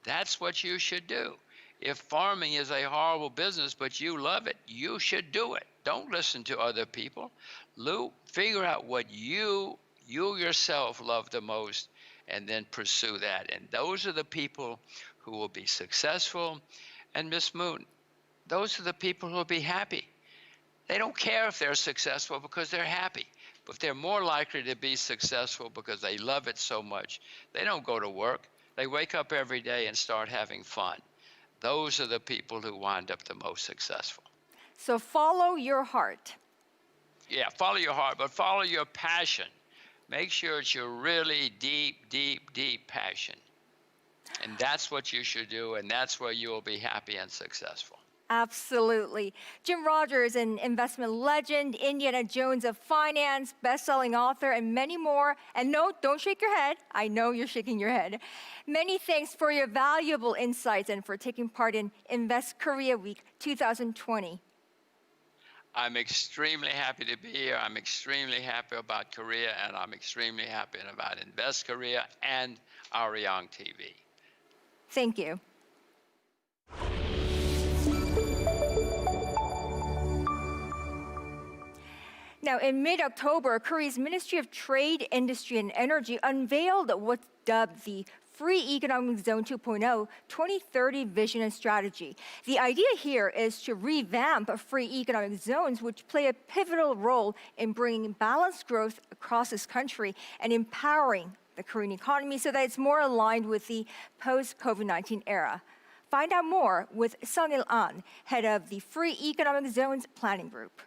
that's what you should do. If farming is a horrible business but you love it, you should do it. Don't listen to other people. Figure out what you yourself love the most and then pursue that. And those are the people who will be successful. And Ms. Moon, those are the people who will be happy. They don't care if they're successful because they're happy. But they're more likely to be successful because they love it so much. They don't go to work. They wake up every day and start having fun. Those are the people who wind up the most successful. So follow your heart. Yeah, follow your heart, but follow your passion. Make sure it's your really deep, deep, deep passion. And that's what you should do, and that's where you will be happy and successful. Absolutely. Jim Rogers, an investment legend, Indiana Jones of finance, best-selling author, and many more. And no, don't shake your head. I know you're shaking your head. Many thanks for your valuable insights and for taking part in Invest Korea Week 2020. I'm extremely happy to be here. I'm extremely happy about Korea, and I'm extremely happy about Invest Korea and IKW. Thank you. Now, in mid-October, Korea's Ministry of Trade, Industry, and Energy unveiled what's dubbed the Free Economic Zone 2.0 2030 Vision and Strategy. The idea here is to revamp free economic zones, which play a pivotal role in bringing balanced growth across this country and empowering the Korean economy so that it's more aligned with the post-COVID-19 era. Find out more with Sung-il An, head of the Free Economic Zones Planning Group.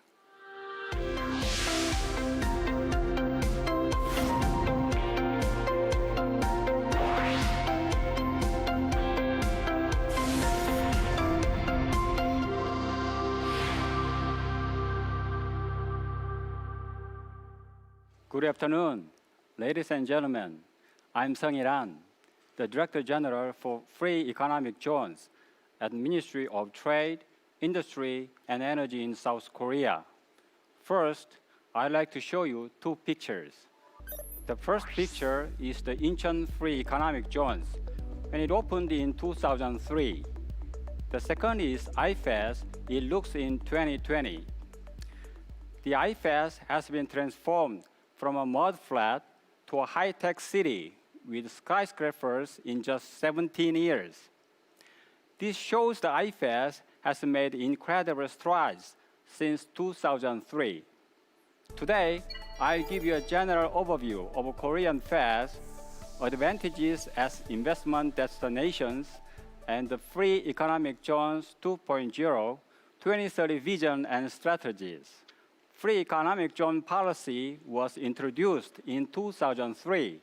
Good afternoon, ladies and gentlemen. I'm Sung-il An, the Director General for Free Economic Zones at the Ministry of Trade, Industry, and Energy in South Korea. First, I'd like to show you two pictures. The first picture is the Incheon Free Economic Zones when it opened in 2003. The second is IFAS. It looks in 2020. The IFAS has been transformed from a mud flat to a high-tech city with skyscrapers in just 17 years. This shows the IFAS has made incredible strides since 2003. Today, I'll give you a general overview of Korean FAS, advantages as investment destinations, and the Free Economic Zones 2.0 2030 vision and strategies. Free Economic Zone policy was introduced in 2003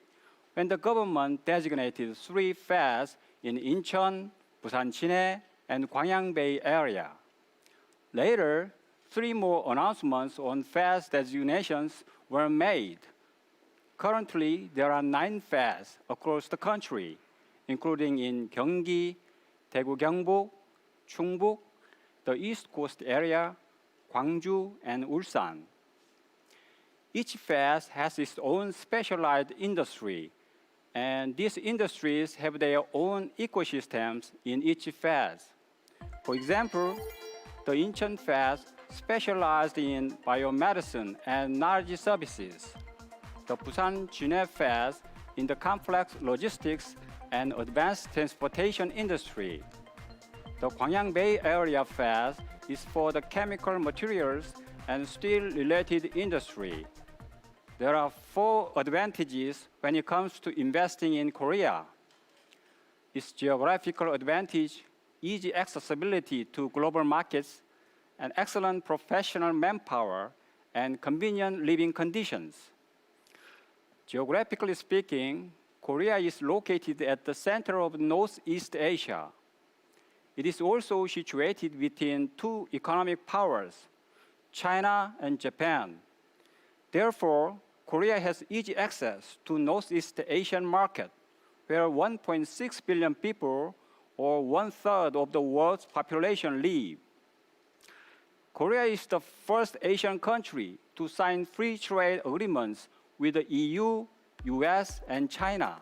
when the government designated 3 FAS in Incheon, Busan Chine, and Gwangyang Bay area. Later, 3 more announcements on FAS designations were made. Currently, there are 9 FAS across the country, including in Gyeonggi, Daegu Gyeongbuk, Chungbuk, the East Coast area, Gwangju, and Ulsan. Each FAS has its own specialized industry, and these industries have their own ecosystems in each FAS. For example, the Incheon FAS specialized in biomedicine and knowledge services. The Busan Chine FAS in the complex logistics and advanced transportation industry. The Gwangyang Bay Area FAS is for the chemical materials and steel-related industry. There are 4 advantages when it comes to investing in Korea. Its geographical advantage, easy accessibility to global markets, and excellent professional manpower and convenient living conditions. Geographically speaking, Korea is located at the center of Northeast Asia. It is also situated within 2 economic powers, China and Japan. Therefore, Korea has easy access to Northeast Asian market, where 1.6 billion people, or 1/3 of the world's population, live. Korea is the first Asian country to sign free trade agreements with the EU, US, and China.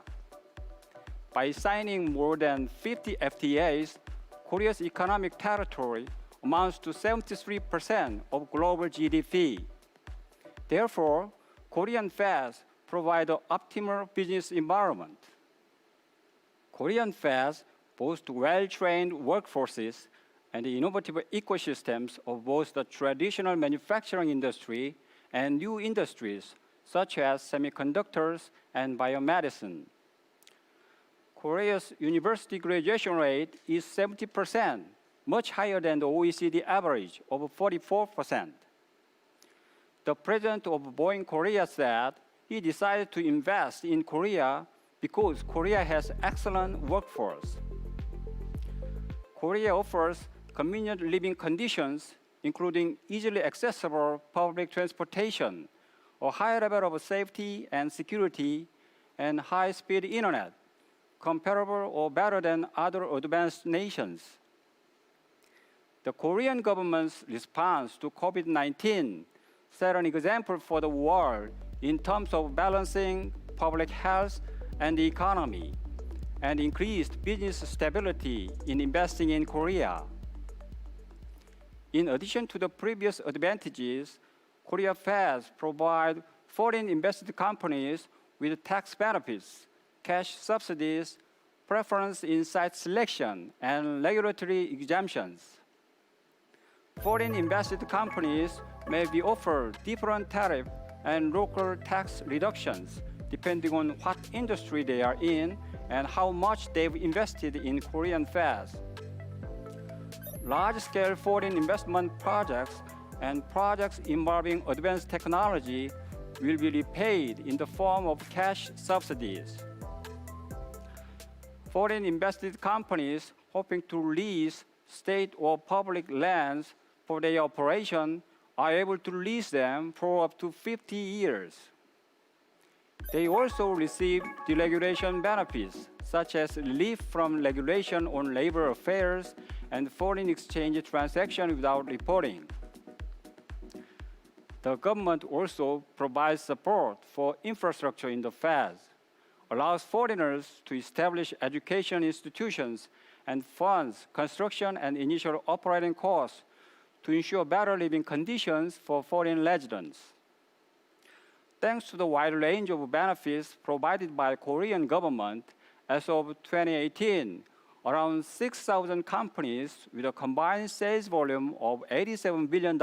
By signing more than 50 FTAs, Korea's economic territory amounts to 73% of global GDP. Therefore, Korean feds provide an optimal business environment. Korean feds boast well-trained workforces and innovative ecosystems of both the traditional manufacturing industry and new industries, such as semiconductors and biomedicine. Korea's university graduation rate is 70%, much higher than the OECD average of 44%. The president of Boeing Korea said he decided to invest in Korea because Korea has excellent workforce. Korea offers convenient living conditions, including easily accessible public transportation, a high level of safety and security, and high-speed internet, comparable or better than other advanced nations. The Korean government's response to COVID-19 set an example for the world in terms of balancing public health and the economy, and increased business stability in investing in Korea. In addition to the previous advantages, Korea feds provide foreign invested companies with tax benefits, cash subsidies, preference in site selection, and regulatory exemptions. Foreign invested companies may be offered different tariff and local tax reductions depending on what industry they are in and how much they've invested in Korean feds. Large-scale foreign investment projects and projects involving advanced technology will be repaid in the form of cash subsidies. Foreign invested companies hoping to lease state or public lands for their operation are able to lease them for up to 50 years. They also receive deregulation benefits, such as relief from regulation on labor affairs and foreign exchange transactions without reporting. The government also provides support for infrastructure in the feds, allows foreigners to establish education institutions, and funds construction and initial operating costs to ensure better living conditions for foreign residents. Thanks to the wide range of benefits provided by the Korean government, as of 2018, around 6,000 companies with a combined sales volume of $87 billion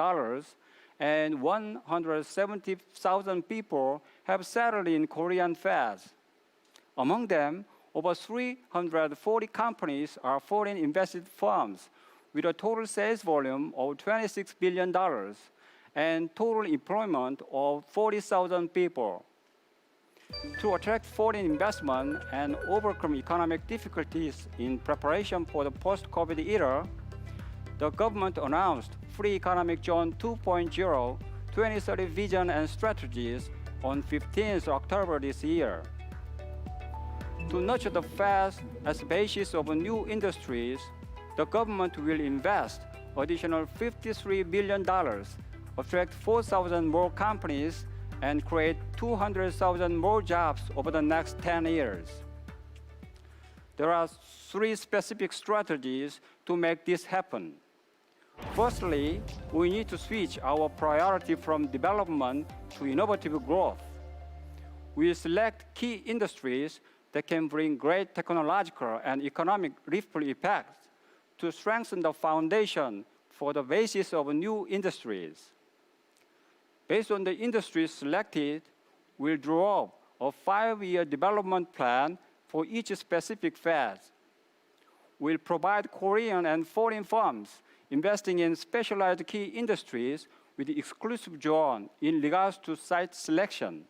and 170,000 people have settled in Korean feds. Among them, over 340 companies are foreign invested firms with a total sales volume of $26 billion and total employment of 40,000 people. To attract foreign investment and overcome economic difficulties in preparation for the post-COVID era, the government announced Free Economic Zone 2.0 2030 Vision and Strategies on 15th October this year. To nurture the feds as the basis of new industries, the government will invest additional $53 billion, attract 4,000 more companies, and create 200,000 more jobs over the next 10 years. There are 3 specific strategies to make this happen. Firstly, we need to switch our priority from development to innovative growth. We select key industries that can bring great technological and economic ripple effects to strengthen the foundation for the basis of new industries. Based on the industries selected, we'll draw up a 5-year development plan for each specific phase. We'll provide Korean and foreign firms investing in specialized key industries with exclusive zone in regards to site selection.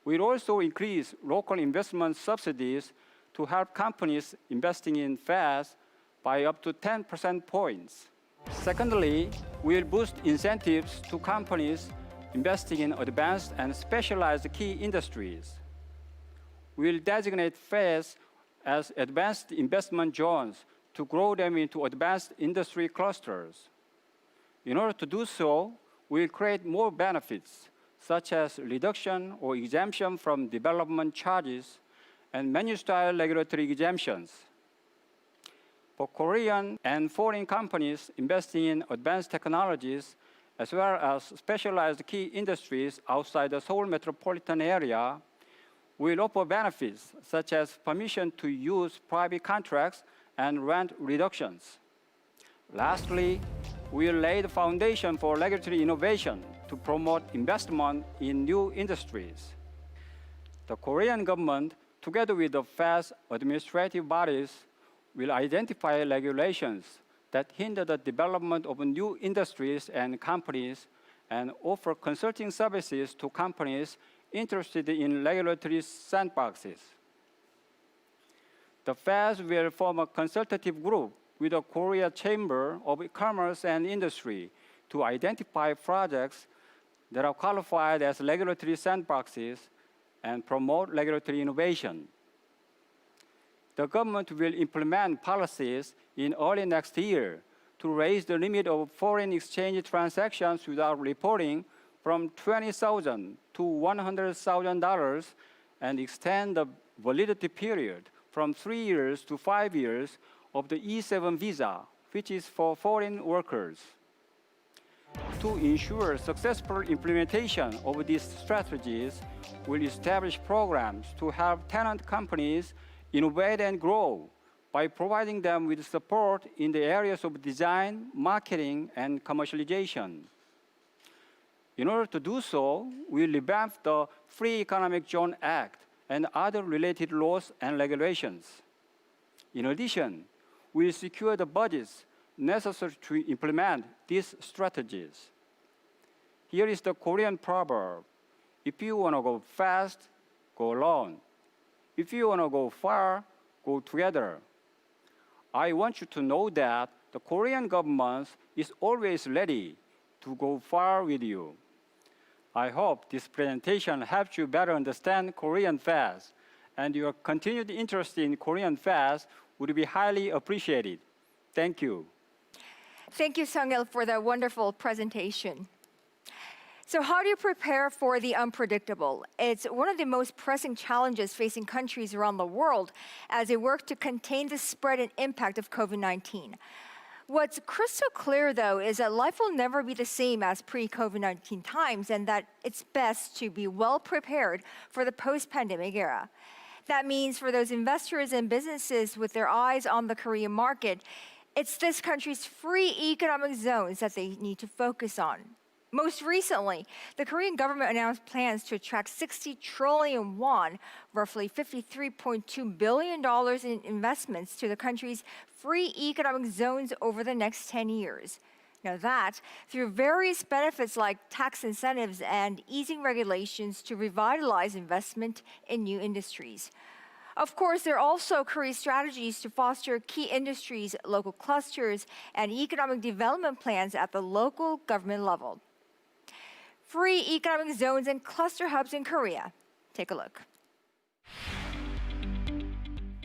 We'll also increase local investment subsidies to help companies investing in feds by up to 10% points. Secondly, we'll boost incentives to companies investing in advanced and specialized key industries. We'll designate feds as advanced investment zones to grow them into advanced industry clusters. In order to do so, we'll create more benefits, such as reduction or exemption from development charges and menu-style regulatory exemptions. For Korean and foreign companies investing in advanced technologies, as well as specialized key industries outside the Seoul metropolitan area, will offer benefits such as permission to use private contracts and rent reductions. Lastly, we will lay the foundation for regulatory innovation to promote investment in new industries. The Korean government, together with the Fed's administrative bodies, will identify regulations that hinder the development of new industries and companies and offer consulting services to companies interested in regulatory sandboxes. The Fed will form a consultative group with the Korea Chamber of Commerce and Industry to identify projects that are qualified as regulatory sandboxes and promote regulatory innovation. The government will implement policies in early next year to raise the limit of foreign exchange transactions without reporting from $20,000 to $100,000 and extend the validity period from 3 years to 5 years of the E7 visa, which is for foreign workers. To ensure successful implementation of these strategies, we'll establish programs to help tenant companies innovate and grow by providing them with support in the areas of design, marketing, and commercialization. In order to do so, we revamp the Free Economic Zone Act and other related laws and regulations. In addition, we secure the budgets necessary to implement these strategies. Here is the Korean proverb: if you want to go fast, go alone. If you want to go far, go together. I want you to know that the Korean government is always ready to go far with you. I hope this presentation helps you better understand Korean fast, and your continued interest in Korean fast would be highly appreciated. Thank you. Thank you, Sung-il, for that wonderful presentation. So how do you prepare for the unpredictable? It's one of the most pressing challenges facing countries around the world as they work to contain the spread and impact of COVID-19. What's crystal clear, though, is that life will never be the same as pre-COVID-19 times, and that it's best to be well prepared for the post-pandemic era. That means for those investors and businesses with their eyes on the Korean market, it's this country's free economic zones that they need to focus on. Most recently, the Korean government announced plans to attract 60 trillion won, roughly $53.2 billion in investments to the country's free economic zones over the next 10 years. Now that, through various benefits like tax incentives and easing regulations to revitalize investment in new industries. Of course, there are also Korea's strategies to foster key industries, local clusters, and economic development plans at the local government level. Free economic zones and cluster hubs in Korea. Take a look.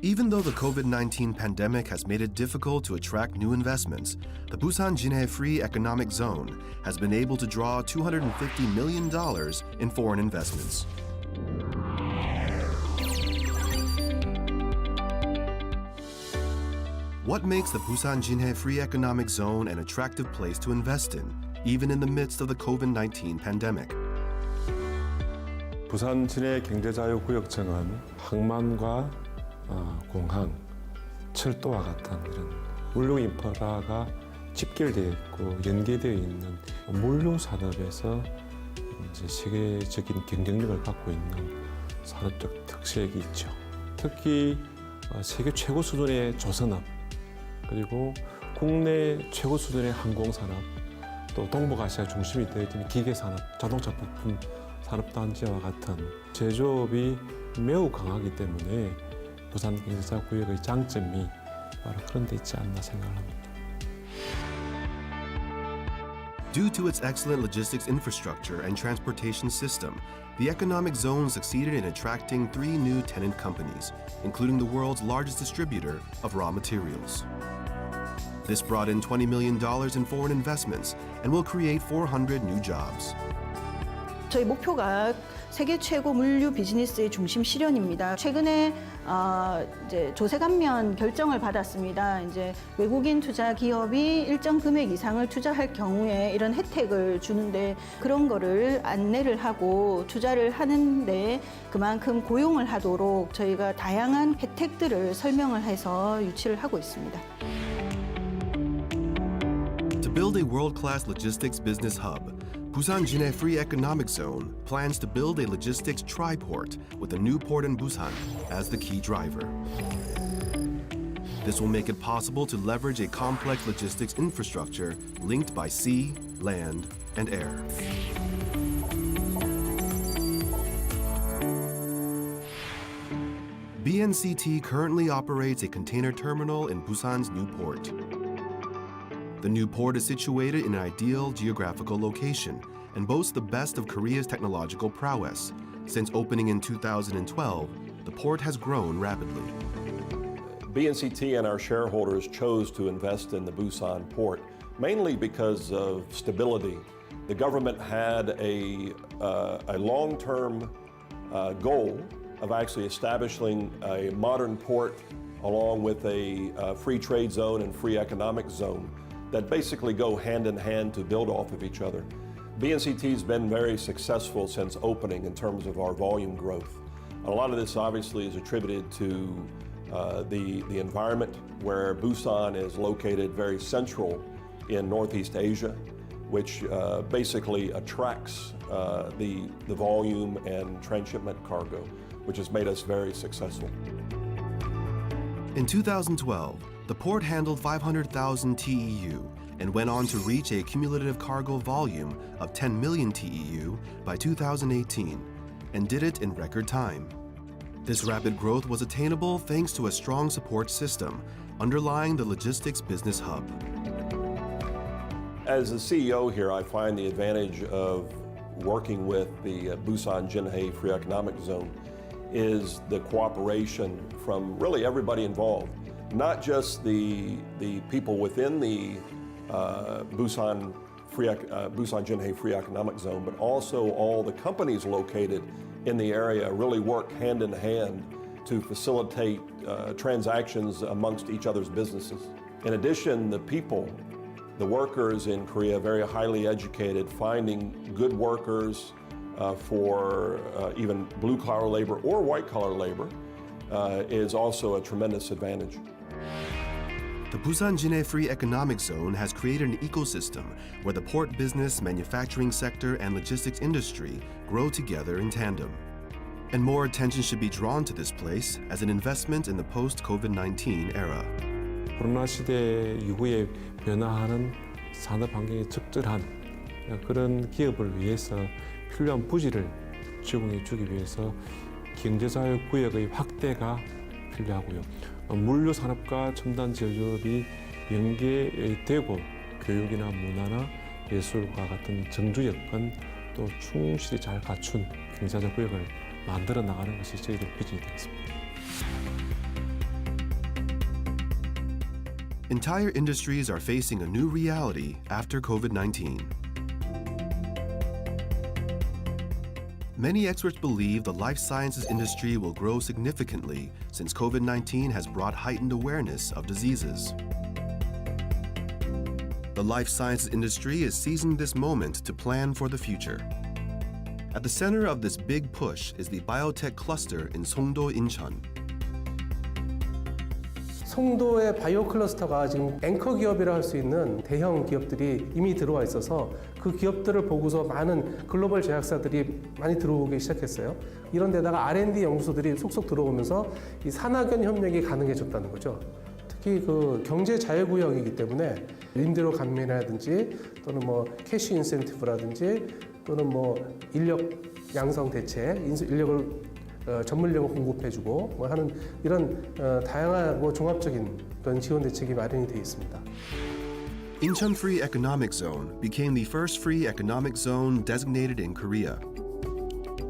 Even though the COVID-19 pandemic has made it difficult to attract new investments, the Busan Jinhae Free Economic Zone has been able to draw $250 million in foreign investments. What makes the Busan Jinhae Free Economic Zone an attractive place to invest in, even in the midst of the COVID-19 pandemic? 부산 진해 경제자유구역청은 항만과 공항, 철도와 같은 이런 물류 인프라가 집결되어 있고 연계되어 있는 물류 산업에서 이제 세계적인 경쟁력을 갖고 있는 산업적 특색이 있죠. 특히 세계 최고 수준의 조선업, 그리고 국내 최고 수준의 항공산업, 또 동북아시아 중심이 되어 있는 기계산업, 자동차 부품 산업단지와 같은 제조업이 매우 강하기 때문에 부산 경제자구역의 장점이 바로 그런 데 있지 않나 생각합니다. Due to its excellent logistics infrastructure and transportation system, the economic zone succeeded in attracting 3 new tenant companies, including the world's largest distributor of raw materials. This brought in $20 million in foreign investments and will create 400 new jobs. 저희 목표가 세계 최고 물류 비즈니스의 중심 실현입니다. 최근에 이제 조세 감면 결정을 받았습니다. 이제 외국인 투자 기업이 일정 금액 이상을 투자할 경우에 이런 혜택을 주는데 그런 거를 안내를 하고 투자를 하는데 그만큼 고용을 하도록 저희가 다양한 혜택들을 설명을 해서 유치를 하고 있습니다. To build a world-class logistics business hub, Busan Jinhae Free Economic Zone plans to build a logistics triport with a new port in Busan as the key driver. This will make it possible to leverage a complex logistics infrastructure linked by sea, land, and air. BNCT currently operates a container terminal in Busan's new port. The new port is situated in an ideal geographical location and boasts the best of Korea's technological prowess. Since opening in 2012, the port has grown rapidly. BNCT and our shareholders chose to invest in the Busan port mainly because of stability. The government had a long-term goal of actually establishing a modern port along with a free trade zone and free economic zone that basically go hand in hand to build off of each other. BNCT's been very successful since opening in terms of our volume growth. A lot of this obviously is attributed to the environment where Busan is located very central in Northeast Asia, which basically attracts the volume and transshipment cargo, which has made us very successful. In 2012, the port handled 500,000 TEU and went on to reach a cumulative cargo volume of 10 million TEU by 2018, and did it in record time. This rapid growth was attainable thanks to a strong support system underlying the logistics business hub. As a CEO here, I find the advantage of working with the Busan Jinhae Free Economic Zone is the cooperation from really everybody involved. Not just the people within the Busan Jinhae Free Economic Zone, but also all the companies located in the area really work hand in hand to facilitate transactions amongst each other's businesses. In addition, the people, the workers in Korea, very highly educated, finding good workers for even blue-collar labor or white-collar labor is also a tremendous advantage. The Busan Jinhae Free Economic Zone has created an ecosystem where the port business, manufacturing sector, and logistics industry grow together in tandem. And more attention should be drawn to this place as an investment in the post-COVID-19 era. 코로나 시대 이후에 변화하는 산업 환경에 적절한 그런 기업을 위해서 필요한 부지를 제공해 주기 위해서 경제자유구역의 확대가 필요하고요. 물류 산업과 첨단 제조업이 연계되고 교육이나 문화나 예술과 같은 정주 여건 또 충실히 잘 갖춘 경제자적 구역을 만들어 나가는 것이 저희들 비전이 되겠습니다. Entire industries are facing a new reality after COVID-19. Many experts believe the life sciences industry will grow significantly since COVID-19 has brought heightened awareness of diseases. The life sciences industry is seizing this moment to plan for the future. At the center of this big push is the biotech cluster in Songdo, Incheon. 송도의 바이오 클러스터가 지금 앵커 기업이라 할 수 있는 대형 기업들이 이미 들어와 있어서 그 기업들을 보고서 많은 글로벌 제약사들이 많이 들어오기 시작했어요. 이런 데다가 R&D 연구소들이 속속 들어오면서 이 산학연 협력이 가능해졌다는 거죠. 특히 그 경제자유구역이기 때문에 임대료 감면이라든지 또는 뭐 캐시 인센티브라든지 또는 뭐 인력 양성 대책, 인력을 전문력을 공급해주고 뭐 하는 이런 다양하고 종합적인 그런 지원 대책이 마련이 되어 있습니다. Incheon Free Economic Zone became the first free economic zone designated in Korea.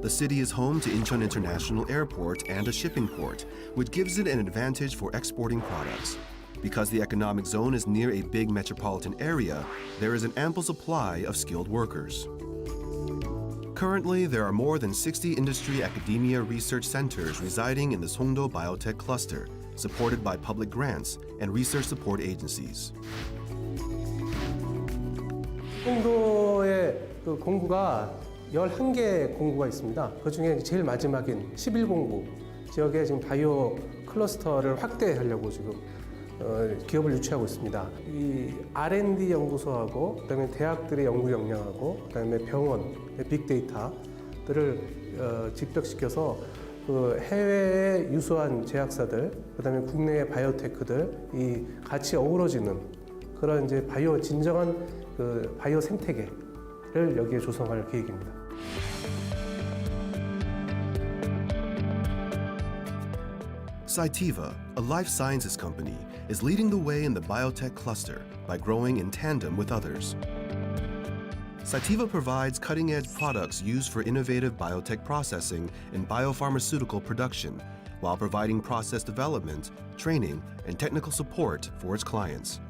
The city is home to Incheon International Airport and a shipping port, which gives it an advantage for exporting products. Because the economic zone is near a big metropolitan area, there is an ample supply of skilled workers. Currently, there are more than 60 industry academia research centers residing in the Songdo Biotech Cluster, supported by public grants and research support agencies. 송도의 그 공구가 11개 공구가 있습니다. 그중에 제일 마지막인 11공구 지역에 지금 바이오 클러스터를 확대하려고 지금 기업을 유치하고 있습니다. 이 R&D 연구소하고 그다음에 대학들의 연구 역량하고 그다음에 병원, 빅데이터들을 집적시켜서 그 해외에 유수한 제약사들, 그다음에 국내의 바이오테크들이 같이 어우러지는 그런 이제 바이오 진정한 그 바이오 생태계를 여기에 조성할 계획입니다. Cytiva, a life sciences company, is leading the way in the biotech cluster by growing in tandem with others. Cytiva provides cutting-edge products used for innovative biotech processing and biopharmaceutical production, while providing process development, training, and technical support for its clients.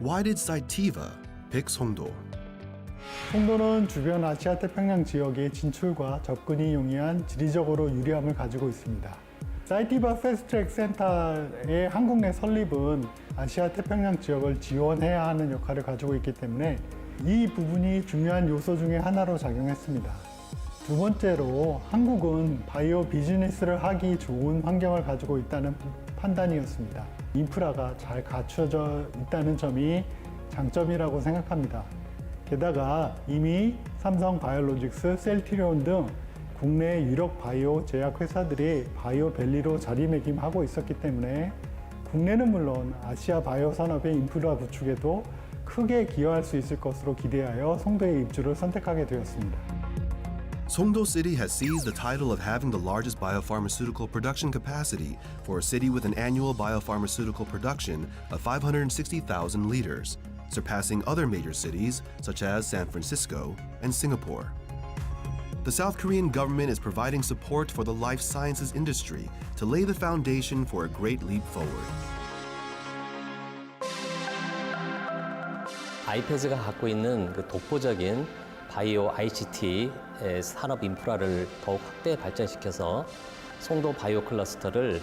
Why did Cytiva pick Songdo? 송도는 주변 아시아 태평양 지역의 진출과 접근이 용이한 지리적으로 유리함을 가지고 있습니다. 사이티바 패스트트랙 센터의 한국 내 설립은 아시아 태평양 지역을 지원해야 하는 역할을 가지고 있기 때문에 이 부분이 중요한 요소 중에 하나로 작용했습니다. 두 번째로 한국은 바이오 비즈니스를 하기 좋은 환경을 가지고 있다는 판단이었습니다. 인프라가 잘 갖춰져 있다는 점이 장점이라고 생각합니다. 게다가 이미 삼성 바이오로직스, 셀트리온 등 국내 유력 바이오 제약 회사들이 바이오밸리로 자리매김하고 있었기 때문에 국내는 물론 아시아 바이오 산업의 인프라 구축에도 크게 기여할 수 있을 것으로 기대하여 송도의 입주를 선택하게 되었습니다. Songdo City has seized the title of having the largest biopharmaceutical production capacity for a city with an annual biopharmaceutical production of 560,000 liters, surpassing other major cities such as San Francisco and Singapore. The South Korean government is providing support for the life sciences industry to lay the foundation for a great leap forward. 아이패즈가 갖고 있는 그 독보적인 바이오 ICT 산업 인프라를 더욱 확대 발전시켜서 송도 바이오 클러스터를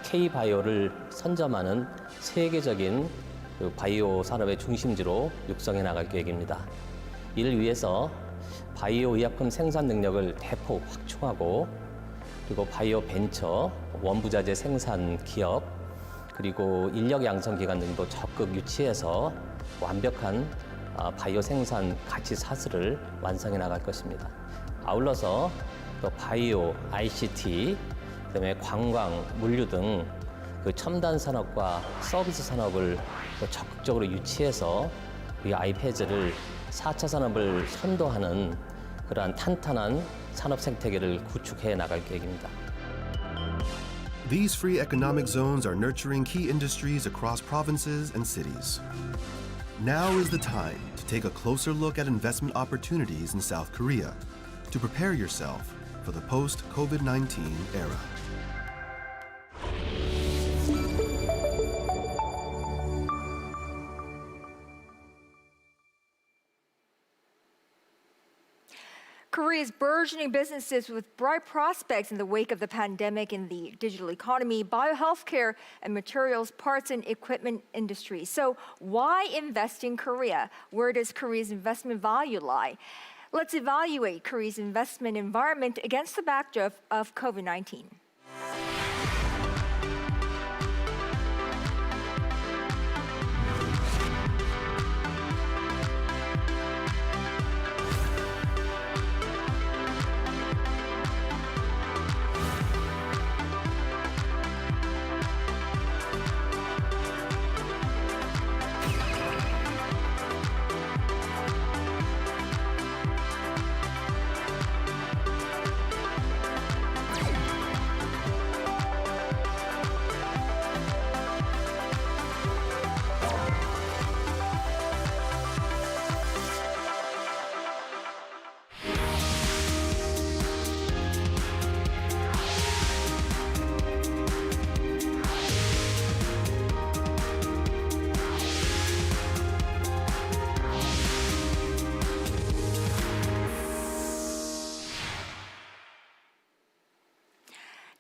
K-바이오를 선점하는 세계적인 그 바이오 산업의 중심지로 육성해 나갈 계획입니다. 이를 위해서 바이오 의약품 생산 능력을 대폭 확충하고 그리고 바이오 벤처, 원부자재 생산 기업, 그리고 인력 양성 기관 등도 적극 유치해서 완벽한 바이오 생산 가치 사슬을 완성해 나갈 것입니다. 아울러서 또 바이오, ICT, 그다음에 관광, 물류 등 그 첨단 산업과 서비스 산업을 또 적극적으로 유치해서 우리 아이패즈를 4차 산업을 선도하는 그러한 탄탄한 산업 생태계를 구축해 나갈 계획입니다. These free economic zones are nurturing key industries across provinces and cities. Now is the time to take a closer look at investment opportunities in South Korea to prepare yourself for the post-COVID-19 era. Korea's burgeoning businesses with bright prospects in the wake of the pandemic in the digital economy, biohealthcare, and materials, parts, and equipment industry. So why invest in Korea? Where does Korea's investment value lie? Let's evaluate Korea's investment environment against the backdrop of COVID-19.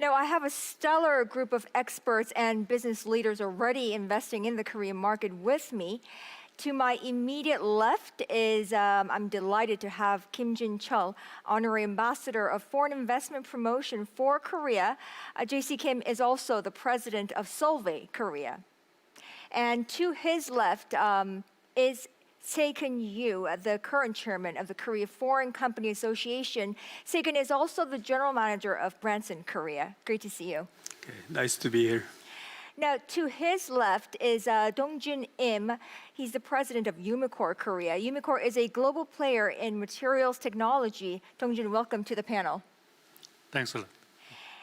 Now, I have a stellar group of experts and business leaders already investing in the Korean market with me. To my immediate left is, I'm delighted to have Kim Jin-chul, Honorary Ambassador of Foreign Investment Promotion for Korea. JC Kim is also the president of Solvay Korea. And to his left is Tae-kun Yu, the current chairman of the Korea Foreign Company Association. Tae-kun is also the general manager of Branson Korea. Great to see you. Okay, nice to be here. Now, to his left is Dong-jun Im. He's the president of Umicore Korea. Umicore is a global player in materials technology. Dong-jun, welcome to the panel. Thanks a lot.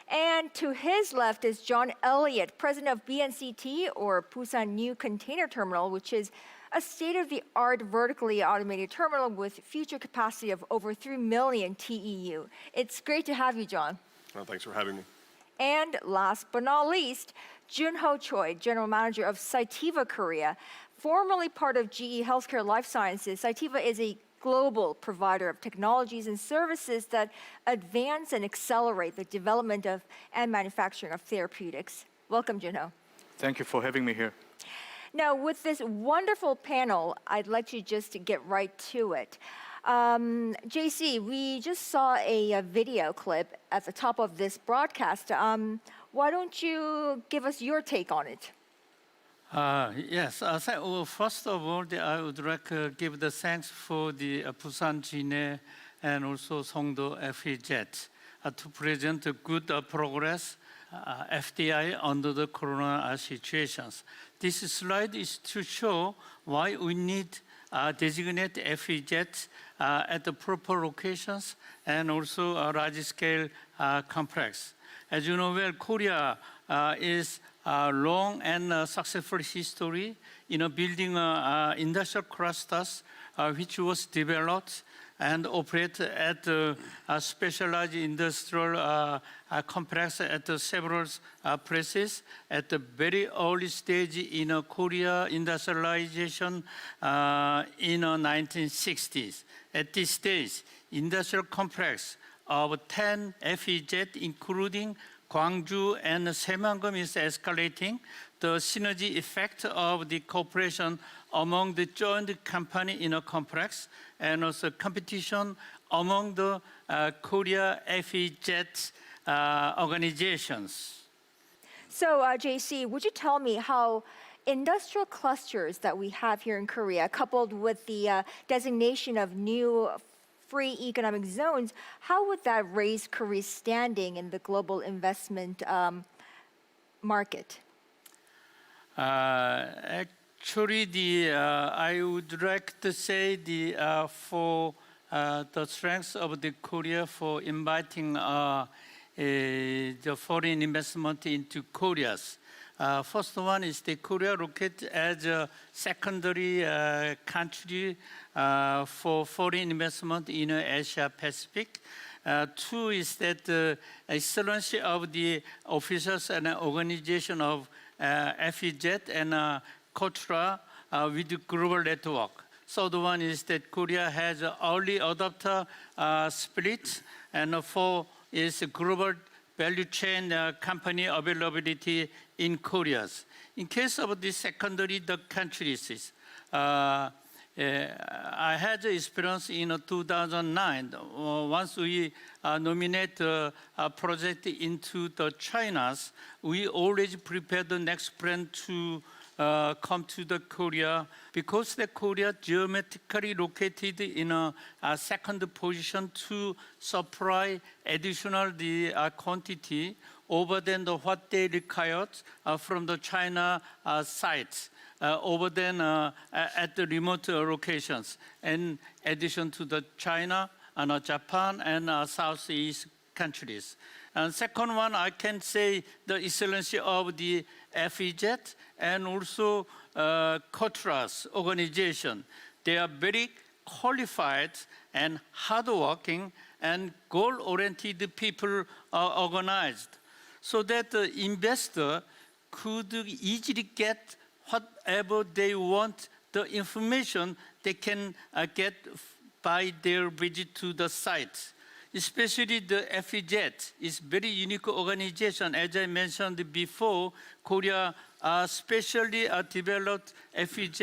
And to his left is John Elliott, president of BNCT, or Busan New Container Terminal, which is a state-of-the-art vertically automated terminal with future capacity of over 3 million TEU. It's great to have you, John. Well, thanks for having me. And last but not least, Jun-ho Choi, general manager of Cytiva Korea, formerly part of GE Healthcare Life Sciences. Cytiva is a global provider of technologies and services that advance and accelerate the development of and manufacturing of therapeutics. Welcome, Jun-ho. Thank you for having me here. Now, with this wonderful panel, I'd like to just get right to it. JC, we just saw a video clip at the top of this broadcast. Why don't you give us your take on it? Yes. First of all, I would like to give the thanks for the Busan Gine and also Songdo FEZ to present a good progress FDI under the corona situations. This slide is to show why we need designate FEZ at the proper locations and also a large-scale complex. As you know well, Korea is a long and successful history in building industrial clusters which was developed and operate at a specialized industrial complex at several places at the very early stage in Korea industrialization in 1960s. At this stage, industrial complex of 10 FEZ, including Gwangju and Saemangeum, is escalating. The synergy effect of the cooperation among the joint company in a complex and also competition among the Korea FEZ organizations. So, JC, would you tell me how industrial clusters that we have here in Korea, coupled with the designation of new free economic zones, how would that raise Korea's standing in the global investment market? Actually, I would like to say for the strength of the Korea for inviting the foreign investment into Korea's. First one is the Korea located as a secondary country for foreign investment in Asia Pacific. Two is that the excellency of the officers and organization of FEZ and Kochira with the global network. Third one is that Korea has an early adopter spirit, and four is global value chain company availability in Korea. In case of the secondary the countries, I had experience in 2009. Once we nominate a project into the China's, we already prepared the next plan to come to the Korea because the Korea geometrically located in a second position to supply additional the quantity over than what they required from the China sites. Over than at the remote locations, in addition to the China and Japan and Southeast countries. And second one, I can say the excellency of the FEZ and also Kochira's organization. They are very qualified and hardworking and goal-oriented people are organized, so that the investor could easily get whatever they want, the information they can get by their visit to the site. especially the FEZ is very unique organization. As I mentioned before, Korea specially developed FEZ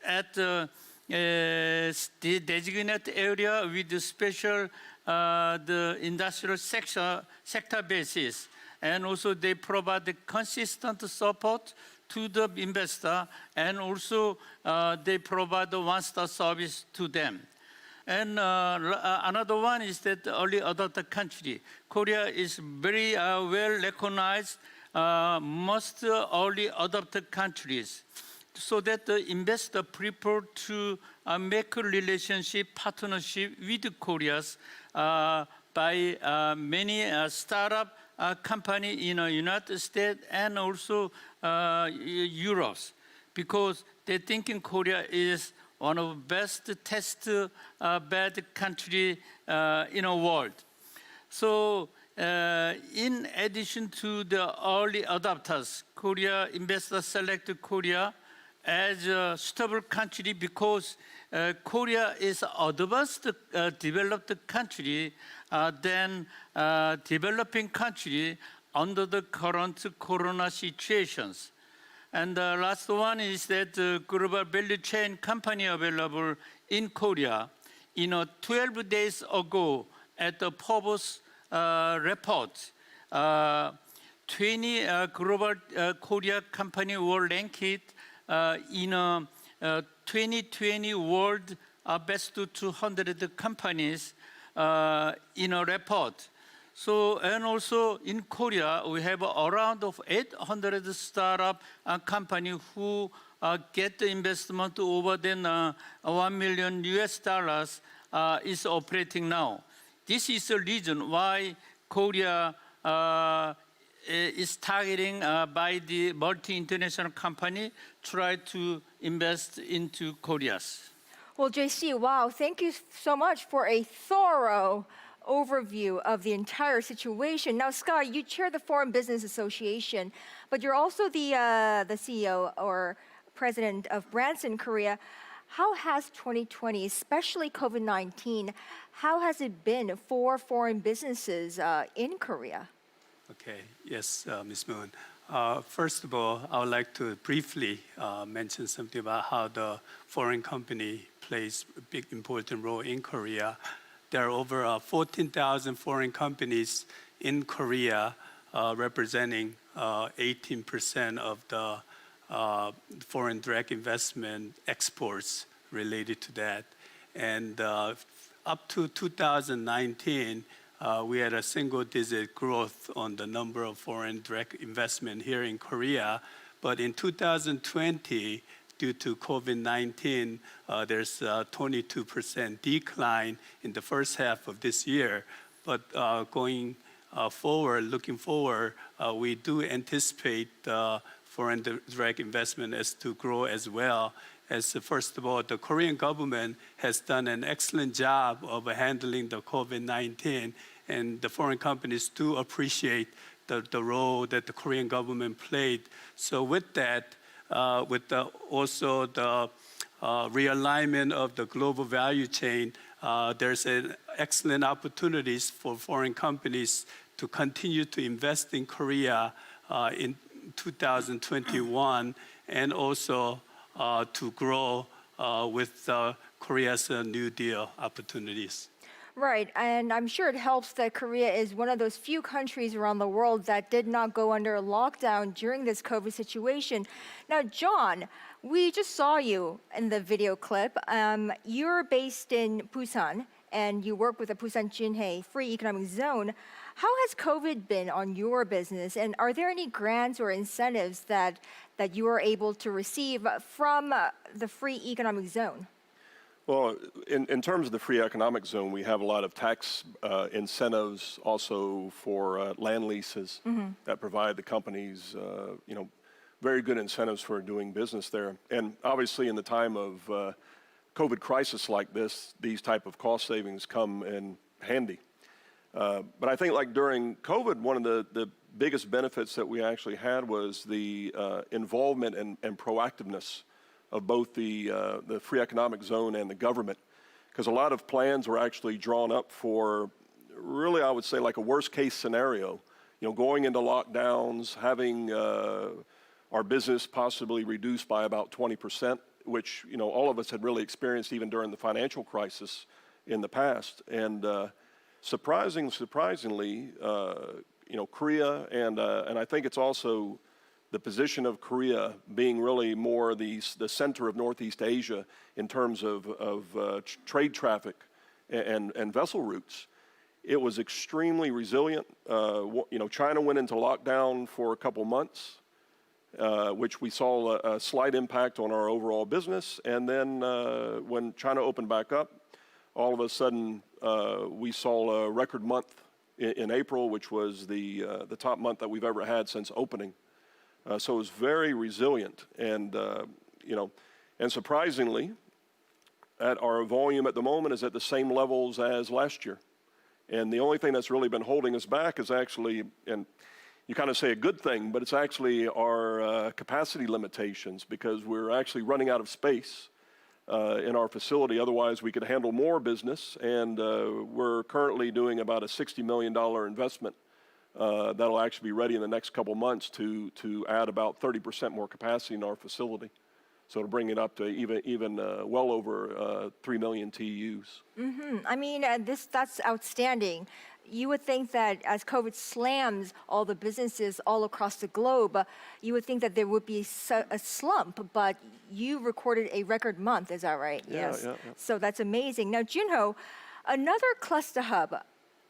at the designated area with the special the industrial sector basis, and also they provide the consistent support to the investor, and also they provide the one-stop service to them. And another one is that the early adopter country. Korea is very well recognized most early adopter countries, so that the investor prefer to make a relationship, partnership with Korea's by many startup company in the United States and also Europe, because they think in Korea is one of the best test bed country in the world. So in addition to the early adopters, Korea investors selected Korea as a stable country because Korea is advanced developed country than developing country under the current corona situations. And the last one is that the global value chain company available in Korea. 12 days ago at the Forbes report, 20 global Korea company were ranked in 2020 world best 200 companies in a report. So, and also in Korea, we have around of 800 startup company who get the investment over than $1 million is operating now. This is the reason why Korea is targeting by the multi-international company try to invest into Korea. Well, JC, wow, thank you so much for a thorough overview of the entire situation. Now, Scott, you chair the Foreign Business Association, but you're also the CEO or president of Branson Korea. How has 2020, especially COVID-19, how has it been for foreign businesses in Korea? Okay, yes, Ms. Moon. First of all, I would like to briefly mention something about how the foreign company plays a big important role in Korea. There are over 14,000 foreign companies in Korea representing 18% of the foreign direct investment exports related to that. And up to 2019, we had a single-digit growth on the number of foreign direct investment here in Korea. But in 2020, due to COVID-19, there's a 22% decline in the first half of this year. But going forward, looking forward, we do anticipate foreign direct investment as to grow as well. As first of all, the Korean government has done an excellent job of handling the COVID-19, and the foreign companies do appreciate the role that the Korean government played. So with that, with also the realignment of the global value chain, there's an excellent opportunities for foreign companies to continue to invest in Korea in 2021, and also to grow with Korea's New Deal opportunities. Right, and I'm sure it helps that Korea is one of those few countries around the world that did not go under lockdown during this COVID situation. Now, John, we just saw you in the video clip. You're based in Busan, and you work with the Busan Jinhae Free Economic Zone. How has COVID been on your business, and are there any grants or incentives that you are able to receive from the Free Economic Zone? Well, in terms of the free economic zone, we have a lot of tax incentives also for land leases that provide the companies, very good incentives for doing business there. And obviously, in the time of COVID crisis like this, these type of cost savings come in handy. But I think like during COVID, one of the biggest benefits that we actually had was the involvement and proactiveness of both the free economic zone and the government, because a lot of plans were actually drawn up for really, I would say, like a worst-case scenario. Going into lockdowns, having our business possibly reduced by about 20%, which all of us had really experienced even during the financial crisis in the past. And surprisingly, Korea, and I think it's also the position of Korea being really more the center of Northeast Asia in terms of trade traffic and vessel routes. It was extremely resilient. China went into lockdown for a couple months, which we saw a slight impact on our overall business. And then when China opened back up, all of a sudden we saw a record month in April, which was the top month that we've ever had since opening. So it was very resilient, and and surprisingly, our volume at the moment is at the same levels as last year. And the only thing that's really been holding us back is actually, and you kind of say a good thing, but it's actually our capacity limitations, because we're actually running out of space in our facility. Otherwise, we could handle more business, and we're currently doing about a $60 million investment that'll actually be ready in the next couple months to add about 30% more capacity in our facility. So to bring it up to even well over 3 million TEUs. Mm-hmm. I mean, that's outstanding. You would think that as COVID slams all the businesses all across the globe, you would think that there would be a slump, but you recorded a record month, is that right? Yeah, yes. yeah. So that's amazing. Now, Junho, another cluster hub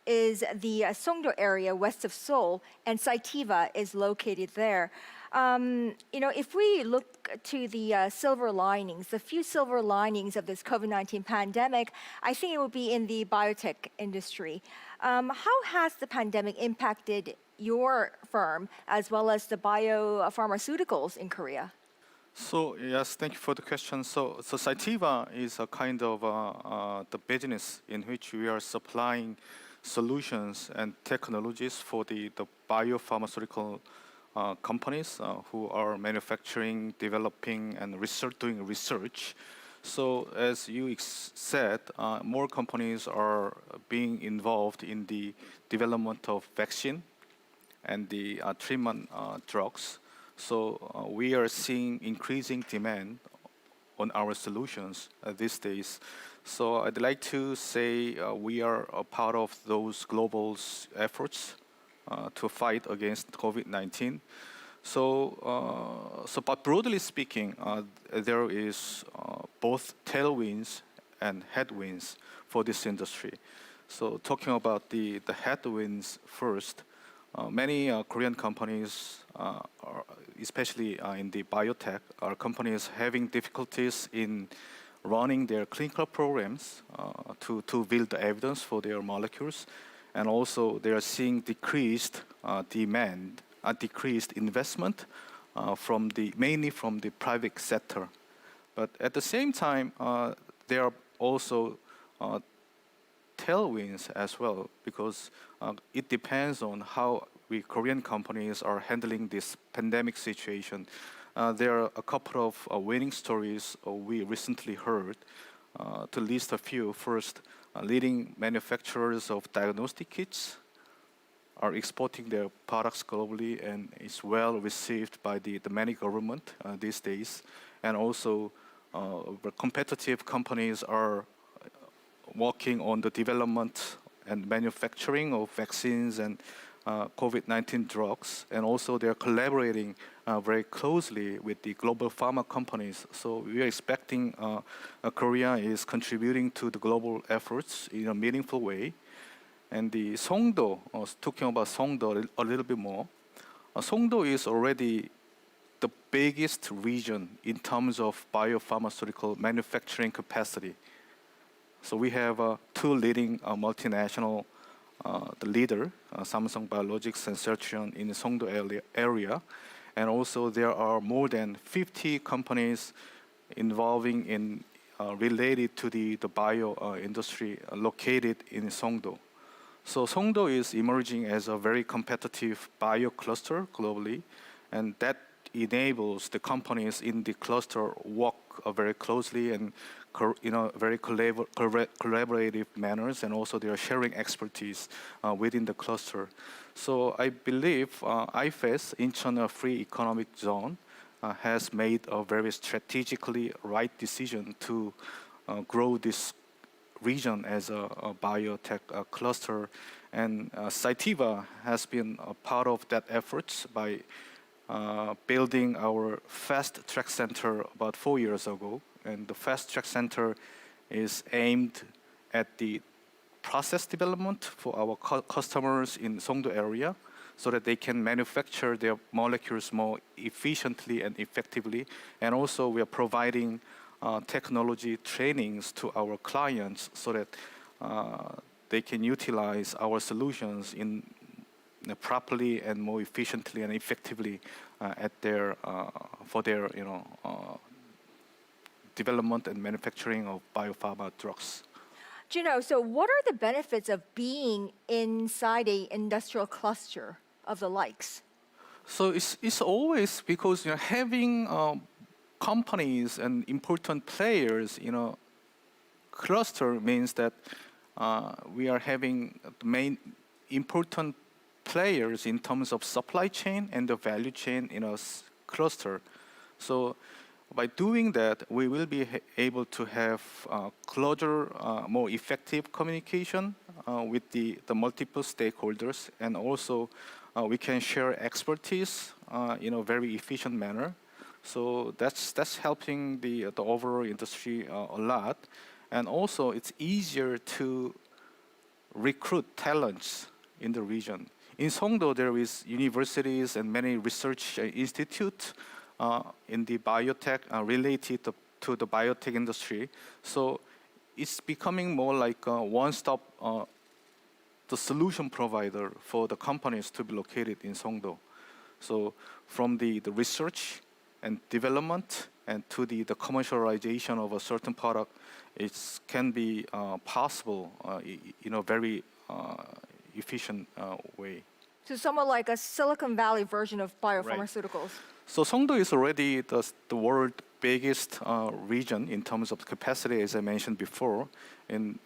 is the Songdo area west of Seoul, and Sativa is located there. If we look to the silver linings, the few silver linings of this COVID-19 pandemic, I think it will be in the biotech industry. How has the pandemic impacted your firm as well as the biopharmaceuticals in Korea? So yes, thank you for the question. So Sativa is a kind of the business in which we are supplying solutions and technologies for the biopharmaceutical companies who are manufacturing, developing, and doing research. So as you said, more companies are being involved in the development of vaccine and the treatment drugs. So we are seeing increasing demand on our solutions these days. So I'd like to say we are a part of those global efforts to fight against COVID-19. But broadly speaking, there is both tailwinds and headwinds for this industry. So talking about the headwinds first, many Korean companies, especially in the biotech, are companies having difficulties in running their clinical programs to build the evidence for their molecules. And also they are seeing decreased demand, decreased investment mainly from the private sector. But at the same time, there are also tailwinds as well, because it depends on how we Korean companies are handling this pandemic situation. There are a couple of winning stories we recently heard. To list a few, first, leading manufacturers of diagnostic kits are exporting their products globally, and it's well received by the many government these days. And also, competitive companies are working on the development and manufacturing of vaccines and COVID-19 drugs, and also they're collaborating very closely with the global pharma companies. So we are expecting Korea is contributing to the global efforts in a meaningful way. And the Songdo, talking about Songdo a little bit more, Songdo is already the biggest region in terms of biopharmaceutical manufacturing capacity. So we have two leading multinational the leader, Samsung Biologics and Celltrion in the Songdo area. And also there are more than 50 companies involving in related to the bio industry located in Songdo. So Songdo is emerging as a very competitive bio cluster globally, and that enables the companies in the cluster work very closely and very collaborative manners, and also they are sharing expertise within the cluster. So I believe IFES, Incheon Free Economic Zone, has made a very strategically right decision to grow this region as a biotech cluster, and Cytiva has been a part of that effort by building our Fast Track Center about 4 years ago. And the Fast Track Center is aimed at the process development for our customers in Songdo area, so that they can manufacture their molecules more efficiently and effectively. And also we are providing technology trainings to our clients so that they can utilize our solutions in properly and more efficiently and effectively at their for their development and manufacturing of biopharma drugs. Juno, so what are the benefits of being inside a industrial cluster of the likes? So it's always because having companies and important players in a cluster means that we are having the main important players in terms of supply chain and the value chain in a cluster. So by doing that, we will be able to have closer, more effective communication with the multiple stakeholders, and also we can share expertise in a very efficient manner. So that's helping the overall industry a lot, and also it's easier to recruit talents in the region. In Songdo, there is universities and many research institutes in the biotech related to the biotech industry. So it's becoming more like a one-stop the solution provider for the companies to be located in Songdo. So from the research and development and to the commercialization of a certain product, it can be possible in a very efficient way. So somewhat like a Silicon Valley version of biopharmaceuticals. Right. So Songdo is already the world's biggest region in terms of capacity, as I mentioned before. And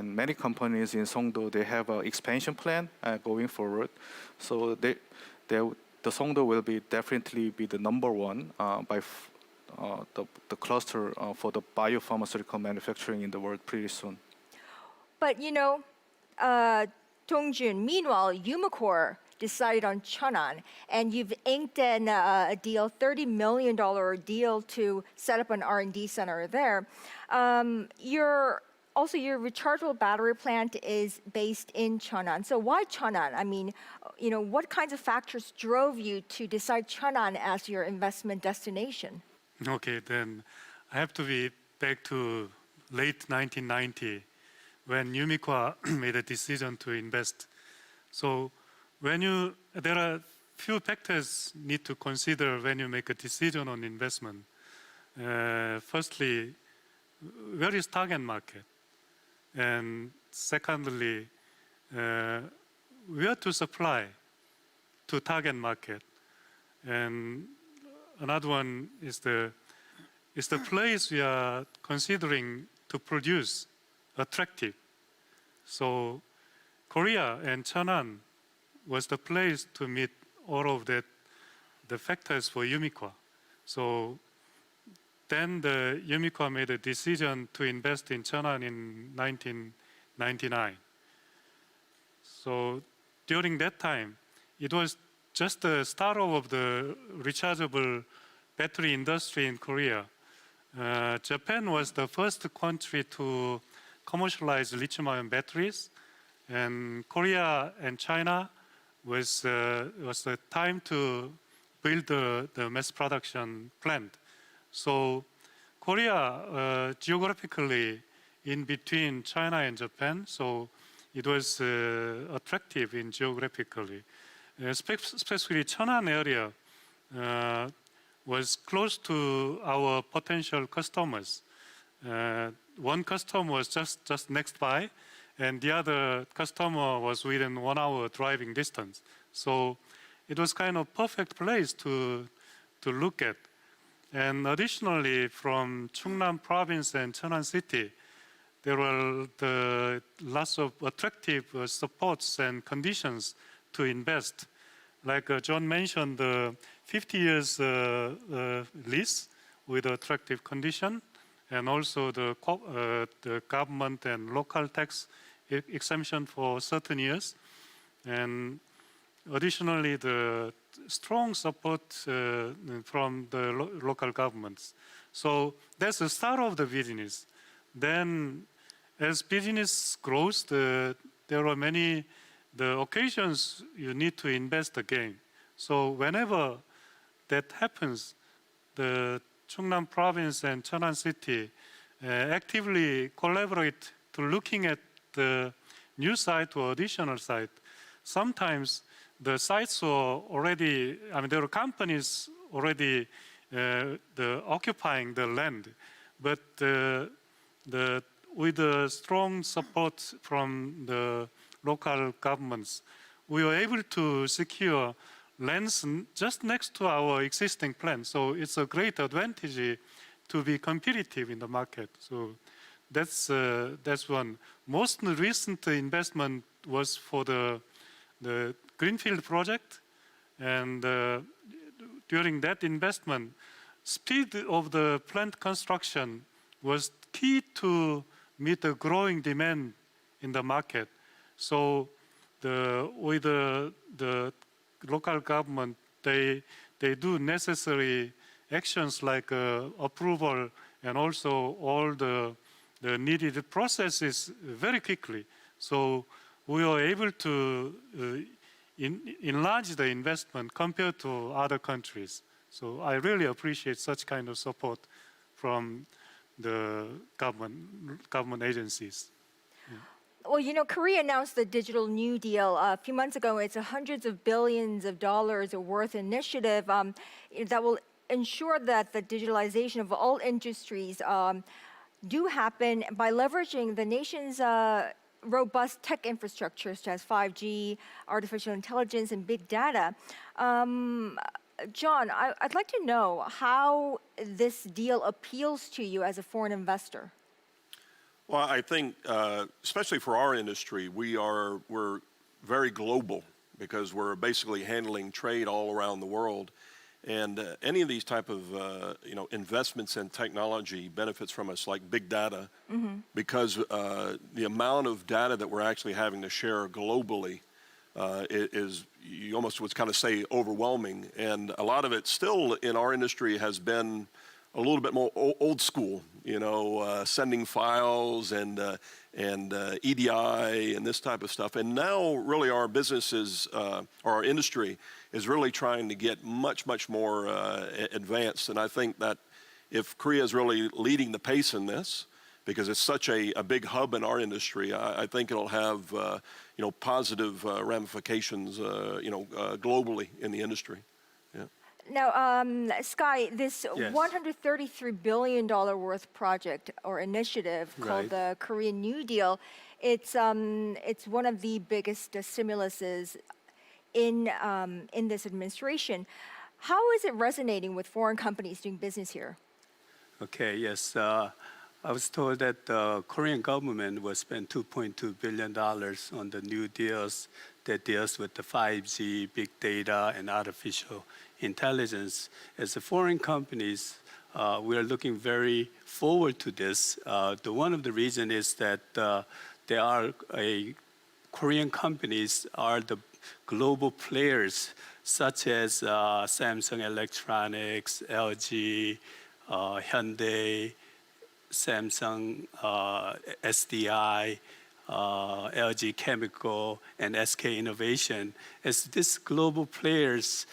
many companies in Songdo, they have an expansion plan going forward. So the Songdo will definitely be the number one by the cluster for the biopharmaceutical manufacturing in the world pretty soon. But Dongjun, meanwhile, Umicore decided on Cheonan, and you've inked in a deal, $30 million deal to set up an R&D center there. Your rechargeable battery plant is based in Cheonan. So why Cheonan? I mean, what kinds of factors drove you to decide Cheonan as your investment destination? Okay, then I have to be back to late 1990 when Umicore made a decision to invest. So there are few factors need to consider when you make a decision on investment. Firstly, where is target market? And secondly, where to supply to target market? And another one is the place we are considering to produce attractive. So Korea and Cheonan was the place to meet all of the factors for Umicore. So then the Umicore made a decision to invest in Cheonan in 1999. So during that time, it was just the start of the rechargeable battery industry in Korea. Japan was the first country to commercialize lithium-ion batteries, and Korea and China was the time to build the mass production plant. So Korea geographically in between China and Japan, so it was attractive in geographically. Especially Cheonan area was close to our potential customers. One customer was just next by, and the other customer was within 1 hour driving distance. So it was kind of perfect place to to look at. And additionally, from Chungnam province and Cheonan city, there were lots of attractive supports and conditions to invest. Like John mentioned, the 50 years lease with attractive condition, and also the government and local tax exemption for certain years. And additionally, the strong support from the local governments. So that's the start of the business. Then as business grows, there are many occasions you need to invest again. So whenever that happens, the Chungnam province and Cheonan city actively collaborate to looking at the new site or additional site. Sometimes the sites are already, there are companies already occupying the land, but with the strong support from the local governments, we were able to secure lands just next to our existing plant. So it's a great advantage to be competitive in the market. So that's one. Most recent investment was for the Greenfield project, and during that investment, speed of the plant construction was key to meet the growing demand in the market. So with the local government, they do necessary actions like approval and also all the needed processes very quickly. So we are able to enlarge the investment compared to other countries. So I really appreciate such kind of support from the government agencies. Well, Korea announced the Digital New Deal a few months ago. It's hundreds of billions of dollars worth initiative that will ensure that the digitalization of all industries do happen by leveraging the nation's robust tech infrastructure such as 5G, artificial intelligence, and big data. John, I'd like to know how this deal appeals to you as a foreign investor. Well, I think, especially for our industry, we're very global because we're basically handling trade all around the world, and any of these type of investments in technology benefits from us, like big data, because the amount of data that we're actually having to share globally is, you almost would kind of say, overwhelming, and a lot of it still in our industry has been a little bit more old school, sending files and EDI and this type of stuff. And now really our businesses, or our industry is really trying to get much, much more advanced. And I think that if Korea is really leading the pace in this, because it's such a big hub in our industry, I think it'll have positive ramifications globally in the industry. Yeah. Now, Sky, this $133 billion worth project or initiative called the Korean New Deal, it's one of the biggest stimuluses in this administration. How is it resonating with foreign companies doing business here? Okay, yes. I was told that the Korean government will spend $2.2 billion on the new deals that deals with the 5G, big data, and artificial intelligence. As the foreign companies, we are looking very forward to this. One of the reasons is that Korean companies are the global players, such as Samsung Electronics, LG, Hyundai, Samsung, SDI, LG Chemical, and SK Innovation. As these global players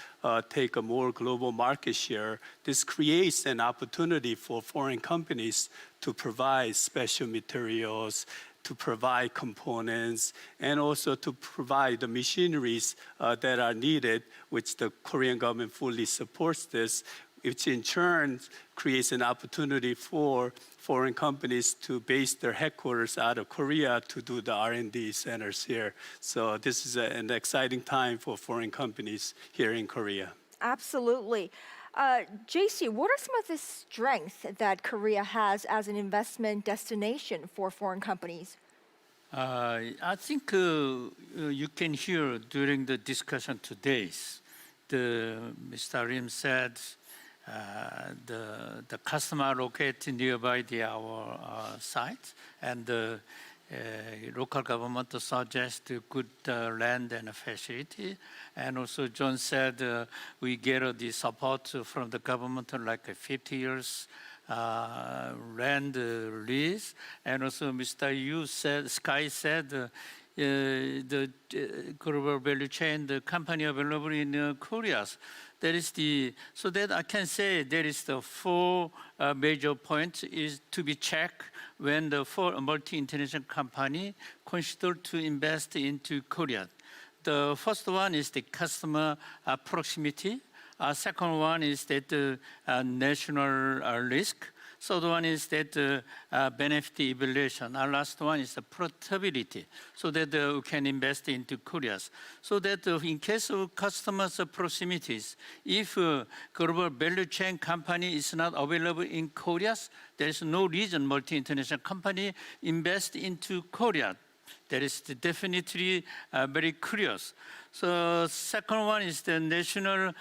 take a more global market share, this creates an opportunity for foreign companies to provide special materials, to provide components, and also to provide the machineries that are needed, which the Korean government fully supports this, which in turn creates an opportunity for foreign companies to base their headquarters out of Korea to do the R&D centers here. So this is an exciting time for foreign companies here in Korea. Absolutely. JC, what are some of the strengths that Korea has as an investment destination for foreign companies? I think you can hear during the discussion today, Mr. Rim said the customer located nearby our site, and the local government suggest good land and facility, and also John said we get the support from the government like 50 years land lease, and also Mr. Yu said, Sky said the global value chain, the company available in Korea. That is so that I can say there is the four major points is to be checked when the four multi-international company consider to invest into Korea. The first one is the customer proximity. Second one is that national risk. Third one is that benefit evaluation. Our last one is the profitability, so that we can invest into Korea. So that in case of customers' proximities, if global value chain company is not available in Korea, there is no reason multi-international company invest into Korea. That is definitely very curious. So second one is the national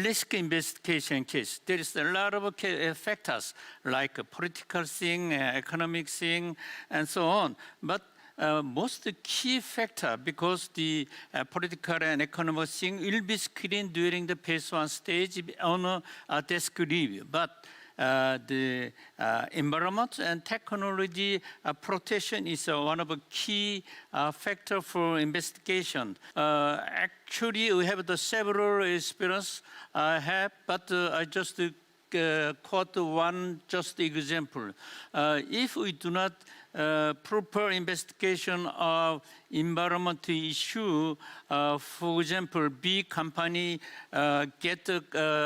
risk investigation case. There is a lot of factors like political thing, economic thing, and so on. But most key factor, because the political and economic thing will be screened during the phase one stage on a desk review. But the environment and technology protection is one of the key factor for investigation. Actually, we have the several experience I have, but I just quote one just example. If we do not proper investigation of environmental issue, for example, B company get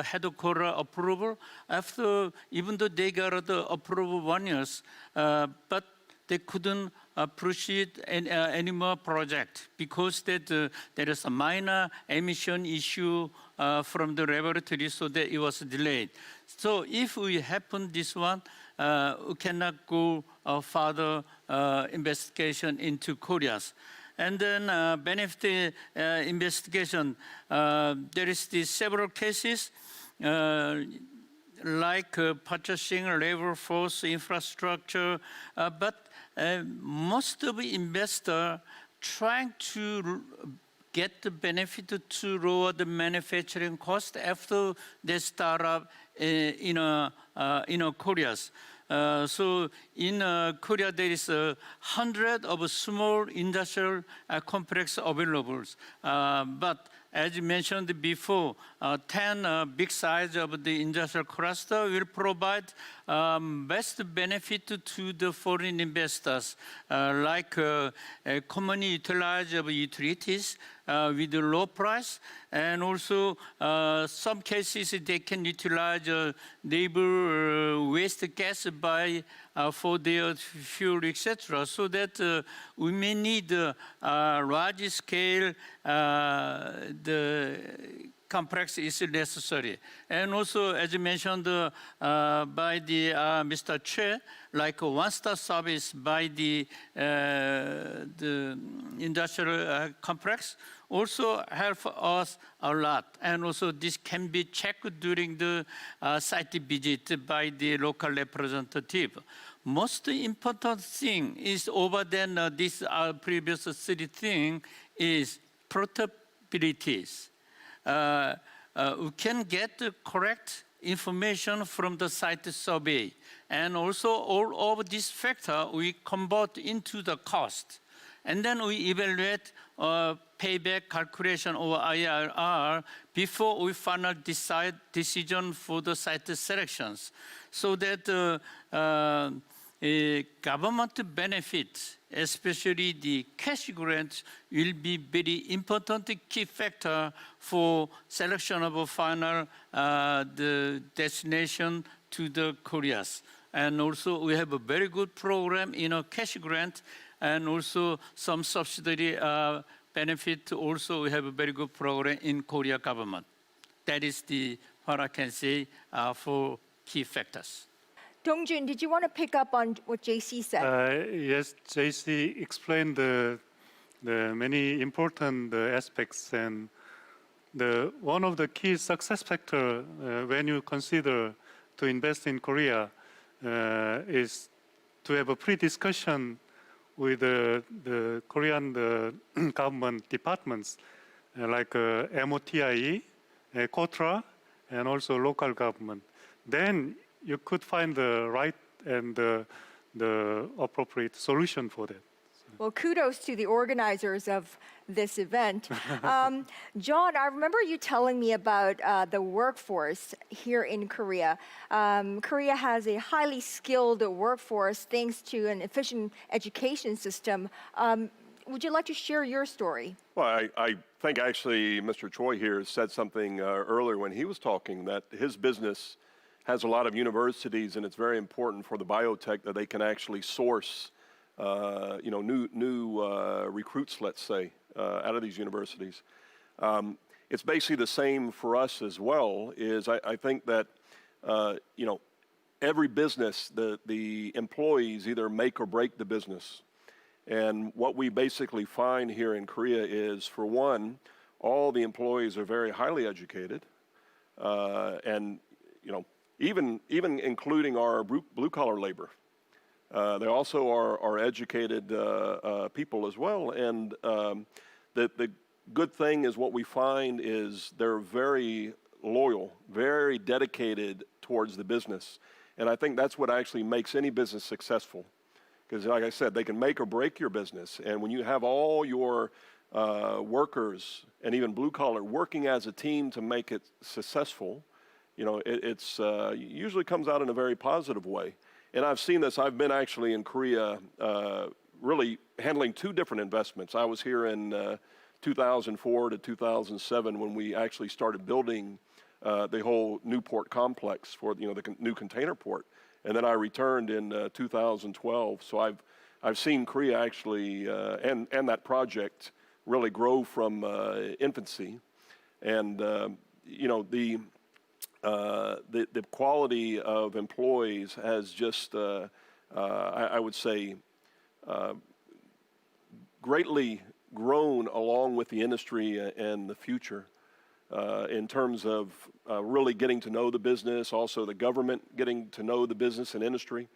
headquarter approval after, even though they got the approval 1 year, but they couldn't proceed any more project because that there is a minor emission issue from the laboratory, so that it was delayed. So if we happen this one, we cannot go further investigation into Korea. And then benefit investigation, there is the several cases like purchasing, labor force, infrastructure, but most of the investors trying to get the benefit to lower the manufacturing cost after they start up in Korea. So in Korea, there is 100 of small industrial complex available. But as you mentioned before, 10 big size of the industrial cluster will provide best benefit to the foreign investors, like commonly utilized utilities with a low price, and also some cases they can utilize neighbor waste gas by for their fuel, etc. So that we may need large scale the complex is necessary. And also, as you mentioned by the Mr. Che, like a one-stop service by the industrial complex also help us a lot. And also this can be checked during the site visit by the local representative. Most important thing is, over than this previous three thing, is portabilities. We can get the correct information from the site survey. And also all of these factors we convert into the cost. And then we evaluate payback calculation or IRR before we finally decide decision for the site selections. So that government benefits, especially the cash grant, will be very important key factor for selection of a final the destination to the Koreas. And also we have a very good program in a cash grant, and also some subsidy benefit. Also we have a very good program in Korea government. That is the what I can say are 4 key factors. Dongjun, did you want to pick up on what JC said? Yes, JC explained the many important aspects, and one of the key success factors when you consider to invest in Korea is to have a pre-discussion with the Korean government departments like MOTIE, KOTRA, and also local government. Then you could find the right and the appropriate solution for that. Well, kudos to the organizers of this event. John, I remember you telling me about the workforce here in Korea. Korea has a highly skilled workforce thanks to an efficient education system. Would you like to share your story? Well, I think actually Mr. Choi here said something earlier when he was talking that his business has a lot of universities, and it's very important for the biotech that they can actually source new recruits, let's say, out of these universities. It's basically the same for us as well. I think that every business, the employees either make or break the business. And what we basically find here in Korea is, for one, all the employees are very highly educated, and even including our blue collar labor. They also are educated people as well, and the good thing is what we find is they're very loyal, very dedicated towards the business, and I think that's what actually makes any business successful. Because, like I said, they can make or break your business, and when you have all your workers and even blue collar working as a team to make it successful, it's usually comes out in a very positive way. And I've seen this. I've been actually in Korea really handling 2 different investments. I was here in 2004 to 2007 when we actually started building the whole new port complex for the new container port. And then I returned in 2012. So I've seen Korea actually and that project really grow from infancy. And the quality of employees has just, I would say, greatly grown along with the industry and the future in terms of really getting to know the business, also the government getting to know the business and industry,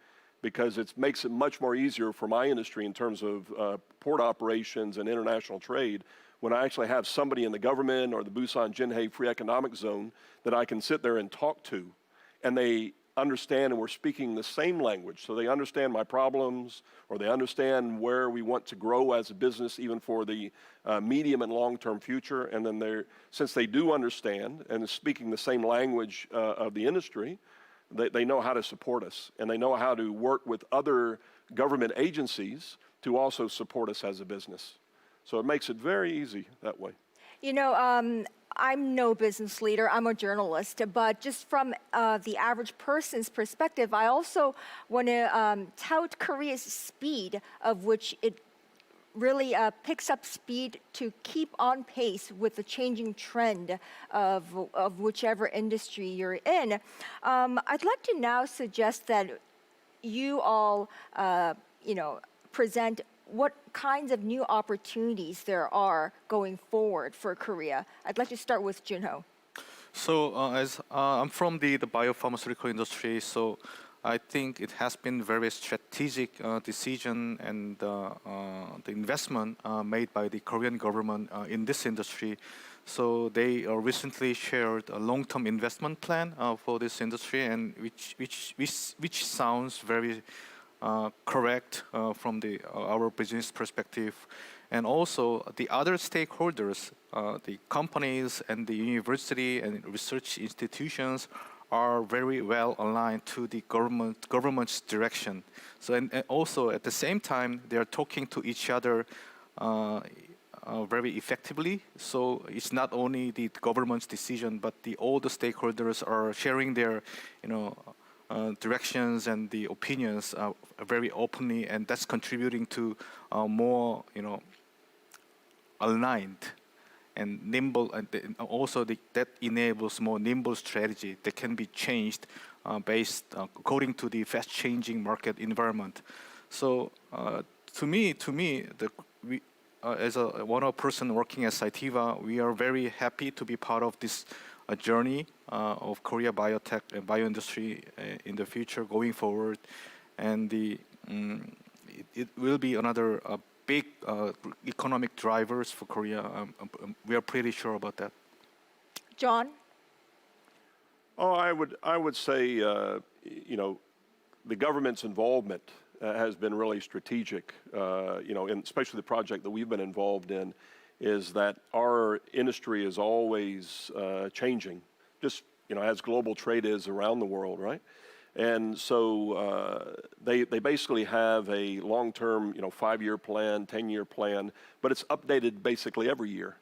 because it makes it much more easier for my industry in terms of port operations and international trade when I actually have somebody in the government or the Busan Jinhae Free Economic Zone that I can sit there and talk to, and they understand and we're speaking the same language. So they understand my problems, or they understand where we want to grow as a business, even for the medium and long-term future. And then since they do understand and speaking the same language of the industry, they know how to support us, and they know how to work with other government agencies to also support us as a business. So it makes it very easy that way. I'm no business leader, I'm a journalist, but just from the average person's perspective, I also want to tout Korea's speed, of which it really picks up speed to keep on pace with the changing trend of whichever industry you're in. I'd like to now suggest that you all, present what kinds of new opportunities there are going forward for Korea. I'd like to start with Junho. So as I'm from the biopharmaceutical industry, so I think it has been very strategic decision and the investment made by the Korean government in this industry. So they recently shared a long-term investment plan for this industry, and which sounds very correct from our business perspective. And also the other stakeholders, the companies and the university and research institutions are very well aligned to the government's direction. So and also at the same time they are talking to each other very effectively. So it's not only the government's decision, but all the stakeholders are sharing their directions and the opinions very openly, and that's contributing to more aligned and nimble, and also that enables more nimble strategy that can be changed based according to the fast-changing market environment. So to me, we as one person working at Cytiva, we are very happy to be part of this journey of Korea biotech and bioindustry in the future going forward, and it will be another big economic drivers for Korea. We are pretty sure about that. John? Oh, I would say, you know, the government's involvement has been really strategic. You know, and especially the project that we've been involved in, is that our industry is always changing, just, you know, as global trade is around the world, right? And so they basically have a long-term, you know, 5-year plan, 10-year plan, but it's updated basically every year.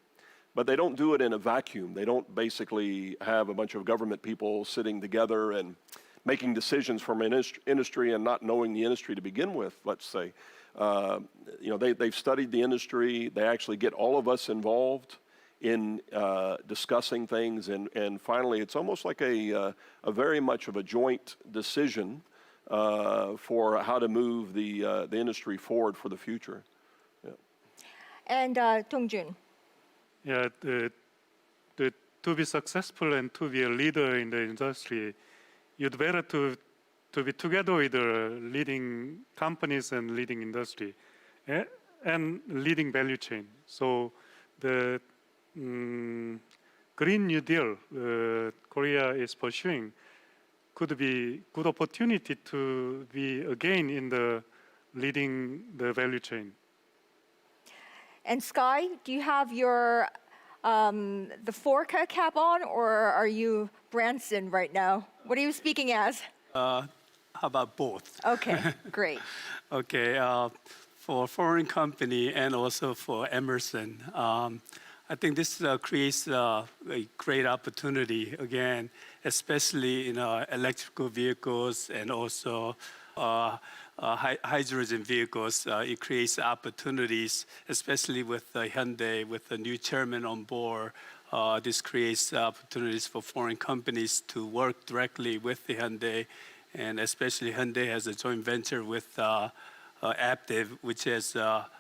But they don't do it in a vacuum. They don't basically have a bunch of government people sitting together and making decisions from an industry and not knowing the industry to begin with, let's say. You know, they've studied the industry. They actually get all of us involved in discussing things, and finally, it's almost like a very much of a joint decision for how to move the industry forward for the future. Yeah. And Dong-jun. Yeah, to be successful and to be a leader in the industry, you'd better to be together with the leading companies and leading industry and leading value chain. So the Green New Deal Korea is pursuing could be good opportunity to be again in the leading the value chain. And Sky, do you have your the Forca cap on, or are you Branson right now? What are you speaking as? How about both? Okay, great. Okay, for foreign company and also for Emerson, I think this creates a great opportunity again, especially in electrical vehicles and also hydrogen vehicles. It creates opportunities, especially with Hyundai, with the new chairman on board. This creates opportunities for foreign companies to work directly with the Hyundai, and especially Hyundai has a joint venture with Aptiv, which has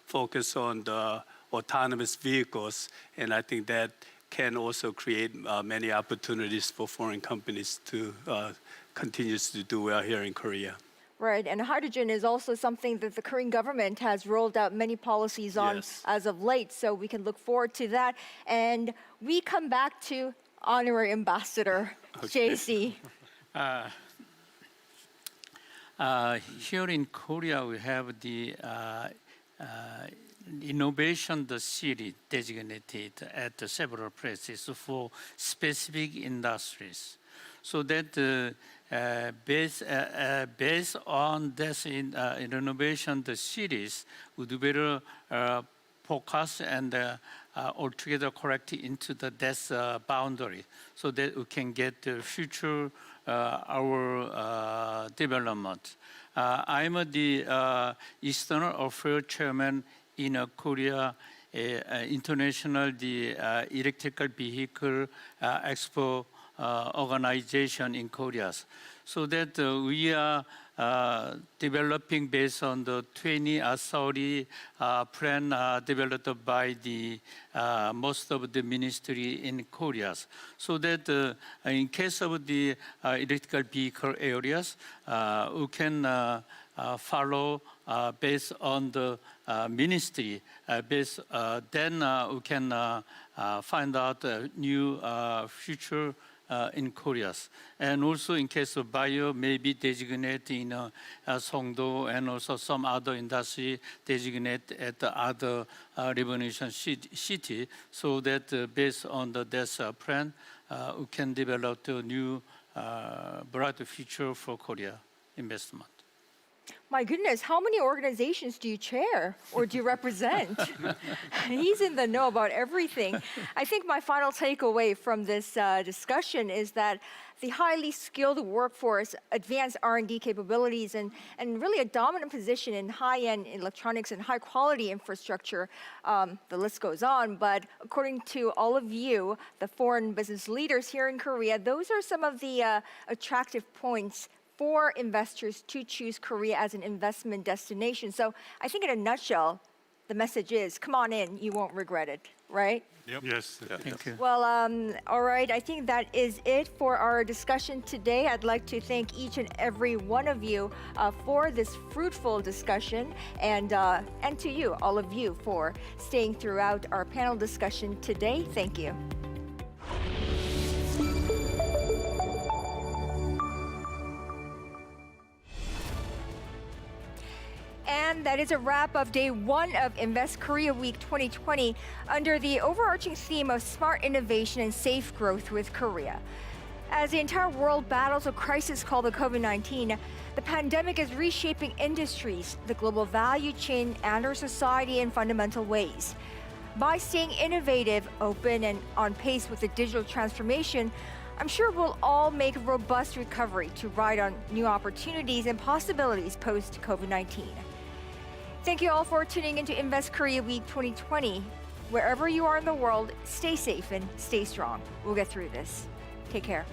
focused on the autonomous vehicles, and I think that can also create many opportunities for foreign companies to continue to do well here in Korea. Right, and hydrogen is also something that the Korean government has rolled out many policies on as of late, so we can look forward to that. And we come back to Honorary Ambassador JC. Here in Korea, we have the innovation the city designated at several places for specific industries, so that based on this innovation, the cities would better focus and altogether correct into this boundary, so that we can get the future our development. I'm the External Affairs Chairman in Korea International Electrical Vehicle Expo organization in Korea, so that we are developing based on the 2030 plan developed by the most of the ministry in Korea, so that in case of the electrical vehicle areas, we can follow based on the ministry. Then we can find out a new future in Korea. And also in case of bio, maybe designate in Songdo, and also some other industry designate at the other revolution city, so that based on this plan, we can develop a new bright future for Korea investment. My goodness, how many organizations do you chair or do you represent? He's in the know about everything. I think my final takeaway from this discussion is that the highly skilled workforce, advanced R&D capabilities, and really a dominant position in high-end electronics and high-quality infrastructure, the list goes on, but according to all of you, the foreign business leaders here in Korea, those are some of the attractive points for investors to choose Korea as an investment destination. So I think in a nutshell, the message is, come on in, you won't regret it, right? Yep. Yes, thank you. Well, all right, I think that is it for our discussion today. I'd like to thank each and every one of you for this fruitful discussion, and to you, all of you, for staying throughout our panel discussion today. Thank you. And that is a wrap of day one of Invest Korea Week 2020 under the overarching theme of smart innovation and safe growth with Korea. As the entire world battles a crisis called the COVID-19, the pandemic is reshaping industries, the global value chain, and our society in fundamental ways. By staying innovative, open, and on pace with the digital transformation, I'm sure we'll all make a robust recovery to ride on new opportunities and possibilities post-COVID-19. Thank you all for tuning into Invest Korea Week 2020. Wherever you are in the world, stay safe and stay strong. We'll get through this. Take care.